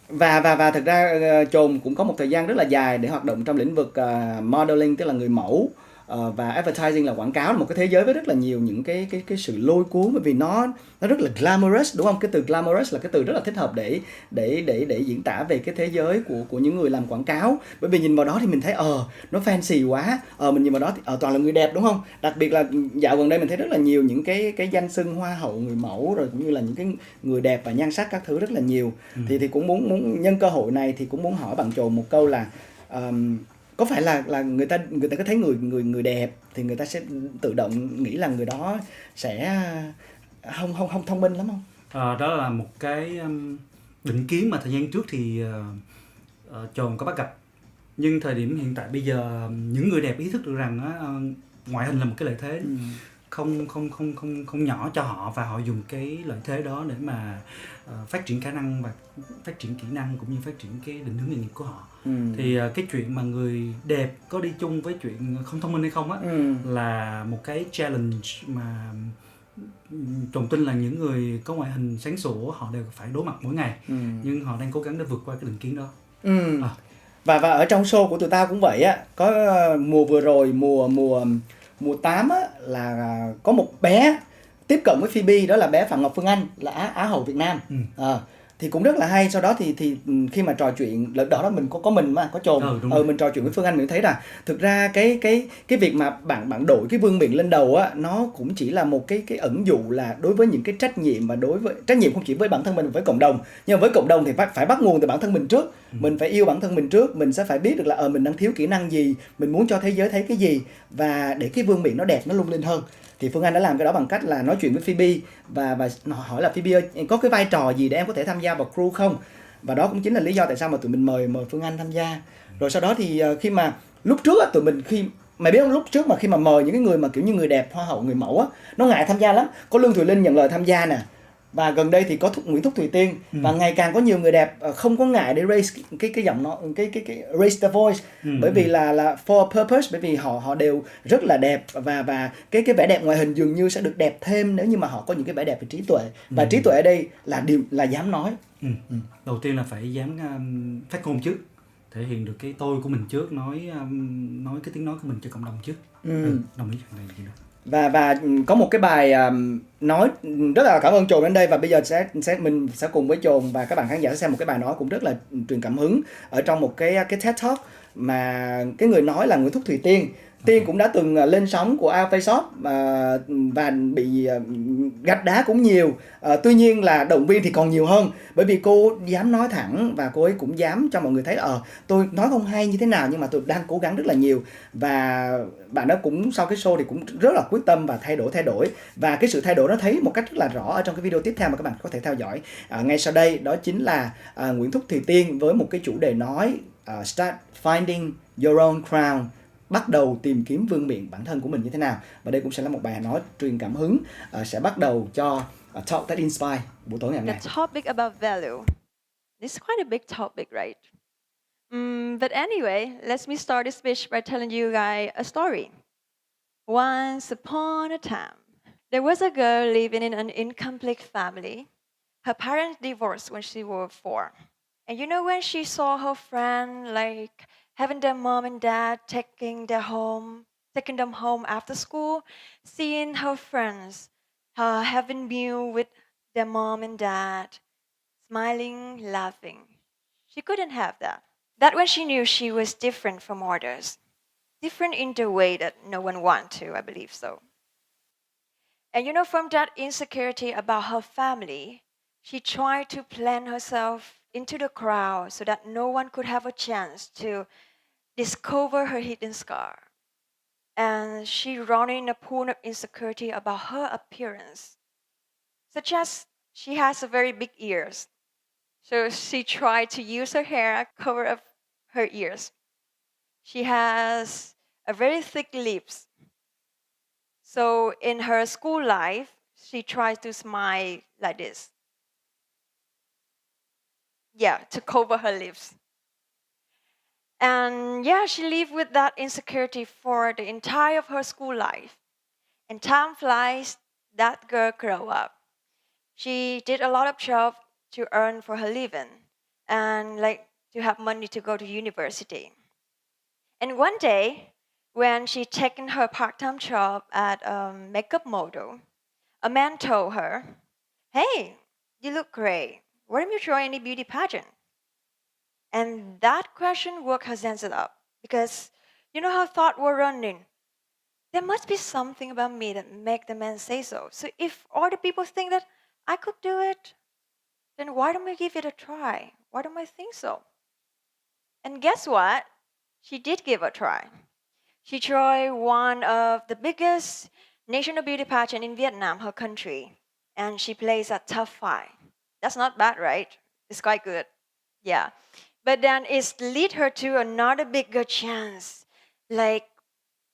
Và thực ra chồn cũng có một thời gian rất là dài để hoạt động trong lĩnh vực modeling, tức là người mẫu, và advertising là quảng cáo, là một cái thế giới với rất là nhiều những cái sự lôi cuốn, bởi vì nó rất là glamorous, đúng không? Cái từ glamorous là cái từ rất là thích hợp để diễn tả về cái thế giới của những người làm quảng cáo, bởi vì nhìn vào đó thì mình thấy nó fancy quá, mình nhìn vào đó thì toàn là người đẹp, đúng không? Đặc biệt là dạo gần đây mình thấy rất là nhiều những cái danh xưng hoa hậu, người mẫu, rồi cũng như là những cái người đẹp và nhan sắc các thứ rất là nhiều. Thì cũng muốn nhân cơ hội này thì cũng muốn hỏi bạn chồn một câu là có phải là người ta có thấy người đẹp thì người ta sẽ tự động nghĩ là người đó sẽ không thông minh lắm không? Đó là một cái định kiến mà thời gian trước thì chồn có bắt gặp, nhưng thời điểm hiện tại bây giờ những người đẹp ý thức được rằng ngoại hình là một cái lợi thế không nhỏ cho họ, và họ dùng cái lợi thế đó để mà phát triển khả năng và phát triển kỹ năng cũng như phát triển cái định hướng nghề nghiệp của họ. Thì cái chuyện mà người đẹp có đi chung với chuyện không thông minh hay không á, là một cái challenge mà trùng tin là những người có ngoại hình sáng sủa họ đều phải đối mặt mỗi ngày, nhưng họ đang cố gắng để vượt qua cái định kiến đó. Và ở trong show của tụi tao cũng vậy á, có mùa vừa rồi, mùa 8 á, là có một bé tiếp cận với Phoebe, đó là bé Phạm Ngọc Phương Anh, là Á hậu Việt Nam. Thì cũng rất là hay. Sau đó thì khi mà trò chuyện, lần đó mình có mình mà có chồn, mình trò chuyện với Phương Anh, mình thấy là thực ra cái việc mà bạn đội cái vương miện lên đầu á, nó cũng chỉ là một cái ẩn dụ là đối với những cái trách nhiệm, mà đối với trách nhiệm không chỉ với bản thân mình, với cộng đồng, nhưng mà với cộng đồng thì phải bắt nguồn từ bản thân mình trước. Mình phải yêu bản thân mình trước, mình sẽ phải biết được là mình đang thiếu kỹ năng gì, mình muốn cho thế giới thấy cái gì, và để cái vương miện nó đẹp, nó lung linh hơn. Thì Phương Anh đã làm cái đó bằng cách là nói chuyện với Phoebe và hỏi là Phoebe ơi, có cái vai trò gì để em có thể tham gia vào crew không? Và đó cũng chính là lý do tại sao mà tụi mình mời Phương Anh tham gia. Rồi sau đó thì khi mà lúc trước á, tụi mình mày biết không, lúc trước mà khi mà mời những cái người mà kiểu như người đẹp, hoa hậu, người mẫu á, nó ngại tham gia lắm. Có Lương Thùy Linh nhận lời tham gia nè, và gần đây thì có Nguyễn Thúc Thùy Tiên, và ngày càng có nhiều người đẹp không có ngại để raise cái giọng nói, cái raise the voice, bởi vì là for a purpose, bởi vì họ đều rất là đẹp, và cái vẻ đẹp ngoại hình dường như sẽ được đẹp thêm nếu như mà họ có những cái vẻ đẹp về trí tuệ, và trí tuệ ở đây là dám nói. Đầu tiên là phải dám phát ngôn trước, thể hiện được cái tôi của mình trước, nói cái tiếng nói của mình cho cộng đồng trước. Đồng ý chuyện này. Và có một cái bài nói rất là cảm ơn chồn đến đây, và bây giờ mình sẽ cùng với chồn và các bạn khán giả sẽ xem một cái bài nói cũng rất là truyền cảm hứng ở trong một cái TED Talk mà cái người nói là Nguyễn Thúc Thùy Tiên. Tiên cũng đã từng lên sóng của IELTS FACE-OFF và bị gạch đá cũng nhiều. Tuy nhiên là động viên thì còn nhiều hơn, bởi vì cô dám nói thẳng và cô ấy cũng dám cho mọi người thấy tôi nói không hay như thế nào nhưng mà tôi đang cố gắng rất là nhiều. Và bạn đó cũng sau cái show thì cũng rất là quyết tâm và thay đổi, và cái sự thay đổi nó thấy một cách rất là rõ ở trong cái video tiếp theo mà các bạn có thể theo dõi ngay sau đây. Đó chính là Nguyễn Thúc Thùy Tiên với một cái chủ đề nói Start Finding Your Own Crown, bắt đầu tìm kiếm vương miện bản thân của mình như thế nào. Và đây cũng sẽ là một bài nói truyền cảm hứng sẽ bắt đầu cho Talk That Inspire buổi tối ngày hôm nay. The topic about value. This is quite a big topic, right? But anyway, let me start this speech by telling you guys a story. Once upon a time, There was a girl living in an incomplete family. Her parents divorced when she was 4. And you know, when she saw her friend like having their mom and dad taking them home after school, seeing her friends having meal with their mom and dad, smiling, laughing, she couldn't have that. That when she knew she was different from others, different in the way that no one wants to, I believe so. And you know, from that insecurity about her family, she tried to plant herself into the crowd so that no one could have a chance to discover her hidden scar. And she ran in a pool of insecurity about her appearance, such as she has a very big ears. So she tried to use her hair cover up her ears. She has a very thick lips. So in her school life, she tries to smile like this. Yeah, to cover her lips. And yeah, she lived with that insecurity for the entire of her school life. And time flies, that girl grew up. She did a lot of job to earn for her living and like to have money to go to university. And one day, when she taken her part-time job at a makeup model, a man told her, "Hey, you look great. Why don't you join any beauty pageant?" And that question woke her senses up because you know how thoughts were running. There must be something about me that make the man say so. So if all the people think that I could do it, then why don't we give it a try? Why don't I think so? And guess what? She did give it a try. She tried one of the biggest national beauty pageant in Vietnam, her country, and she placed at top 5. That's not bad, right? It's quite good. Yeah. But then it lead her to another bigger chance. Like,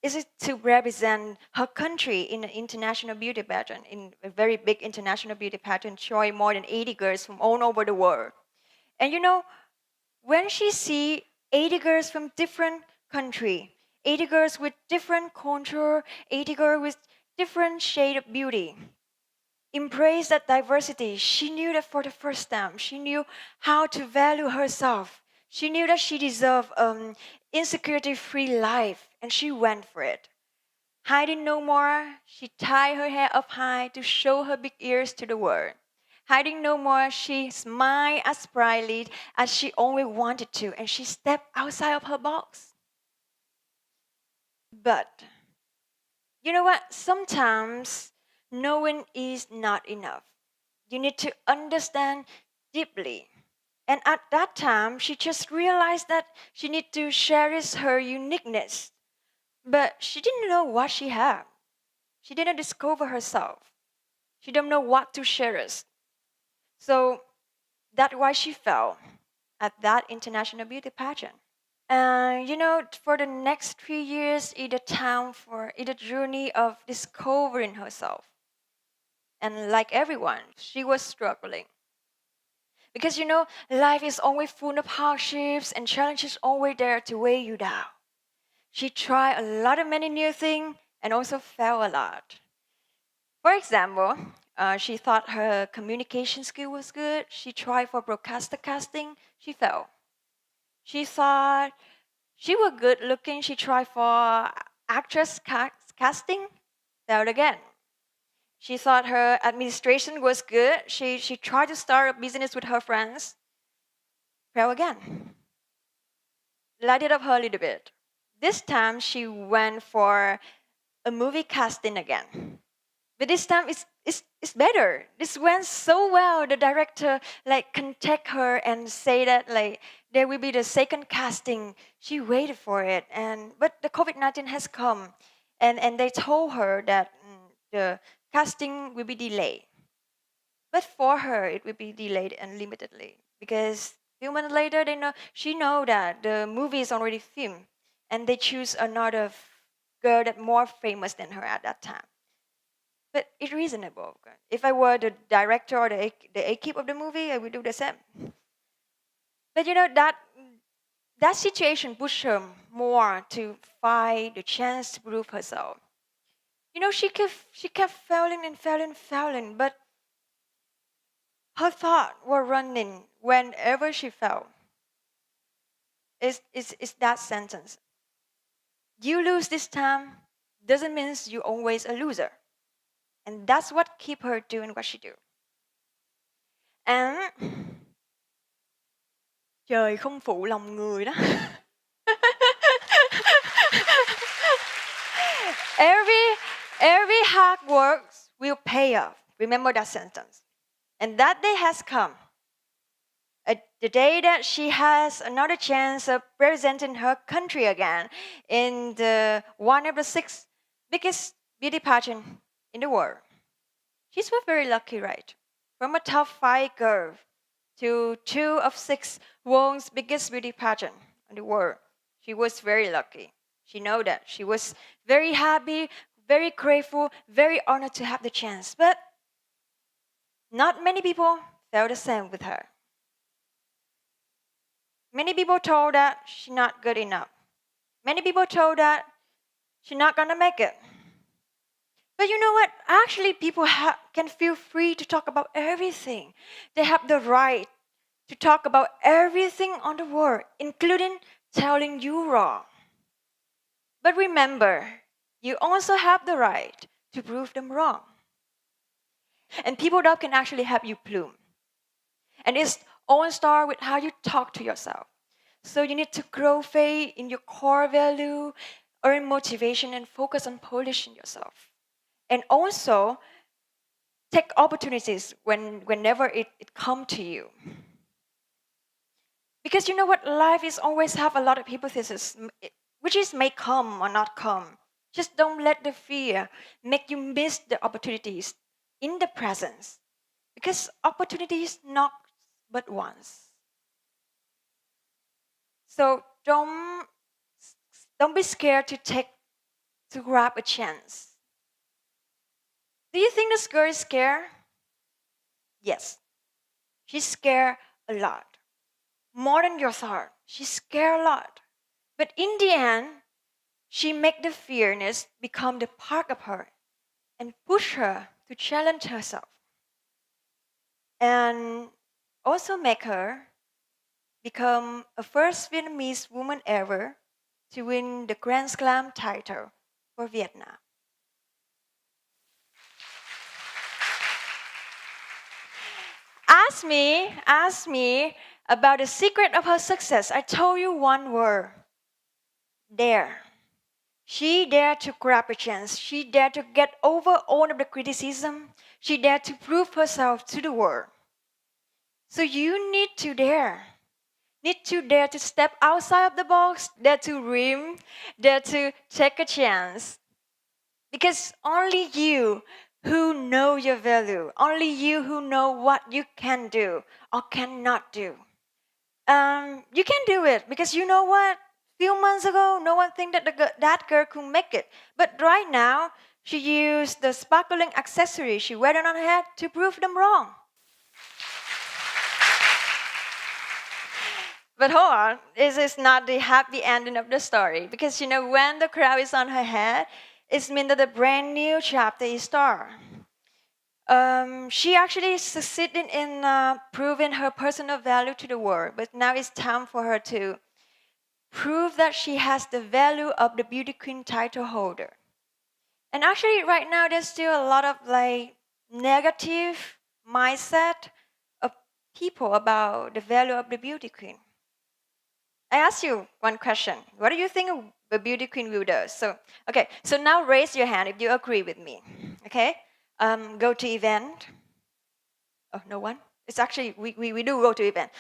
is it to represent her country in an international beauty pageant, in a very big international beauty pageant, showing more than 80 girls from all over the world. And you know, when she see 80 girls from different country, 80 girls with different contour, 80 girls with different shade of beauty, embrace that diversity. She knew that for the first time. She knew how to value herself. She knew that she deserved insecurity-free life, and she went for it. Hiding no more, she tied her hair up high to show her big ears to the world. Hiding no more, she smiled as brightly as she only wanted to, and she stepped outside of her box. But, you know what? Sometimes knowing is not enough. You need to understand deeply. And at that time, she just realized that she needed to cherish her uniqueness. But she didn't know what she had. She didn't discover herself. She didn't know what to cherish. So that's why she fell at that international beauty pageant. And you know, for the next 3 years, it a journey of discovering herself. And like everyone, she was struggling. Because you know, life is always full of hardships and challenges always there to weigh you down. She tried a lot of many new things and also failed a lot. For example, she thought her communication skill was good. She tried for broadcaster casting. She failed. She thought she was good looking. She tried for actress casting. Failed again. She thought her administration was good. She tried to start a business with her friends. Failed again. Lighted up her a little bit. This time she went for a movie casting again. But this time it's better. This went so well. The director like contact her and say that like there will be the second casting. She waited for it, but the COVID-19 has come, and they told her that the casting will be delayed. But for her, it will be delayed unlimitedly because a few months later, she know that the movie is already filmed, and they choose another girl that more famous than her at that time. But it's reasonable. If I were the director or the equipe of the movie, I would do the same. But you know that situation pushed her more to find the chance to prove herself. she kept failing and failing and failing, but her thoughts were running whenever she fell. It's that sentence. You lose this time doesn't mean you're always a loser. And that's what keep her doing what she do. And trời không phụ lòng người đó. Every hard work will pay off. Remember that sentence. And that day has come. The day that she has another chance of representing her country again in one of the 6 biggest beauty pageant in the world. She was very lucky, right? From a top 5 girl to 2 of 6 world's biggest beauty pageant in the world. She was very lucky. She know that. She was very happy, very grateful, very honored to have the chance. But not many people felt the same with her. Many people told that she's not good enough. Many people told that she's not gonna make it. But you know what? Actually, people can feel free to talk about everything. They have the right to talk about everything on the world, including telling you wrong. But remember, you also have the right to prove them wrong. And people that can actually help you bloom. And it's all start with how you talk to yourself. So you need to grow faith in your core value, earn motivation, and focus on polishing yourself. And also take opportunities whenever it comes to you. Because you know what? Life is always have a lot of hypotheses, which is may come or not come. Just don't let the fear make you miss the opportunities in the presence. Because opportunities knock but once. So don't be scared to grab a chance. Do you think this girl is scared? Yes. She's scared a lot. More than your thought. She's scared a lot. But in the end, she make the fearness become the part of her and push her to challenge herself. And also make her become a first Vietnamese woman ever to win the Grand Slam title for Vietnam. Ask me about the secret of her success. I told you one word. Dare. She dared to grab a chance. She dared to get over all of the criticism. She dared to prove herself to the world. So you need to dare. Need to dare to step outside of the box, dare to dream, dare to take a chance. Because only you who know your value, only you who know what you can do or cannot do. You can do it because you know what? Few months ago, no one think that girl could make it. But right now, she used the sparkling accessory she wear on her head to prove them wrong. But hold on, this is not the happy ending of the story. Because you know, when the crown is on her head, it means that a brand new chapter is started. She actually succeeded in proving her personal value to the world. But now it's time for her to prove that she has the value of the beauty queen title holder. And actually right now there's still a lot of negative mindset of people about the value of the beauty queen. I ask you one question. What do you think a beauty queen will do? So now raise your hand if you agree with me. Okay? Go to event. Oh, no one? It's actually, we do go to event.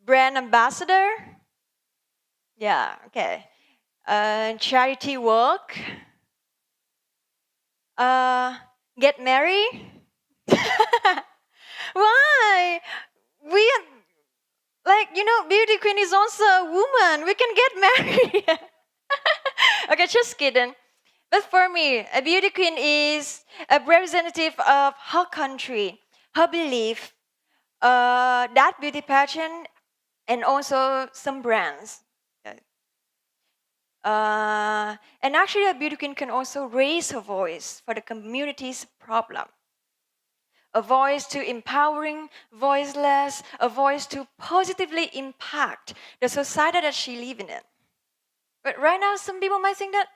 Brand ambassador. Yeah, okay. Charity work. Get married. Why? We beauty queen is also a woman. We can get married. Okay, just kidding. But for me, a beauty queen is a representative of her country, her belief, that beauty pageant, and also some brands. And actually, a beauty queen can also raise her voice for the community's problem. A voice to empowering voiceless, a voice to positively impact the society that she lives in. But right now, some people might think that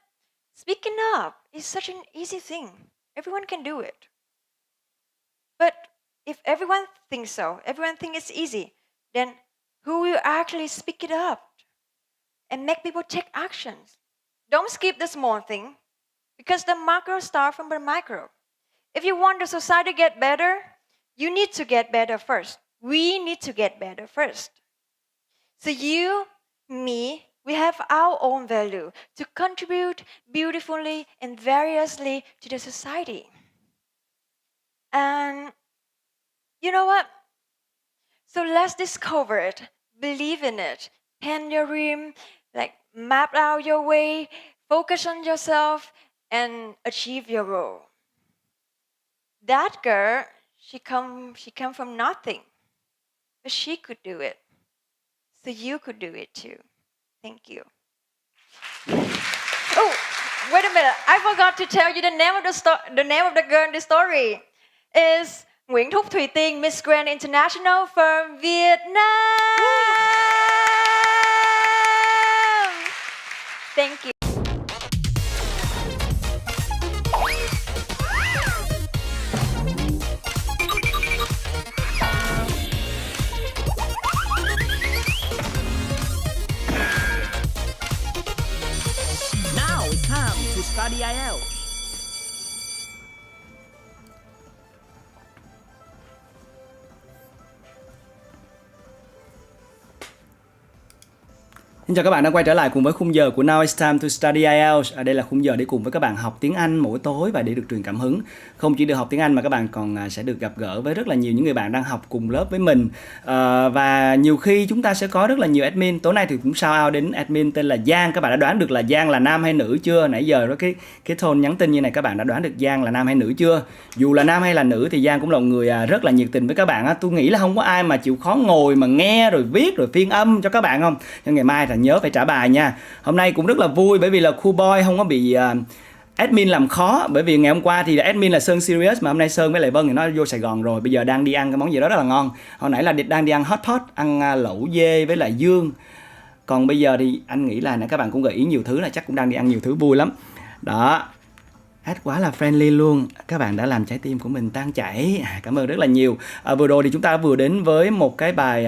speaking up is such an easy thing. Everyone can do it. But if everyone thinks so, everyone thinks it's easy, then who will actually speak it up and make people take actions? Don't skip the small thing, because the macro starts from the micro. If you want the society to get better, you need to get better first. We need to get better first. So you, me, we have our own value to contribute beautifully and variously to the society. And you know what? So let's discover it, believe in it, plan your dream, like map out your way, focus on yourself, and achieve your goal. That girl, she come from nothing, but she could do it. So you could do it too. Thank you. Oh, wait a minute! I forgot to tell you the name of the name of the girl in the story is Nguyễn Thúc Thùy Tiên, Miss Grand International from Vietnam. Thank you. Now it's time to study IELTS. Xin chào các bạn đã quay trở lại cùng với khung giờ của Now It's Time to Study IELTS. Đây là khung giờ để cùng với các bạn học tiếng Anh mỗi tối và để được truyền cảm hứng. Không chỉ được học tiếng Anh mà các bạn còn sẽ được gặp gỡ với rất là nhiều những người bạn đang học cùng lớp với mình. Và nhiều khi chúng ta sẽ có rất là nhiều admin. Tối nay thì cũng shout out đến admin tên là Giang. Các bạn đã đoán được là Giang là nam hay nữ chưa? Nãy giờ cái tone nhắn tin như này các bạn đã đoán được Giang là nam hay nữ chưa? Dù là nam hay là nữ thì Giang cũng là một người rất là nhiệt tình với các bạn. Tôi nghĩ là không có ai mà chịu khó ngồi mà nghe rồi viết rồi phiên âm cho các bạn không? Cho ngày mai là nhớ phải trả bài nha. Hôm nay cũng rất là vui bởi vì là cool boy không có bị admin làm khó, bởi vì ngày hôm qua thì admin là Sơn serious mà hôm nay Sơn với lại Vân thì nó vô Sài Gòn rồi, bây giờ đang đi ăn cái món gì đó rất là ngon. Hồi nãy là đang đi ăn hot pot, ăn lẩu dê với lại dương. Còn bây giờ thì anh nghĩ là các bạn cũng gợi ý nhiều thứ là chắc cũng đang đi ăn nhiều thứ vui lắm. Đó. Hát quá là friendly luôn. Các bạn đã làm trái tim của mình tan chảy. Cảm ơn rất là nhiều. Vừa rồi thì chúng ta vừa đến với một cái bài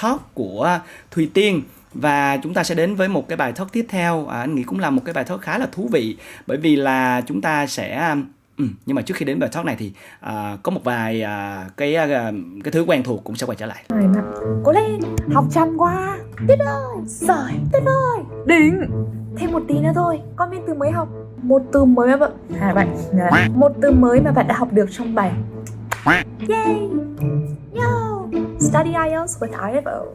talk của Thùy Tiên. Và chúng ta sẽ đến với một cái bài talk tiếp theo. Anh nghĩ cũng là một cái bài talk khá là thú vị. Bởi vì là chúng ta sẽ... nhưng mà trước khi đến bài talk này thì có một vài cái thứ quen thuộc cũng sẽ quay trở lại. Cố lên, học chăm quá. Tuyết ơi, giỏi, Tuyết ơi, đỉnh. Thêm một tí nữa thôi, con Minh từ mới học một từ mới mà một từ mới mà bạn đã học được trong bài. Yay! Yo! Study IELTS with IFO.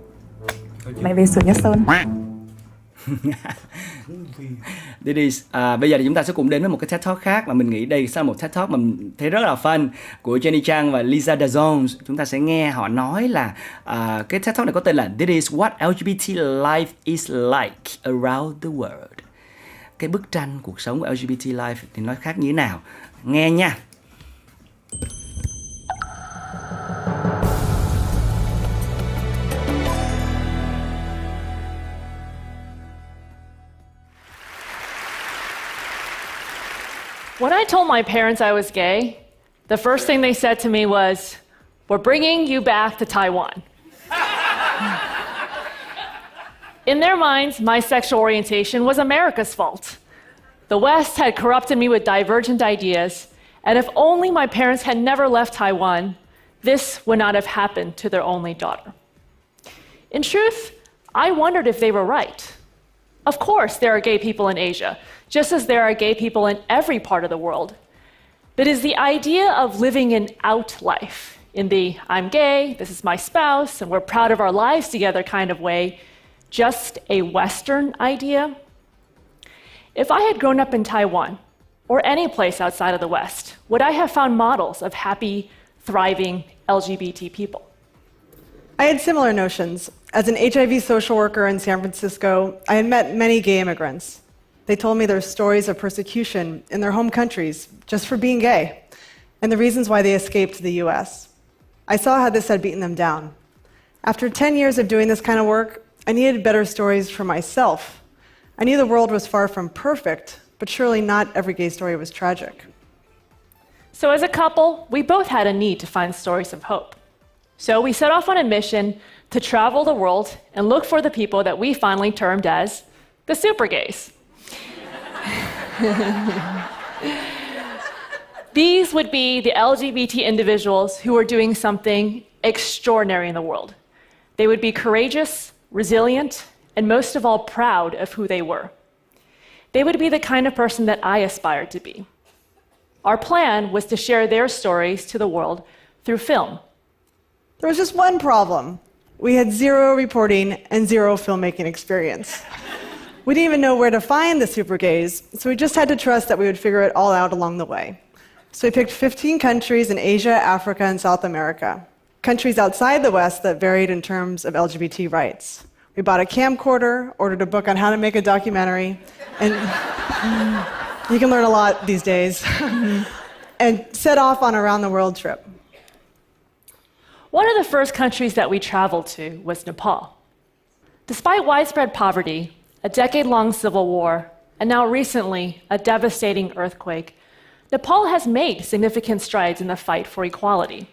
Mày về sửa nhá Sơn. Bây giờ thì chúng ta sẽ cùng đến với một cái TED Talk khác mà mình nghĩ đây sẽ là một TED Talk mà mình thấy rất là fun của Jenny Trang và Lisa DeJones. Chúng ta sẽ nghe họ nói là cái TED Talk này có tên là This is what LGBT life is like around the world. Cái bức tranh cuộc sống của LGBT life thì nó khác như thế nào? Nghe nha. When I told my parents I was gay, the first thing they said to me was, "We're bringing you back to Taiwan." In their minds, my sexual orientation was America's fault. The West had corrupted me with divergent ideas, and if only my parents had never left Taiwan, this would not have happened to their only daughter. In truth, I wondered if they were right. Of course, there are gay people in Asia, just as there are gay people in every part of the world. But is the idea of living an out life, in the I'm gay, this is my spouse, and we're proud of our lives together kind of way, just a Western idea? If I had grown up in Taiwan, or any place outside of the West, would I have found models of happy, thriving LGBT people? I had similar notions. As an HIV social worker in San Francisco, I had met many gay immigrants. They told me their stories of persecution in their home countries just for being gay, and the reasons why they escaped to the US. I saw how this had beaten them down. After 10 years of doing this kind of work, I needed better stories for myself. I knew the world was far from perfect, but surely not every gay story was tragic. So as a couple, we both had a need to find stories of hope. So we set off on a mission to travel the world and look for the people that we finally termed as the super gays. These would be the LGBT individuals who were doing something extraordinary in the world. They would be courageous, resilient, and most of all, proud of who they were. They would be the kind of person that I aspired to be. Our plan was to share their stories to the world through film. There was just one problem. We had zero reporting and zero filmmaking experience. We didn't even know where to find the super gays, so we just had to trust that we would figure it all out along the way. So we picked 15 countries in Asia, Africa, and South America. Countries outside the West that varied in terms of LGBT rights. We bought a camcorder, ordered a book on how to make a documentary, and you can learn a lot these days, and set off on a round-the-world trip. One of the first countries that we traveled to was Nepal. Despite widespread poverty, a decade-long civil war, and now recently a devastating earthquake, Nepal has made significant strides in the fight for equality.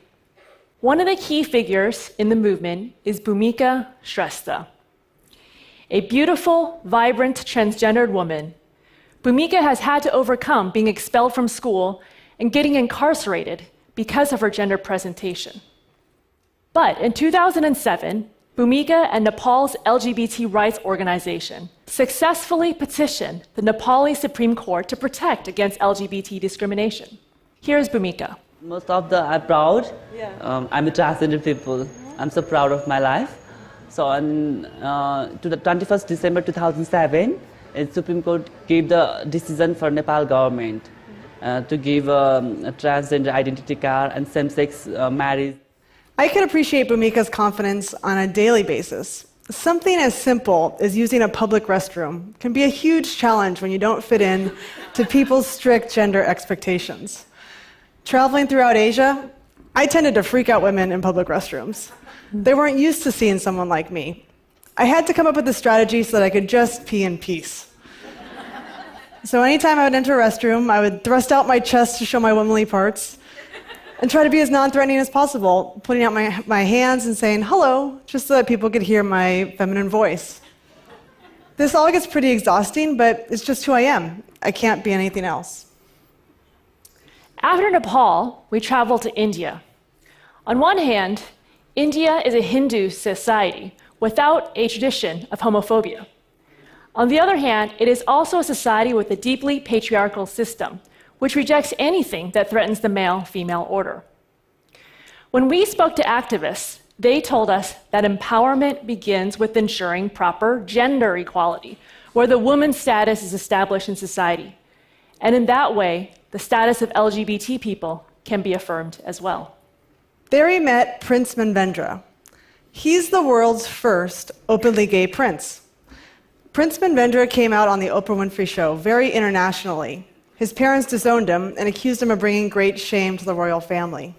One of the key figures in the movement is Bhumika Shrestha. A beautiful, vibrant, transgendered woman, Bhumika has had to overcome being expelled from school and getting incarcerated because of her gender presentation. But in 2007, Bhumika and Nepal's LGBT rights organization successfully petitioned the Nepali Supreme Court to protect against LGBT discrimination. Here's Bhumika. Most of the I'm proud. I'm a transgender people. I'm so proud of my life. So on to the 21st December 2007, the Supreme Court gave the decision for Nepal government to give a transgender identity card and same-sex marriage. I can appreciate Bhumika's confidence on a daily basis. Something as simple as using a public restroom can be a huge challenge when you don't fit in to people's strict gender expectations. Traveling throughout Asia, I tended to freak out women in public restrooms. They weren't used to seeing someone like me. I had to come up with a strategy so that I could just pee in peace. So anytime I would enter a restroom, I would thrust out my chest to show my womanly parts and try to be as non-threatening as possible, putting out my hands and saying hello, just so that people could hear my feminine voice. This all gets pretty exhausting, but it's just who I am. I can't be anything else. After Nepal, we traveled to India. On one hand, India is a Hindu society without a tradition of homophobia. On the other hand, it is also a society with a deeply patriarchal system, which rejects anything that threatens the male-female order. When we spoke to activists, they told us that empowerment begins with ensuring proper gender equality, where the woman's status is established in society. And in that way, the status of LGBT people can be affirmed as well. There we met Prince Manvendra. He's the world's first openly gay prince. Prince Manvendra came out on the Oprah Winfrey Show very internationally. His parents disowned him and accused him of bringing great shame to the royal family.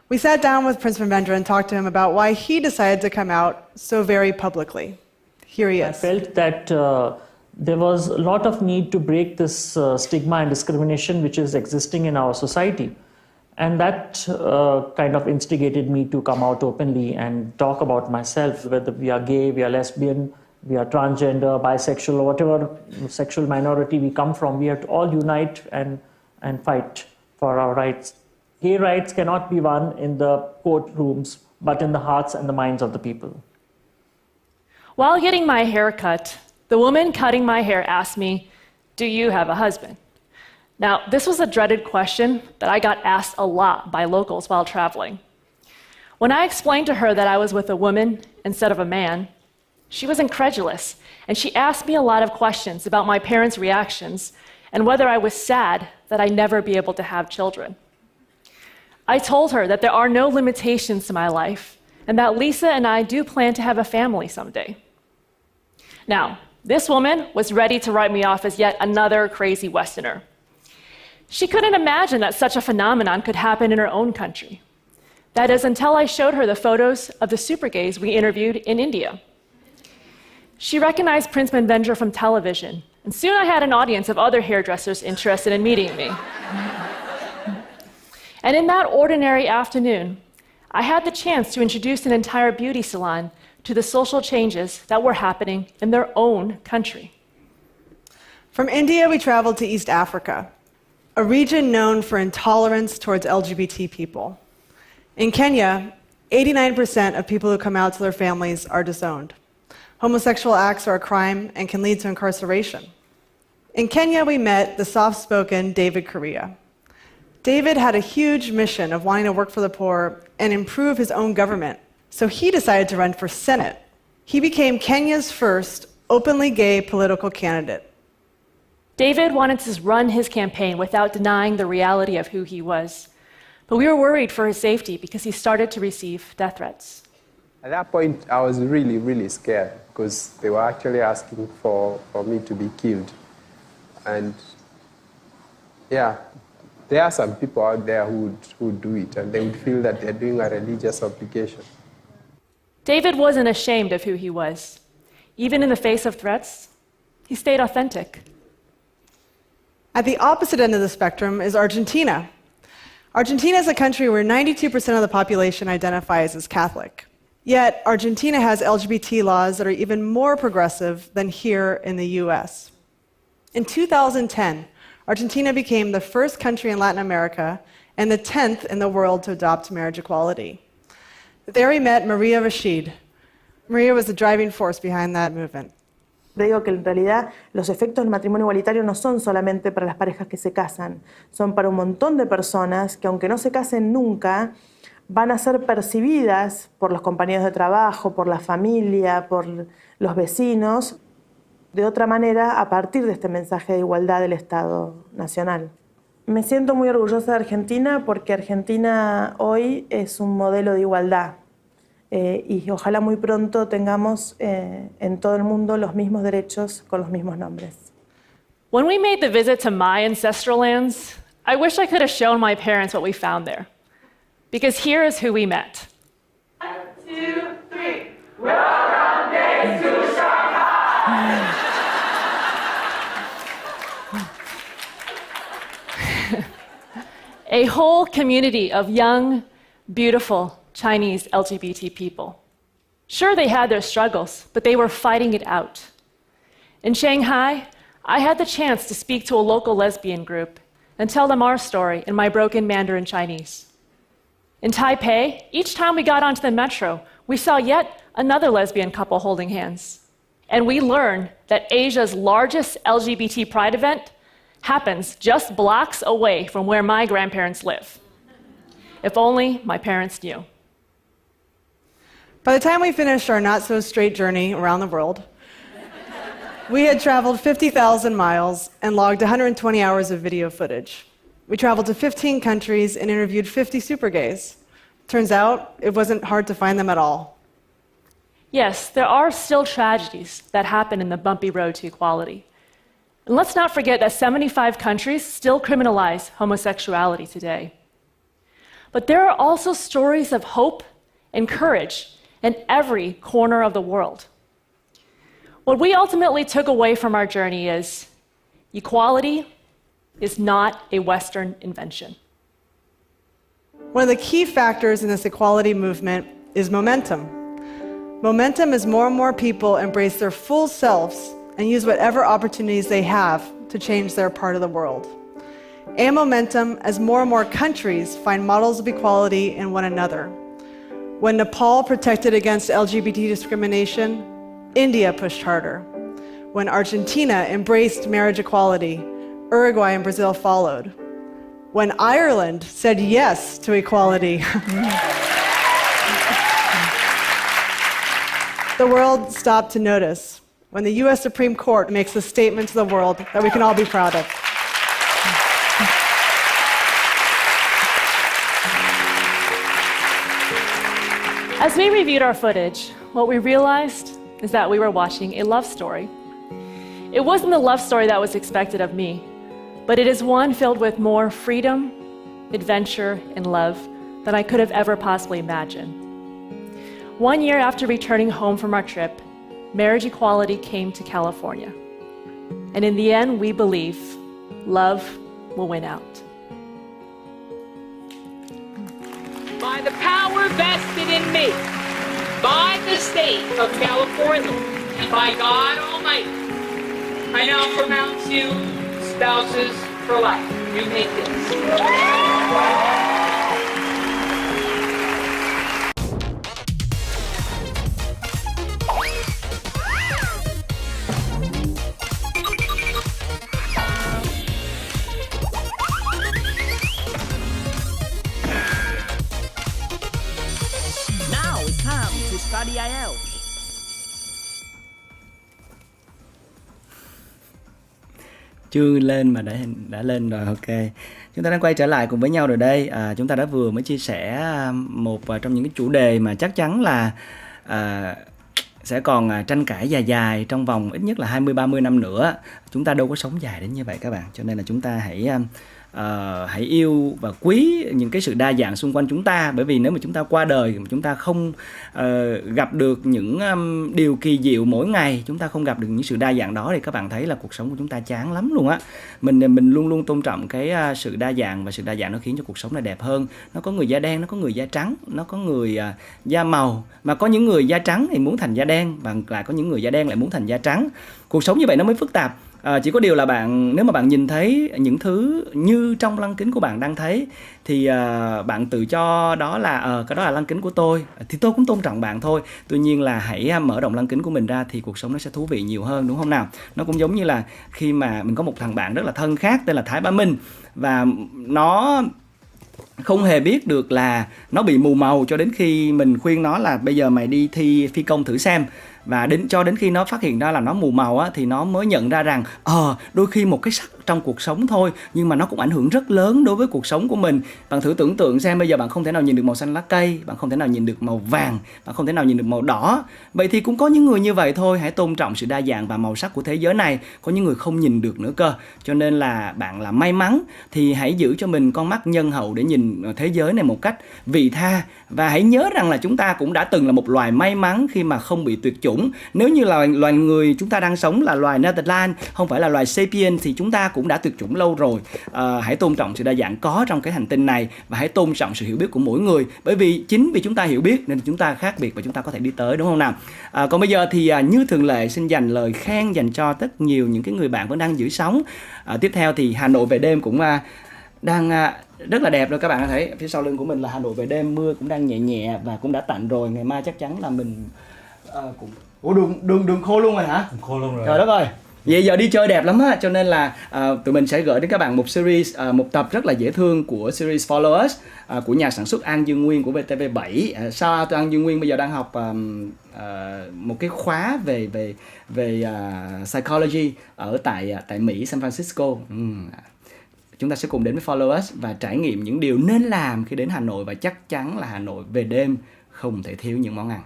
We sat down with Prince Manvendra and talked to him about why he decided to come out so very publicly. Here he is. I felt that there was a lot of need to break this stigma and discrimination which is existing in our society. And that kind of instigated me to come out openly and talk about myself, whether we are gay, we are lesbian, we are transgender, bisexual, or whatever sexual minority we come from. We have to all unite and fight for our rights. Gay rights cannot be won in the courtrooms, but in the hearts and the minds of the people. While getting my hair cut, the woman cutting my hair asked me, "Do you have a husband?" Now, this was a dreaded question that I got asked a lot by locals while traveling. When I explained to her that I was with a woman instead of a man, she was incredulous, and she asked me a lot of questions about my parents' reactions and whether I was sad that I'd never be able to have children. I told her that there are no limitations to my life and that Lisa and I do plan to have a family someday. Now, This woman was ready to write me off as yet another crazy Westerner. She couldn't imagine that such a phenomenon could happen in her own country. That is, until I showed her the photos of the super gays we interviewed in India. She recognized Prince Manvendra from television, and soon I had an audience of other hairdressers interested in meeting me. And in that ordinary afternoon, I had the chance to introduce an entire beauty salon to the social changes that were happening in their own country. From India, we traveled to East Africa, a region known for intolerance towards LGBT people. In Kenya, 89% of people who come out to their families are disowned. Homosexual acts are a crime and can lead to incarceration. In Kenya, we met the soft-spoken David Korea. David had a huge mission of wanting to work for the poor and improve his own government, so he decided to run for Senate. He became Kenya's first openly gay political candidate. David wanted to run his campaign without denying the reality of who he was. But we were worried for his safety because he started to receive death threats. At that point, I was really, really scared because they were actually asking for me to be killed. And yeah, there are some people out there who would do it, and they would feel that they're doing a religious obligation. David wasn't ashamed of who he was. Even in the face of threats, he stayed authentic. At the opposite end of the spectrum is Argentina. Argentina is a country where 92% of the population identifies as Catholic. Yet, Argentina has LGBT laws that are even more progressive than here in the US. In 2010, Argentina became the first country in Latin America and the 10th in the world to adopt marriage equality. There we met Maria Rashid. Maria was the driving force behind that movement. Digo que en realidad los efectos del matrimonio igualitario no son solamente para las parejas que se casan, son para un montón de personas que aunque no se casen nunca, van a ser percibidas por los compañeros de trabajo, por la familia, por los vecinos, de otra manera a partir de este mensaje de igualdad del Estado Nacional. Me siento muy orgullosa de Argentina porque Argentina hoy es un modelo de igualdad. Y ojalá muy pronto tengamos en todo el mundo los mismos derechos con los mismos nombres. When we made the visit to my ancestral lands, I wish I could have shown my parents what we found there. Because here is who we met. 1, 2, 3. Welcome days to Shanghai. A whole community of young, beautiful Chinese LGBT people. Sure, they had their struggles, but they were fighting it out. In Shanghai, I had the chance to speak to a local lesbian group and tell them our story in my broken Mandarin Chinese. In Taipei, each time we got onto the metro, we saw yet another lesbian couple holding hands. And we learned that Asia's largest LGBT pride event happens just blocks away from where my grandparents live. If only my parents knew. By the time we finished our not-so-straight journey around the world, we had traveled 50,000 miles and logged 120 hours of video footage. We traveled to 15 countries and interviewed 50 super gays. Turns out, it wasn't hard to find them at all. Yes, there are still tragedies that happen in the bumpy road to equality. And let's not forget that 75 countries still criminalize homosexuality today. But there are also stories of hope and courage in every corner of the world. What we ultimately took away from our journey is equality is not a Western invention. One of the key factors in this equality movement is momentum. Momentum is more and more people embrace their full selves and use whatever opportunities they have to change their part of the world. And momentum as more and more countries find models of equality in one another. When Nepal protected against LGBT discrimination, India pushed harder. When Argentina embraced marriage equality, Uruguay and Brazil followed. When Ireland said yes to equality, the world stopped to notice. When the US Supreme Court makes a statement to the world that we can all be proud of. As we reviewed our footage, what we realized is that we were watching a love story. It wasn't the love story that was expected of me, but it is one filled with more freedom, adventure, and love than I could have ever possibly imagined. 1 year after returning home from our trip, marriage equality came to California. And in the end, we believe love will win out. By the power vested in me, by the state of California, and by God Almighty, I now pronounce you spouses for life. You make this. Now it's time to study IELTS. Chưa lên mà đã lên rồi, ok. Chúng ta đang quay trở lại cùng với nhau rồi đây. Chúng ta đã vừa mới chia sẻ một trong những cái chủ đề mà chắc chắn là sẽ còn tranh cãi dài dài trong vòng ít nhất là 20-30 năm nữa. Chúng ta đâu có sống dài đến như vậy các bạn. Cho nên là chúng ta hãy yêu và quý những cái sự đa dạng xung quanh chúng ta. Bởi vì nếu mà chúng ta qua đời mà chúng ta không gặp được những điều kỳ diệu mỗi ngày, chúng ta không gặp được những sự đa dạng đó, thì các bạn thấy là cuộc sống của chúng ta chán lắm luôn á. Mình luôn luôn tôn trọng cái sự đa dạng, và sự đa dạng nó khiến cho cuộc sống này đẹp hơn. Nó có người da đen, nó có người da trắng, nó có người da màu, mà có những người da trắng thì muốn thành da đen, và lại có những người da đen lại muốn thành da trắng. Cuộc sống như vậy nó mới phức tạp. Chỉ có điều là nếu mà bạn nhìn thấy những thứ như trong lăng kính của bạn đang thấy, thì bạn tự cho đó là cái đó là lăng kính của tôi, thì tôi cũng tôn trọng bạn thôi. Tuy nhiên là hãy mở rộng lăng kính của mình ra thì cuộc sống nó sẽ thú vị nhiều hơn, đúng không nào? Nó cũng giống như là khi mà mình có một thằng bạn rất là thân khác tên là Thái Bá Minh, và nó không hề biết được là nó bị mù màu cho đến khi mình khuyên nó là bây giờ mày đi thi phi công thử xem. Và cho đến khi nó phát hiện ra là nó mù màu á, thì nó mới nhận ra rằng đôi khi một cái sắc trong cuộc sống thôi, nhưng mà nó cũng ảnh hưởng rất lớn đối với cuộc sống của mình. Bạn thử tưởng tượng xem, bây giờ bạn không thể nào nhìn được màu xanh lá cây, bạn không thể nào nhìn được màu vàng, bạn không thể nào nhìn được màu đỏ. Vậy thì cũng có những người như vậy thôi. Hãy tôn trọng sự đa dạng và màu sắc của thế giới này. Có những người không nhìn được nữa cơ. Cho nên là bạn là may mắn thì hãy giữ cho mình con mắt nhân hậu để nhìn thế giới này một cách vị tha. Và hãy nhớ rằng là chúng ta cũng đã từng là một loài may mắn khi mà không bị tuyệt chủng. Nếu như là loài người chúng ta đang sống là loài Netherlands, không phải là loài Sapien, thì chúng ta cũng đã tuyệt chủng lâu rồi. Hãy tôn trọng sự đa dạng có trong cái hành tinh này, và hãy tôn trọng sự hiểu biết của mỗi người. Bởi vì chính vì chúng ta hiểu biết nên chúng ta khác biệt và chúng ta có thể đi tới, đúng không nào? Còn bây giờ thì như thường lệ xin dành lời khen dành cho rất nhiều những cái người bạn vẫn đang giữ sóng. Tiếp theo thì Hà Nội về đêm cũng đang rất là đẹp rồi. Các bạn đã thấy phía sau lưng của mình là Hà Nội về đêm, mưa cũng đang nhẹ nhẹ và cũng đã tạnh rồi. Ngày mai chắc chắn là mình cũng đường khô luôn rồi hả? Khô luôn rồi. Trời đất ơi. Vậy giờ đi chơi đẹp lắm á, cho nên là tụi mình sẽ gửi đến các bạn một series, một tập rất là dễ thương của series Follow Us của nhà sản xuất An Dương Nguyên của VTV7. Sao An Dương Nguyên bây giờ đang học một cái khóa về psychology ở tại Mỹ, San Francisco. Chúng ta sẽ cùng đến với Follow Us và trải nghiệm những điều nên làm khi đến Hà Nội, và chắc chắn là Hà Nội về đêm không thể thiếu những món ăn.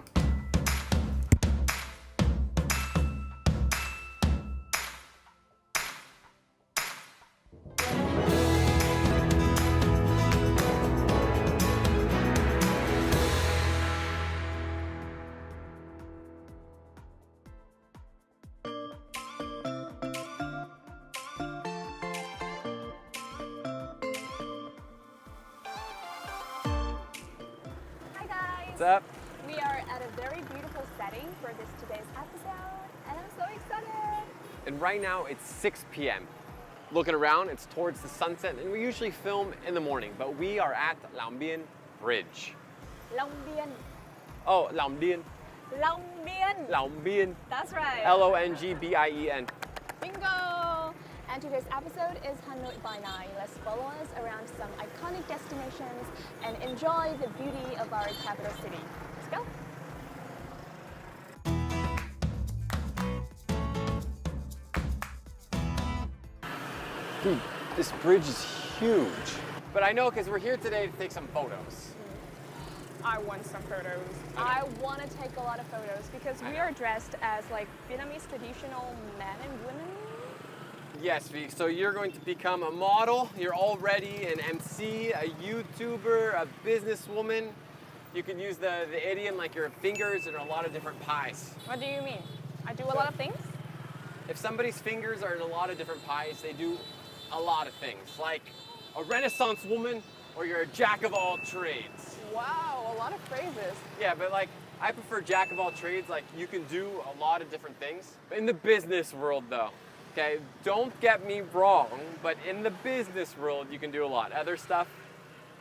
What's up? We are at a very beautiful setting for today's episode, and I'm so excited. And right now it's 6 p.m. Looking around, it's towards the sunset, and we usually film in the morning, but we are at Long Biên Bridge. Long Biên. Oh, Long Biên. Long Biên. Long Biên. That's right. Longbien. Bingo! And today's episode is Hanoi by Night. Let's follow us around some iconic destinations and enjoy the beauty of our capital city. Let's go! Dude, this bridge is huge. But I know because we're here today to take some photos. I want some photos. I want to take a lot of photos because we are dressed as like Vietnamese traditional men and women. Yes, Vy. So you're going to become a model. You're already an MC, a YouTuber, a businesswoman. You can use the idiom like your fingers in a lot of different pies. What do you mean? I do a lot of things? If somebody's fingers are in a lot of different pies, they do a lot of things. Like a Renaissance woman, or you're a jack of all trades. Wow, a lot of phrases. Yeah, but like, I prefer jack of all trades. Like, you can do a lot of different things. In the business world, though, okay, don't get me wrong, but in the business world, you can do a lot. Other stuff,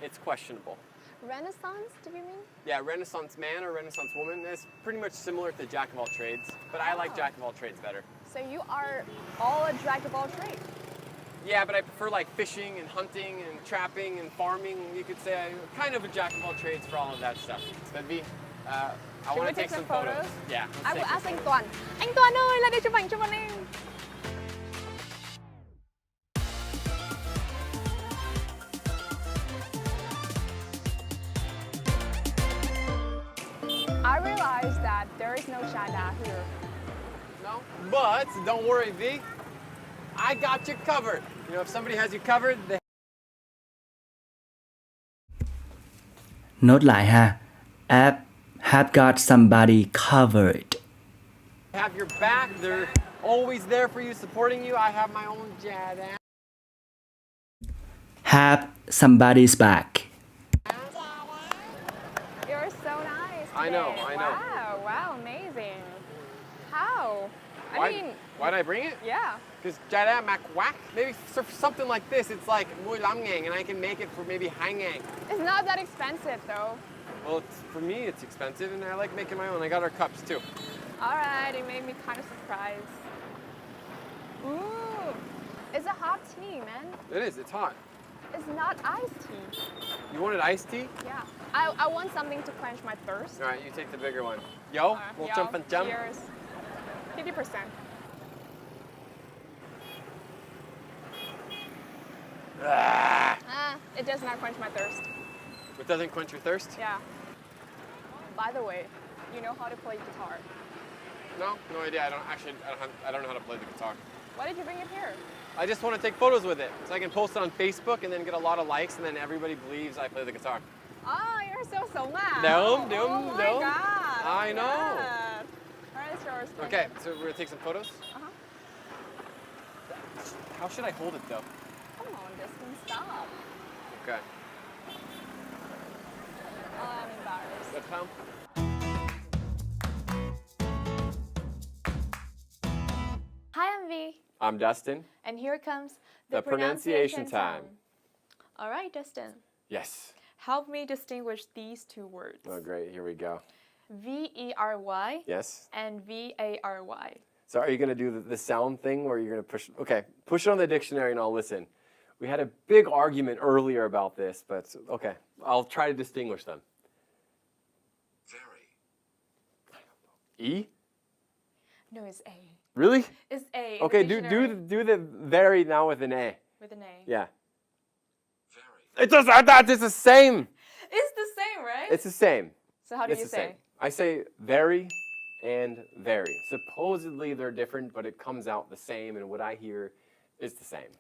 it's questionable. Renaissance, do you mean? Yeah, Renaissance man or Renaissance woman is pretty much similar to jack of all trades, but I like jack of all trades better. So you are all a jack of all trades? Yeah, but I prefer like fishing and hunting and trapping and farming. You could say I'm kind of a jack of all trades for all of that stuff. So Vy, I want to take some photos. Yeah. I will ask anh Toàn. Anh Toàn ơi, lại đây chụp ảnh cho bọn em. I realized that there is no Chada here. No, but don't worry, Vy. I got you covered. You know, if somebody has you covered, they... Nốt lại ha. Have got somebody covered. have your back. They're always there for you, supporting you. I have my own Jada. Have somebody's back. You're so nice. I know, today. I know. Wow, wow, amazing. How? Why did I bring it? Yeah. Because Jada Mac Whack, maybe for something like this, it's like Mui Lam Ngang, and I can make it for maybe Hai Ngang. It's not that expensive though. Well, for me, it's expensive, and I like making my own. I got our cups too. All right, it made me kind of surprised. Ooh, it's a hot tea, man. It is, it's hot. It's not iced tea. You wanted iced tea? Yeah, I want something to quench my thirst. All right, you take the bigger one. Yo, we'll jump and jump. Cheers. 50%. It does not quench my thirst. It doesn't quench your thirst? Yeah. By the way, you know how to play guitar? No idea. I don't know how to play the guitar. Why did you bring it here? I just want to take photos with it, so I can post it on Facebook and then get a lot of likes, and then everybody believes I play the guitar. Oh, you're so sống à? No. Oh my God. I know. Yeah. All right, it's yours. Okay, so we're gonna take some photos. Uh-huh. How should I hold it though? Come on, distance, stop. Okay. Oh, I'm embarrassed. Good, Thao? Hi, I'm Vy. I'm Dustin. And here comes The pronunciation time. All right, Dustin. Yes. Help me distinguish these two words. Oh, great. Here we go. V-E-R-Y. Yes. And V-A-R-Y. So are you going to do the sound thing where you're going to push? Okay, push it on the dictionary and I'll listen. We had a big argument earlier about this, but okay, I'll try to distinguish them. Very. E? No, it's A. Really? It's A. Okay, do the very now with an A. With an A. Yeah. Very. It's the same. It's the same, right? It's the same. So how do It's you the say? same. I say very and very. Supposedly they're different, but it comes out the same, and what I hear is the same.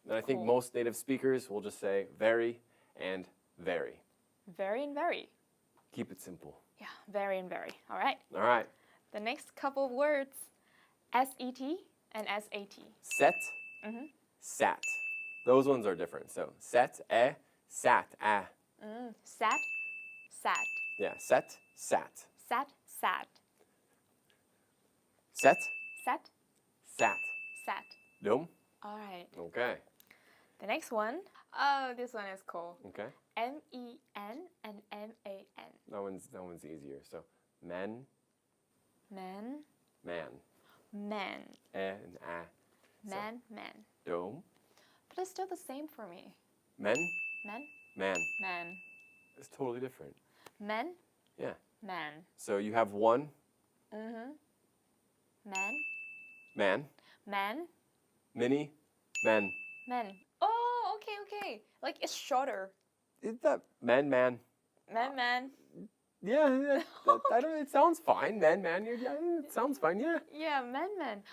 And I think Cool. most native speakers will just say very and very. Very and very. Keep it simple. Yeah, very and very. All right. All right. The next couple of words, S-E-T and S-A-T. Set, Mm-hmm. sat. Those ones are different. So set, sat, Sat, sat. Yeah, set, sat. Sat, sat. Set, Sat, sat. sat. Dum? All right. Okay. The next one. Oh, this one is cool. Okay. M-E-N and M-A-N. That one's easier. So men, Man, man. man. And Man, man. Dum? But it's still the same for me. Men, Men, man. man. It's totally different. Men, Yeah. man. So you have one Mm-hmm. Man, man, man, mini, men. men. Oh, okay. Like it's shorter. Is that man? Man. Yeah, I don't. It sounds fine. Man. Yeah, it sounds fine. Yeah. Yeah, man.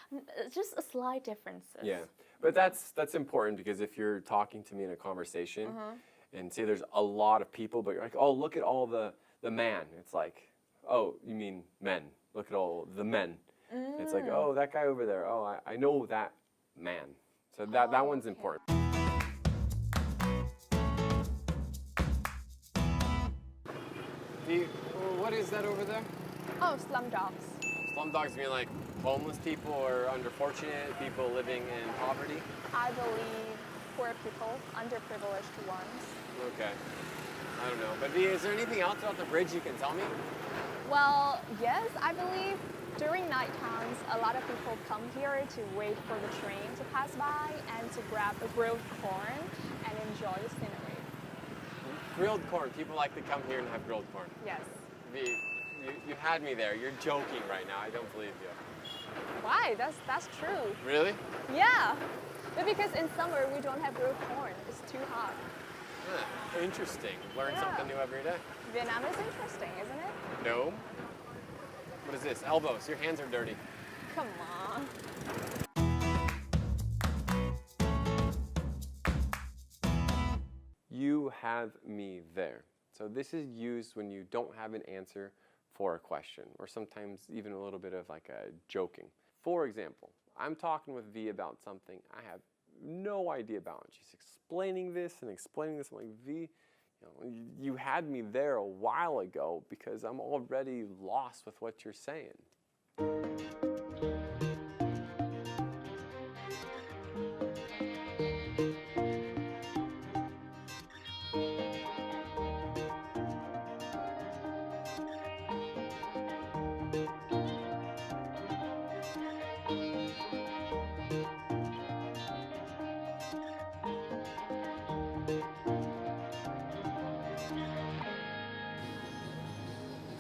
Just a slight difference. Yeah, But that's important because if you're talking to me in a conversation and say there's a lot of people, but you're like, oh, look at all the man. It's like, oh, you mean men. Look at all the men. It's like, oh, that guy over there. Oh, I know that man. So that one's important. What is that over there? Oh, slum dogs. Slum dogs mean like homeless people or underfortunate people living in poverty? I believe poor people, underprivileged ones. Okay. I don't know. But is there anything else about the bridge you can tell me? Well, yes, I believe during night times, a lot of people come here to wait for the train to pass by and to grab a grilled corn and enjoy the scenery. Grilled corn. People like to come here and have grilled corn. Yes. You had me there. You're joking right now. I don't believe you. Why? That's true. Really? Yeah. But because in summer we don't have grilled corn. It's too hot. Huh. Interesting. Learn something new every day. Vietnam is interesting, isn't it? No. What is this? Elbows. Your hands are dirty. Come on. You have me there. So this is used when you don't have an answer for a question, or sometimes even a little bit of like a joking. For example, I'm talking with V about something I have no idea about. She's explaining this and explaining this. I'm like, V, you had me there a while ago because I'm already lost with what you're saying.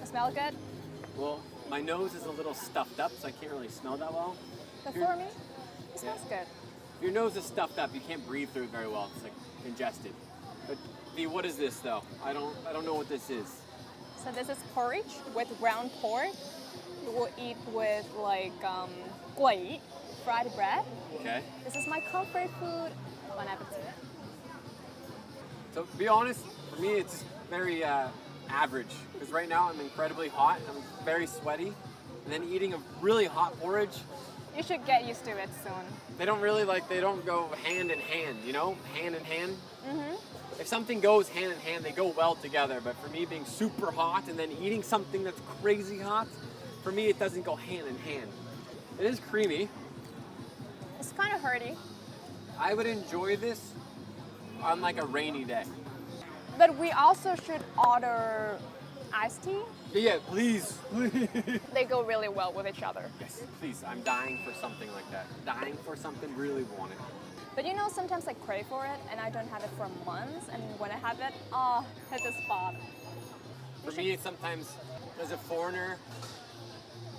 Smell good? Well, my nose is a little stuffed up, so I can't really smell that well. But for me, it smells good. If your nose is stuffed up, you can't breathe through it very well. It's like congested. But V, what is this though? I don't know what this is. So this is porridge with ground pork. You will eat with like quẩy, fried bread. Okay. This is my comfort food. Bon appetit. So to be honest, for me it's very average. Because right now I'm incredibly hot, I'm very sweaty, and then eating a really hot porridge. You should get used to it soon. They don't go hand in hand, you know? Hand in hand. Mm-hmm. If something goes hand in hand, they go well together. But for me, being super hot and then eating something that's crazy hot, for me, it doesn't go hand in hand. It is creamy. It's kind of hearty. I would enjoy this on like a rainy day. But we also should order iced tea. Yeah, please. They go really well with each other. Yes, please. I'm dying for something like that. Dying for something, really want it. But you know, sometimes I crave for it and I don't have it for months. And when I have it, oh, hit the spot. For me, sometimes as a foreigner,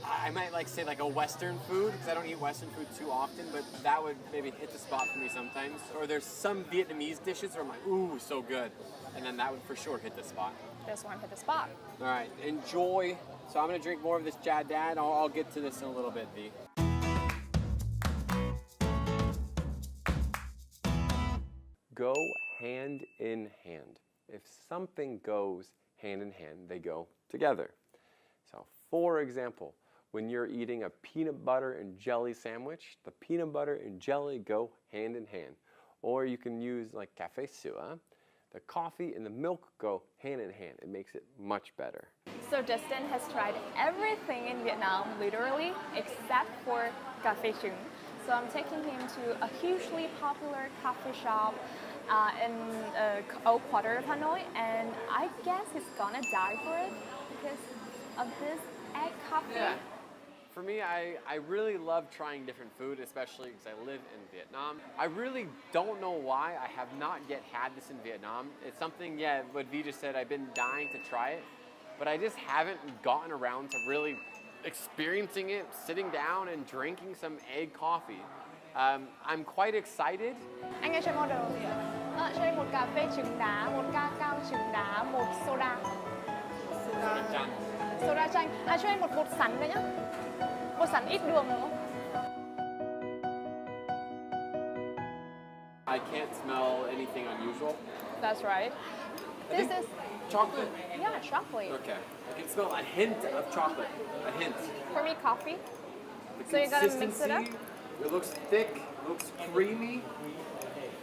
I might like say like a Western food, because I don't eat Western food too often, but that would maybe hit the spot for me sometimes. Or there's some Vietnamese dishes where I'm like, ooh, so good. And then that would for sure hit the spot. This one hit the spot. All right, enjoy. So I'm gonna drink more of this Jad Dad. I'll get to this in a little bit, V. Go hand in hand. If something goes hand in hand, they go together. So for example, when you're eating a peanut butter and jelly sandwich, the peanut butter and jelly go hand in hand. Or you can use like café sữa. The coffee and the milk go hand in hand. It makes it much better. So Dustin has tried everything in Vietnam, literally, except for café chương. So I'm taking him to a hugely popular coffee shop in Old Quarter of Hanoi, and I guess he's gonna die for it because of this egg coffee. Yeah. For me, I really love trying different food, especially because I live in Vietnam. I really don't know why I have not yet had this in Vietnam. It's something, yeah, what V just said, I've been dying to try it, but I just haven't gotten around to really experiencing it, sitting down and drinking some egg coffee. I'm quite excited. Anh ơi, cho em order gì ạ? Cho em một cà phê trứng đá, một ca cao trứng đá, một soda. Soda chanh. Soda chanh. Cho em một bột sắn nữa nhé. Bột sắn ít đường nữa. smell anything unusual? That's right. I think chocolate. Yeah, chocolate. Okay. I can smell a hint of chocolate. A hint. For me, coffee. The So you gotta mix it up? consistency, it looks thick, it looks creamy.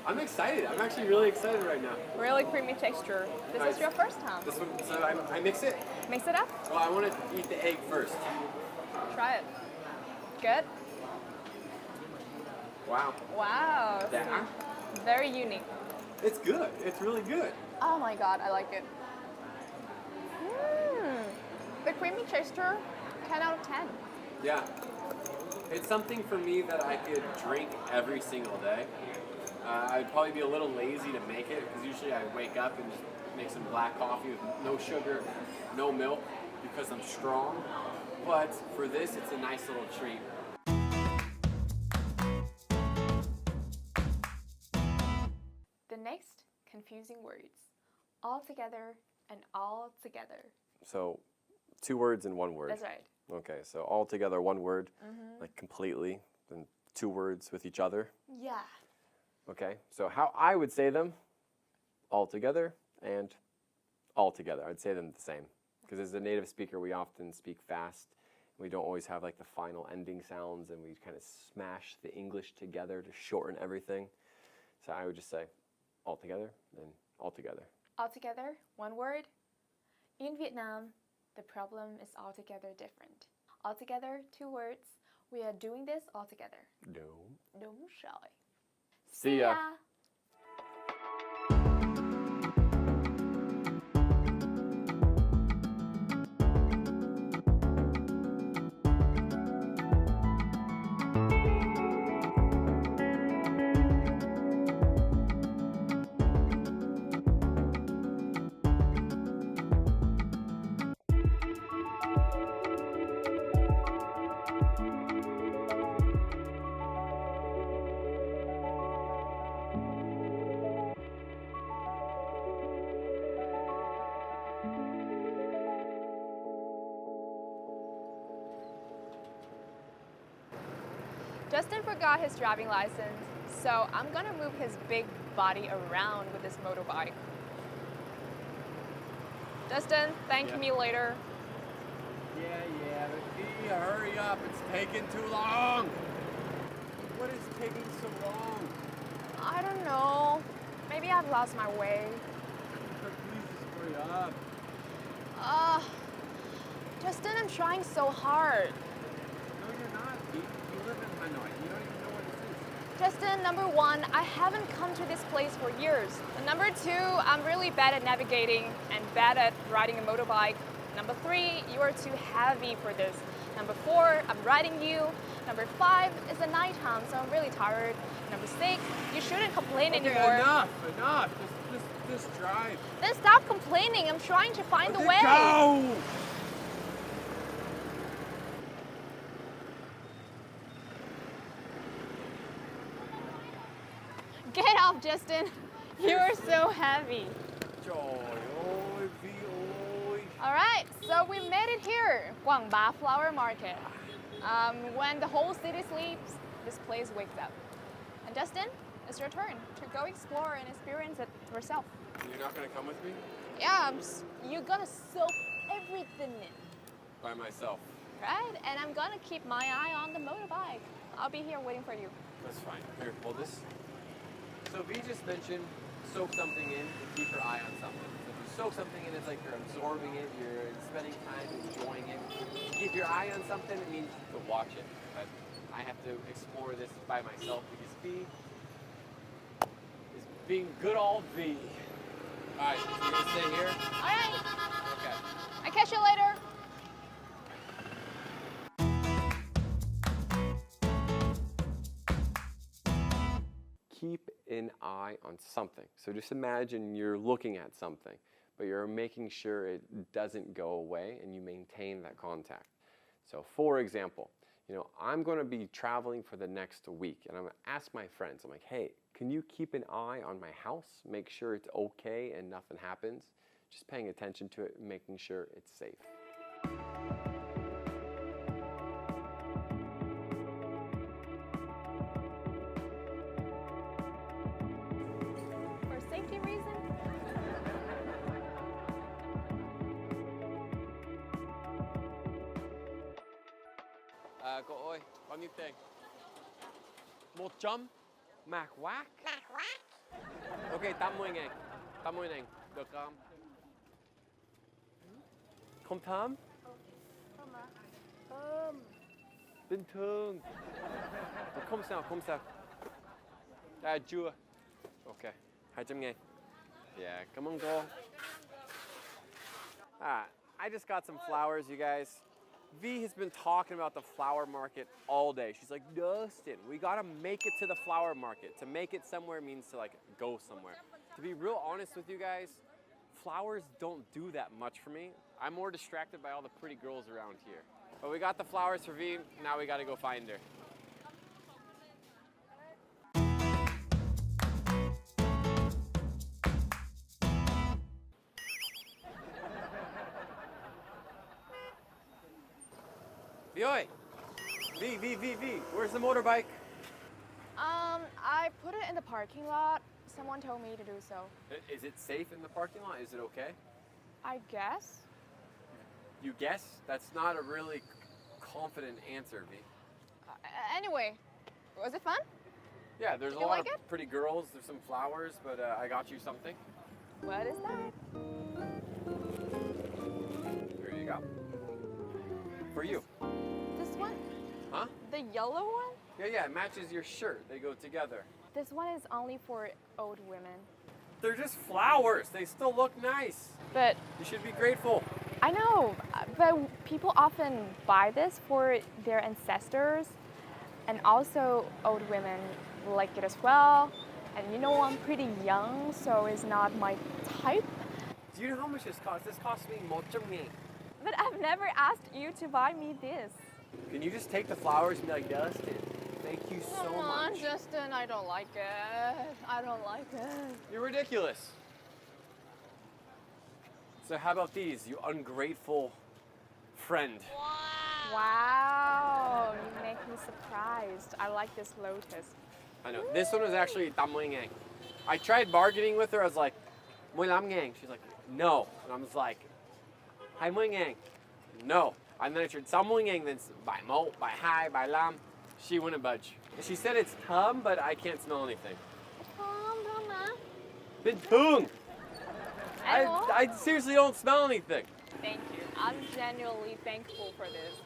I'm excited. I'm actually really excited right now. Really creamy texture. This is your first time. This one, so I mix it. Mix it up. Well, I want to eat the egg first. Try it. Good. Wow. Wow. Yeah. Very unique. It's good. It's really good. Oh my god, I like it. The creamy texture, 10 out of 10. Yeah. It's something for me that I could drink every single day. I'd probably be a little lazy to make it because usually I wake up and just make some black coffee with no sugar, no milk because I'm strong. But for this, it's a nice little treat. The next confusing words. All together and all together. So, 2 words in 1 word. That's right. Okay, so all together 1 word, Mhm. like completely, then 2 words with each other. Yeah. Okay, so how I would say them, all together and all together. I'd say them the same. Because as a native speaker, we often speak fast. We don't always have like the final ending sounds, and we kind of smash the English together to shorten everything. So I would just say all together and all together. All together, 1 word. In Vietnam, the problem is altogether different. Altogether, 2 words. We are doing this all together. No. Đúng rồi. See ya. Justin forgot his driving license, so I'm gonna move his big body around with this motorbike. Justin, thank me later. Yeah, but Vy, hurry up. It's taking too long. What is taking so long? I don't know. Maybe I've lost my way. Please just hurry up. Justin, I'm trying so hard. No, you're not, Vy. You live in Hanoi. You don't even know what this is. Justin, number 1, I haven't come to this place for years. And number 2, I'm really bad at navigating and bad at riding a motorbike. Number 3, you are too heavy for this. Number 4, I'm riding you. Number 5, it's the nighttime, so I'm really tired. Number 6, you shouldn't complain anymore. Enough. Just drive. Then stop complaining. I'm trying to find the way. Go! Get off, Justin. You are so heavy. All right, so we made it here, Quảng Bá Flower Market. When the whole city sleeps, this place wakes up. And Justin, it's your turn to go explore and experience it yourself. You're not gonna come with me? Yeah, you're gonna soak everything in, By myself. right? And I'm gonna keep my eye on the motorbike. I'll be here waiting for you. That's fine. Here, hold this. So Vy just mentioned soak something in and keep your eye on something. So if you soak something in, it's like you're absorbing it, you're spending time enjoying it. Keep your eye on something, it means to watch it. But I have to explore this by myself because Vy is being good old Vy. All right, so you're gonna stay here? All right, Okay. I'll catch you later. Keep an eye on something. So just imagine you're looking at something, but you're making sure it doesn't go away and you maintain that contact. So for example, I'm going to be traveling for the next week and I'm going to ask my friends, I'm like, hey, can you keep an eye on my house? Make sure it's okay and nothing happens. Just paying attention to it and making sure it's safe. Cậu ơi, bao nhiêu tiền? 100? Mạc quá. Ok, 80.000. 80.000. Được không? Không thơm? Thơm. Bình thường. Không sao, không sao. Chưa. Ok, 200.000. Yeah, cảm ơn cô. I just got some flowers, you guys. V has been talking about the flower market all day. She's like, Dustin, we gotta make it to the flower market. To make it somewhere means to like go somewhere. To be real honest with you guys, flowers don't do that much for me. I'm more distracted by all the pretty girls around here. But we got the flowers for V, now we gotta go find her. V ơi! V, where's the motorbike? I put it in the parking lot. Someone told me to do so. Is it safe in the parking lot? Is it okay? I guess. You guess? That's not a really confident answer, V. Anyway, was it fun? Yeah, there's a lot of pretty girls, there's some flowers, but I got you something. What is that? Here you go. For you. This one? Huh? The yellow one? Yeah, it matches your shirt. They go together. This one is only for old women. They're just flowers. They still look nice. But you should be grateful. I know, but people often buy this for their ancestors, and also old women like it as well. And you know, I'm pretty young, so it's not my type. Do you know how much this costs? This cost me 100,000. But I've never asked you to buy me this. Can you just take the flowers and be like, Dustin, thank you so much. Come on, Justin, I don't like it. I don't like it. You're ridiculous. So how about these, you ungrateful friend? Wow, you make me surprised. I like this lotus. I know. This one was actually 80,000. I tried bargaining with her. I was like, 15,000. She's like, no. And I was like, 20,000. No. And then I tried 30,000, then 71, 72, 75. She wouldn't budge. She said it's thơm, but I can't smell anything. Bình thường. I seriously don't smell anything. Thank you. I'm genuinely thankful for this.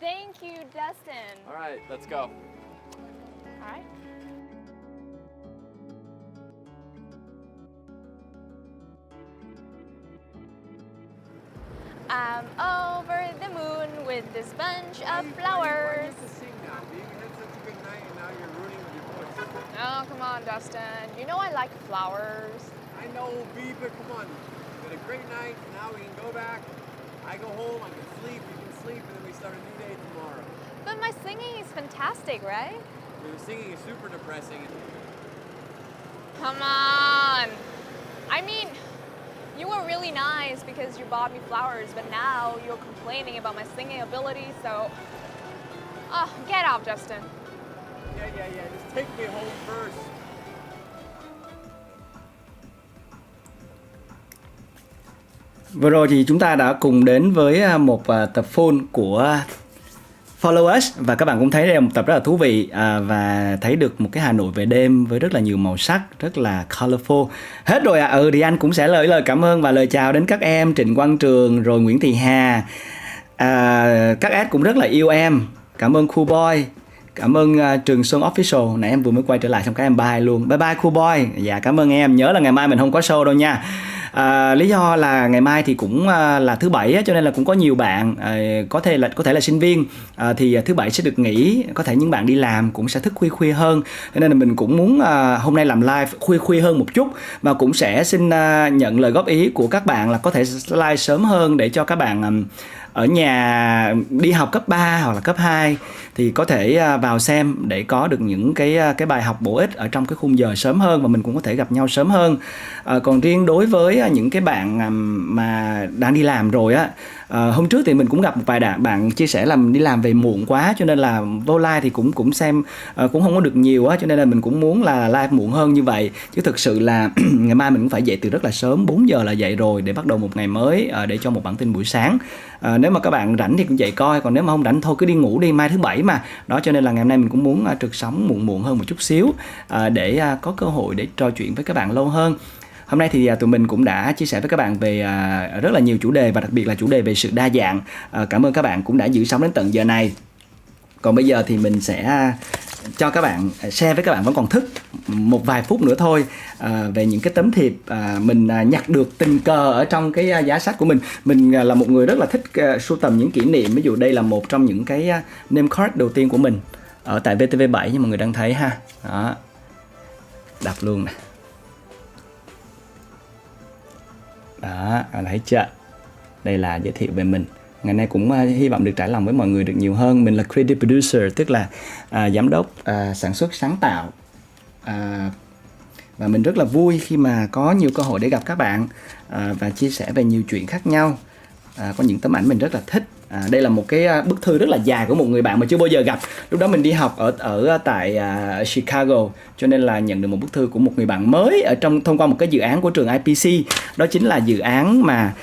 Thank you, Dustin. All right, let's go. All right. I'm over the moon with this bunch of flowers. Oh, come on, Dustin. You know I like flowers. I know, B, but come on. We had a great night. Now we can go back. I go home, I can sleep, you can sleep, and then we start a new day tomorrow. But my singing is fantastic, right? Your singing is super depressing. Come on. I mean, you were really nice because you bought me flowers, but now you're complaining about my singing ability, so... Oh, get out, Justin. Yeah. Just take me home first. Vừa rồi thì chúng ta đã cùng đến với một tập full của Follow Us, và các bạn cũng thấy đây là một tập rất là thú vị và thấy được một cái Hà Nội về đêm với rất là nhiều màu sắc, rất là colorful. Hết rồi thì anh cũng sẽ gửi lời cảm ơn và lời chào đến các em Trịnh Quang Trường, rồi Nguyễn Thị Hà. Các ad cũng rất là yêu em. Cảm ơn Cool Boy. Cảm ơn Trường Xuân Official. Nãy em vừa mới quay trở lại xong cái em bye luôn. Bye bye Cool Boy. Dạ cảm ơn em. Nhớ là ngày mai mình không có show đâu nha. Lý do là ngày mai thì cũng là thứ bảy á, cho nên là cũng có nhiều bạn có thể là sinh viên thì thứ bảy sẽ được nghỉ, có thể những bạn đi làm cũng sẽ thức khuya hơn, cho nên là mình cũng muốn hôm nay làm live khuya hơn một chút, và cũng sẽ xin nhận lời góp ý của các bạn là có thể live sớm hơn để cho các bạn ở nhà đi học cấp 3 hoặc là cấp 2 thì có thể vào xem để có được những cái bài học bổ ích ở trong cái khung giờ sớm hơn, và mình cũng có thể gặp nhau sớm hơn. Còn riêng đối với với những cái bạn mà đang đi làm rồi á. Hôm trước thì mình cũng gặp một vài bạn chia sẻ là mình đi làm về muộn quá, cho nên là vô live thì cũng xem cũng không có được nhiều á, cho nên là mình cũng muốn là live muộn hơn như vậy. Chứ thực sự là ngày mai mình cũng phải dậy từ rất là sớm, 4 giờ là dậy rồi để bắt đầu một ngày mới, để cho một bản tin buổi sáng. Nếu mà các bạn rảnh thì cũng dậy coi, còn nếu mà không rảnh thôi cứ đi ngủ đi, mai thứ Bảy mà. Đó, cho nên là ngày hôm nay mình cũng muốn trực sóng muộn hơn một chút xíu, để có cơ hội để trò chuyện với các bạn lâu hơn. Hôm nay thì tụi mình cũng đã chia sẻ với các bạn về rất là nhiều chủ đề, và đặc biệt là chủ đề về sự đa dạng. Cảm ơn các bạn cũng đã giữ sóng đến tận giờ này. Còn bây giờ thì mình sẽ cho các bạn share với các bạn vẫn còn thức một vài phút nữa thôi, về những cái tấm thiệp mình nhặt được tình cờ ở trong cái giá sách của mình. Mình là một người rất là thích sưu tầm những kỷ niệm. Ví dụ đây là một trong những cái name card đầu tiên của mình ở tại VTV7 như mọi người đang thấy ha. Đó, đọc luôn nè. Đó, thấy chưa? Đây là giới thiệu về mình. Ngày nay cũng hy vọng được trải lòng với mọi người được nhiều hơn. Mình là creative producer, tức là giám đốc sản xuất sáng tạo. Và mình rất là vui khi mà có nhiều cơ hội để gặp các bạn và chia sẻ về nhiều chuyện khác nhau. Có những tấm ảnh mình rất là thích. Đây là một cái bức thư rất là dài của một người bạn mà chưa bao giờ gặp. Lúc đó mình đi học ở tại Chicago, cho nên là nhận được một bức thư của một người bạn mới thông qua một cái dự án của trường IPC. Đó chính là dự án mà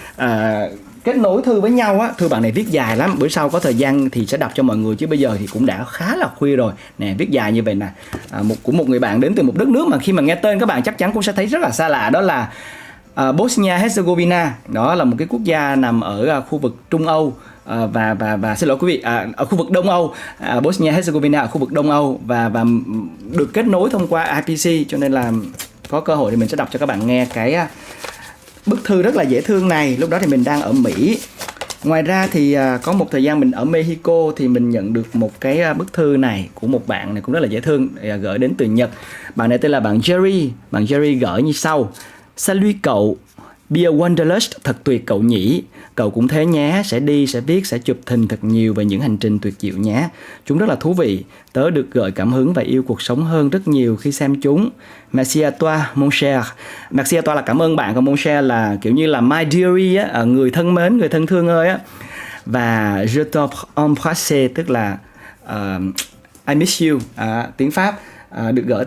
kết nối thư với nhau á. Thư bạn này viết dài lắm, bữa sau có thời gian thì sẽ đọc cho mọi người, chứ bây giờ thì cũng đã khá là khuya rồi nè. Viết dài như vậy nè, của một người bạn đến từ một đất nước mà khi mà nghe tên các bạn chắc chắn cũng sẽ thấy rất là xa lạ. Đó là Bosnia-Herzegovina. Đó là một cái quốc gia nằm ở khu vực Trung Âu, và xin lỗi quý vị, ở khu vực Đông Âu. Bosnia-Herzegovina ở khu vực Đông Âu và được kết nối thông qua IPC, cho nên là có cơ hội thì mình sẽ đọc cho các bạn nghe cái bức thư rất là dễ thương này. Lúc đó thì mình đang ở Mỹ. Ngoài ra thì có một thời gian mình ở Mexico thì mình nhận được một cái bức thư này của một bạn này cũng rất là dễ thương, gửi đến từ Nhật. Bạn này tên là bạn Jerry. Bạn Jerry gửi như sau: Salut cậu, be a wanderlust, thật tuyệt cậu nhỉ. Cậu cũng thế nhé, sẽ đi, sẽ viết, sẽ chụp hình thật nhiều về những hành trình tuyệt diệu nhé. Chúng rất là thú vị. Tớ được gợi cảm hứng và yêu cuộc sống hơn rất nhiều khi xem chúng. Merci à toi, mon cher. Merci à toi là cảm ơn bạn, còn mon cher là kiểu như là my dearie á, người thân mến, người thân thương ơi á. Và je t'embrasse, tức là I miss you, tiếng Pháp. Được gửi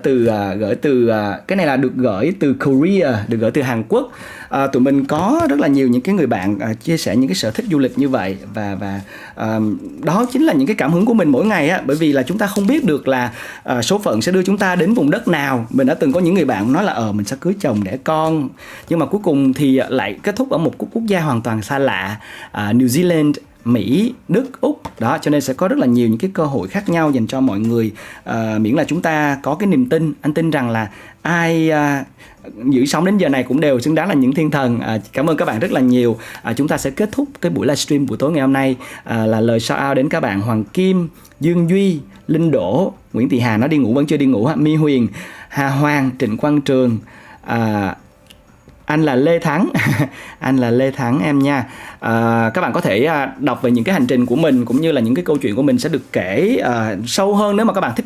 từ cái này là được gửi từ Korea, được gửi từ Hàn Quốc. Tụi mình có rất là nhiều những cái người bạn chia sẻ những cái sở thích du lịch như vậy, và đó chính là những cái cảm hứng của mình mỗi ngày á, bởi vì là chúng ta không biết được là số phận sẽ đưa chúng ta đến vùng đất nào. Mình đã từng có những người bạn nói là mình sẽ cưới chồng đẻ con, nhưng mà cuối cùng thì lại kết thúc ở một quốc gia hoàn toàn xa lạ, New Zealand, Mỹ, Đức, Úc. Đó, cho nên sẽ có rất là nhiều những cái cơ hội khác nhau dành cho mọi người, miễn là chúng ta có cái niềm tin. Anh tin rằng là ai giữ sống đến giờ này cũng đều xứng đáng là những thiên thần. Cảm ơn các bạn rất là nhiều. Chúng ta sẽ kết thúc cái buổi livestream buổi tối ngày hôm nay là lời shout out đến các bạn Hoàng Kim, Dương Duy, Linh Đỗ, Nguyễn Thị Hà nó đi ngủ vẫn chưa đi ngủ, My Huyền, Hà Hoàng, Trịnh Quang Trường, anh là Lê Thắng anh là Lê Thắng em nha. Các bạn có thể đọc về những cái hành trình của mình cũng như là những cái câu chuyện của mình sẽ được kể sâu hơn. Nếu mà các bạn thích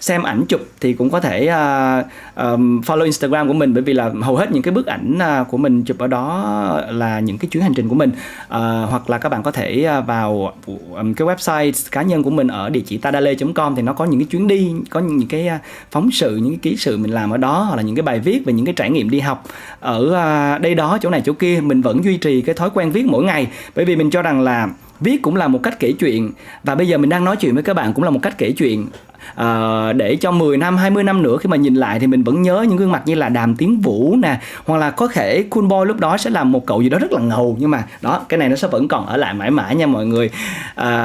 xem ảnh chụp thì cũng có thể follow Instagram của mình, bởi vì là hầu hết những cái bức ảnh của mình chụp ở đó là những cái chuyến hành trình của mình. Hoặc là các bạn có thể vào cái website cá nhân của mình ở địa chỉ tadale.com, thì nó có những cái chuyến đi, có những cái phóng sự, những cái ký sự mình làm ở đó, hoặc là những cái bài viết về những cái trải nghiệm đi học ở đây đó, chỗ này chỗ kia. Mình vẫn duy trì cái thói quen viết mỗi ngày, bởi vì mình cho rằng là viết cũng là một cách kể chuyện, và bây giờ mình đang nói chuyện với các bạn cũng là một cách kể chuyện. Để cho 10 năm, 20 năm nữa khi mà nhìn lại thì mình vẫn nhớ những gương mặt như là Đàm Tiến Vũ nè, hoặc là có thể Cool Boy lúc đó sẽ là một cậu gì đó rất là ngầu, nhưng mà đó, cái này nó sẽ vẫn còn ở lại mãi mãi nha mọi người.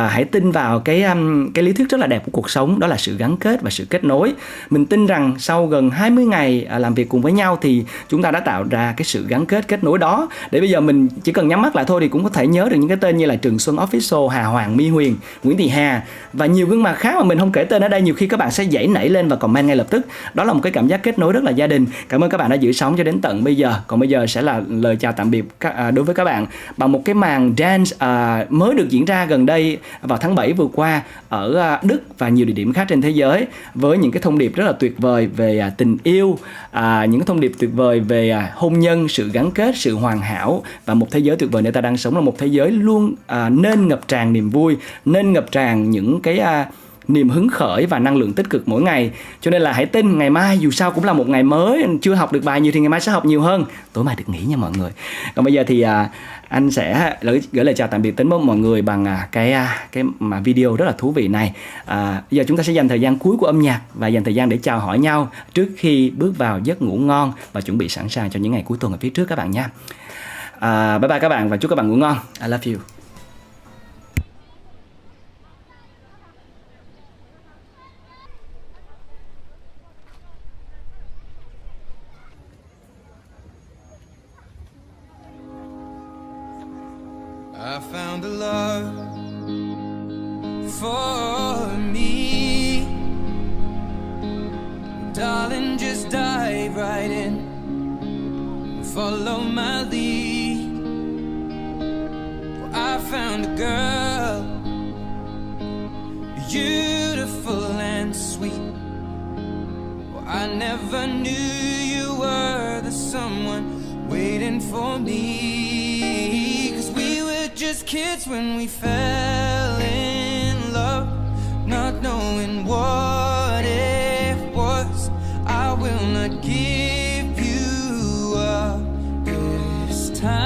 Hãy tin vào cái lý thuyết rất là đẹp của cuộc sống, đó là sự gắn kết và sự kết nối. Mình tin rằng sau gần 20 ngày làm việc cùng với nhau thì chúng ta đã tạo ra cái sự gắn kết, kết nối đó, để bây giờ mình chỉ cần nhắm mắt lại thôi thì cũng có thể nhớ được những cái tên như là Trường Xuân Official, Hà Hoàng, My Huyền, Nguyễn Thị Hà và nhiều gương mặt khác mà mình không kể tên ở đây. Nhiều khi các bạn sẽ dãy nảy lên và comment ngay lập tức. Đó là một cái cảm giác kết nối rất là gia đình. Cảm ơn các bạn đã giữ sóng cho đến tận bây giờ. Còn bây giờ sẽ là lời chào tạm biệt đối với các bạn bằng một cái màn dance mới được diễn ra gần đây vào tháng 7 vừa qua ở Đức và nhiều địa điểm khác trên thế giới, với những cái thông điệp rất là tuyệt vời về tình yêu, những cái thông điệp tuyệt vời về hôn nhân, sự gắn kết, sự hoàn hảo và một thế giới tuyệt vời nơi ta đang sống là một thế giới luôn nên ngập tràn niềm vui, nên ngập tràn những cái niềm hứng khởi và năng lượng tích cực mỗi ngày. Cho nên là hãy tin ngày mai dù sao cũng là một ngày mới, chưa học được bài nhiều thì ngày mai sẽ học nhiều hơn. Tối mai được nghỉ nha mọi người. Còn bây giờ thì anh sẽ gửi lời chào tạm biệt đến mọi người bằng cái mà video rất là thú vị này. Bây giờ chúng ta sẽ dành thời gian cuối của âm nhạc và dành thời gian để chào hỏi nhau trước khi bước vào giấc ngủ ngon và chuẩn bị sẵn sàng cho những ngày cuối tuần ở phía trước các bạn nha. Bye bye các bạn và chúc các bạn ngủ ngon. I love you. I found a love for me. Darling, just dive right in, follow my lead. Well, I found a girl, beautiful and sweet. Well, I never knew you were the someone waiting for me. Just kids when we fell in love, not knowing what it was. I will not give you up this time.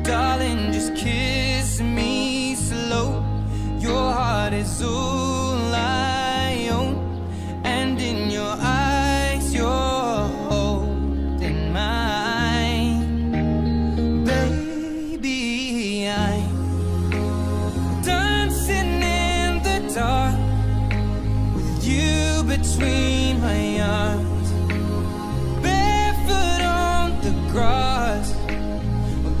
Darling, just kiss me slow. Your heart is all I own, and in your eyes you're holding mine. Between my arms, barefoot on the grass,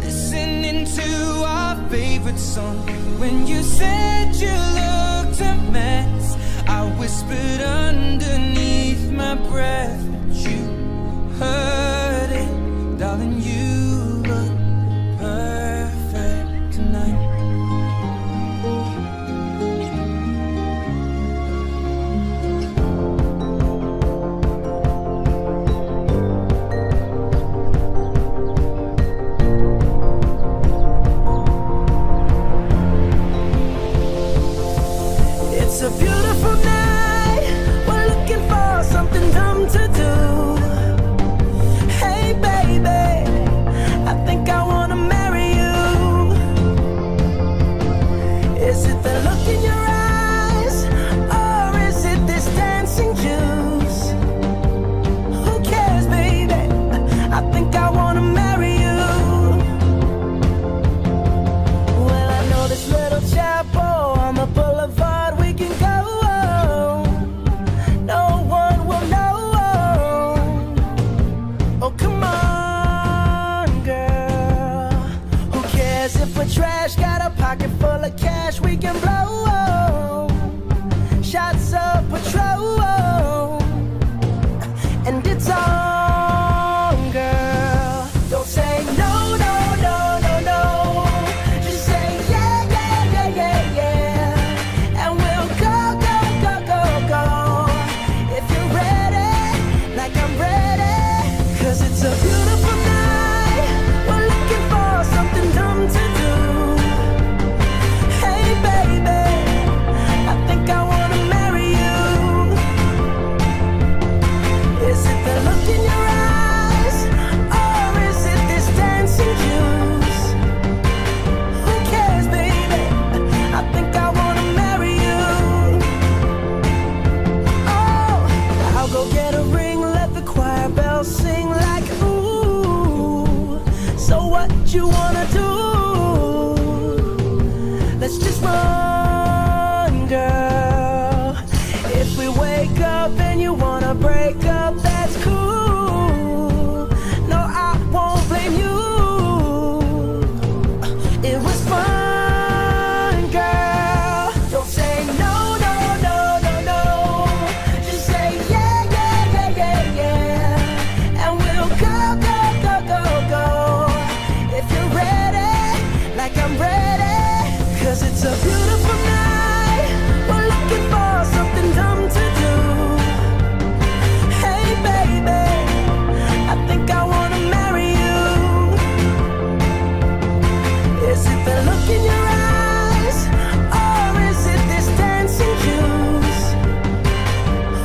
listening to our favorite song. When you said you looked a mess, I whispered underneath my breath, but you heard it, darling. You look perfect tonight. It's a beautiful night. We're looking for something dumb to do. Hey baby, I think I wanna marry you. Is it the look in your eyes, or is it this dancing juice? Who cares, baby? I think I wanna marry you. Well, I know this little chapel on the boulevard. Trash, got a pocket full of cash we can blow. Shots of Patrol, and it's on, girl. Don't say no, no, no, no, no. Just say yeah, yeah, yeah, yeah, yeah. And we'll go, go, go, go, go. If you're ready, like I'm ready. 'Cause it's a beautiful night. We're looking for something dumb to do. You wanna do? Let's just run, girl. If we wake up and you wanna break up, that's cool. No, I won't blame you. It's a beautiful night. We're looking for something dumb to do. Hey baby, I think I wanna marry you. Is it the look in your eyes, or is it this dancing juice?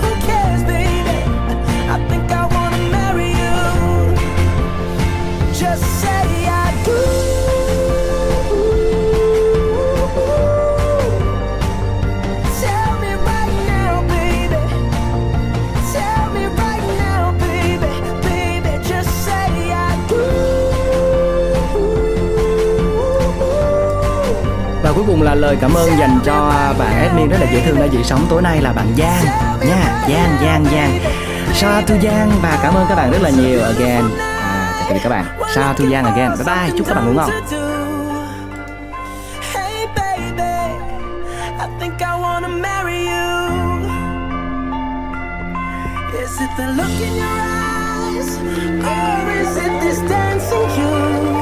Who cares, baby? I think I wanna marry you. Just say I do. Tell me right now, baby. Tell me right now, baby. Baby, just say I do. Và cuối cùng là lời cảm ơn dành cho bạn admin rất là dễ thương đã dậy sóng tối nay là bạn Giang nha. Giang. Shout out to Giang và cảm ơn các bạn rất là nhiều again. Chào tạm biệt các bạn. Shout out to Giang again. Bye bye. Chúc các bạn ngủ ngon. Hey baby, I think I wanna marry you. Is it the look in your eyes, or is it this dancing juice?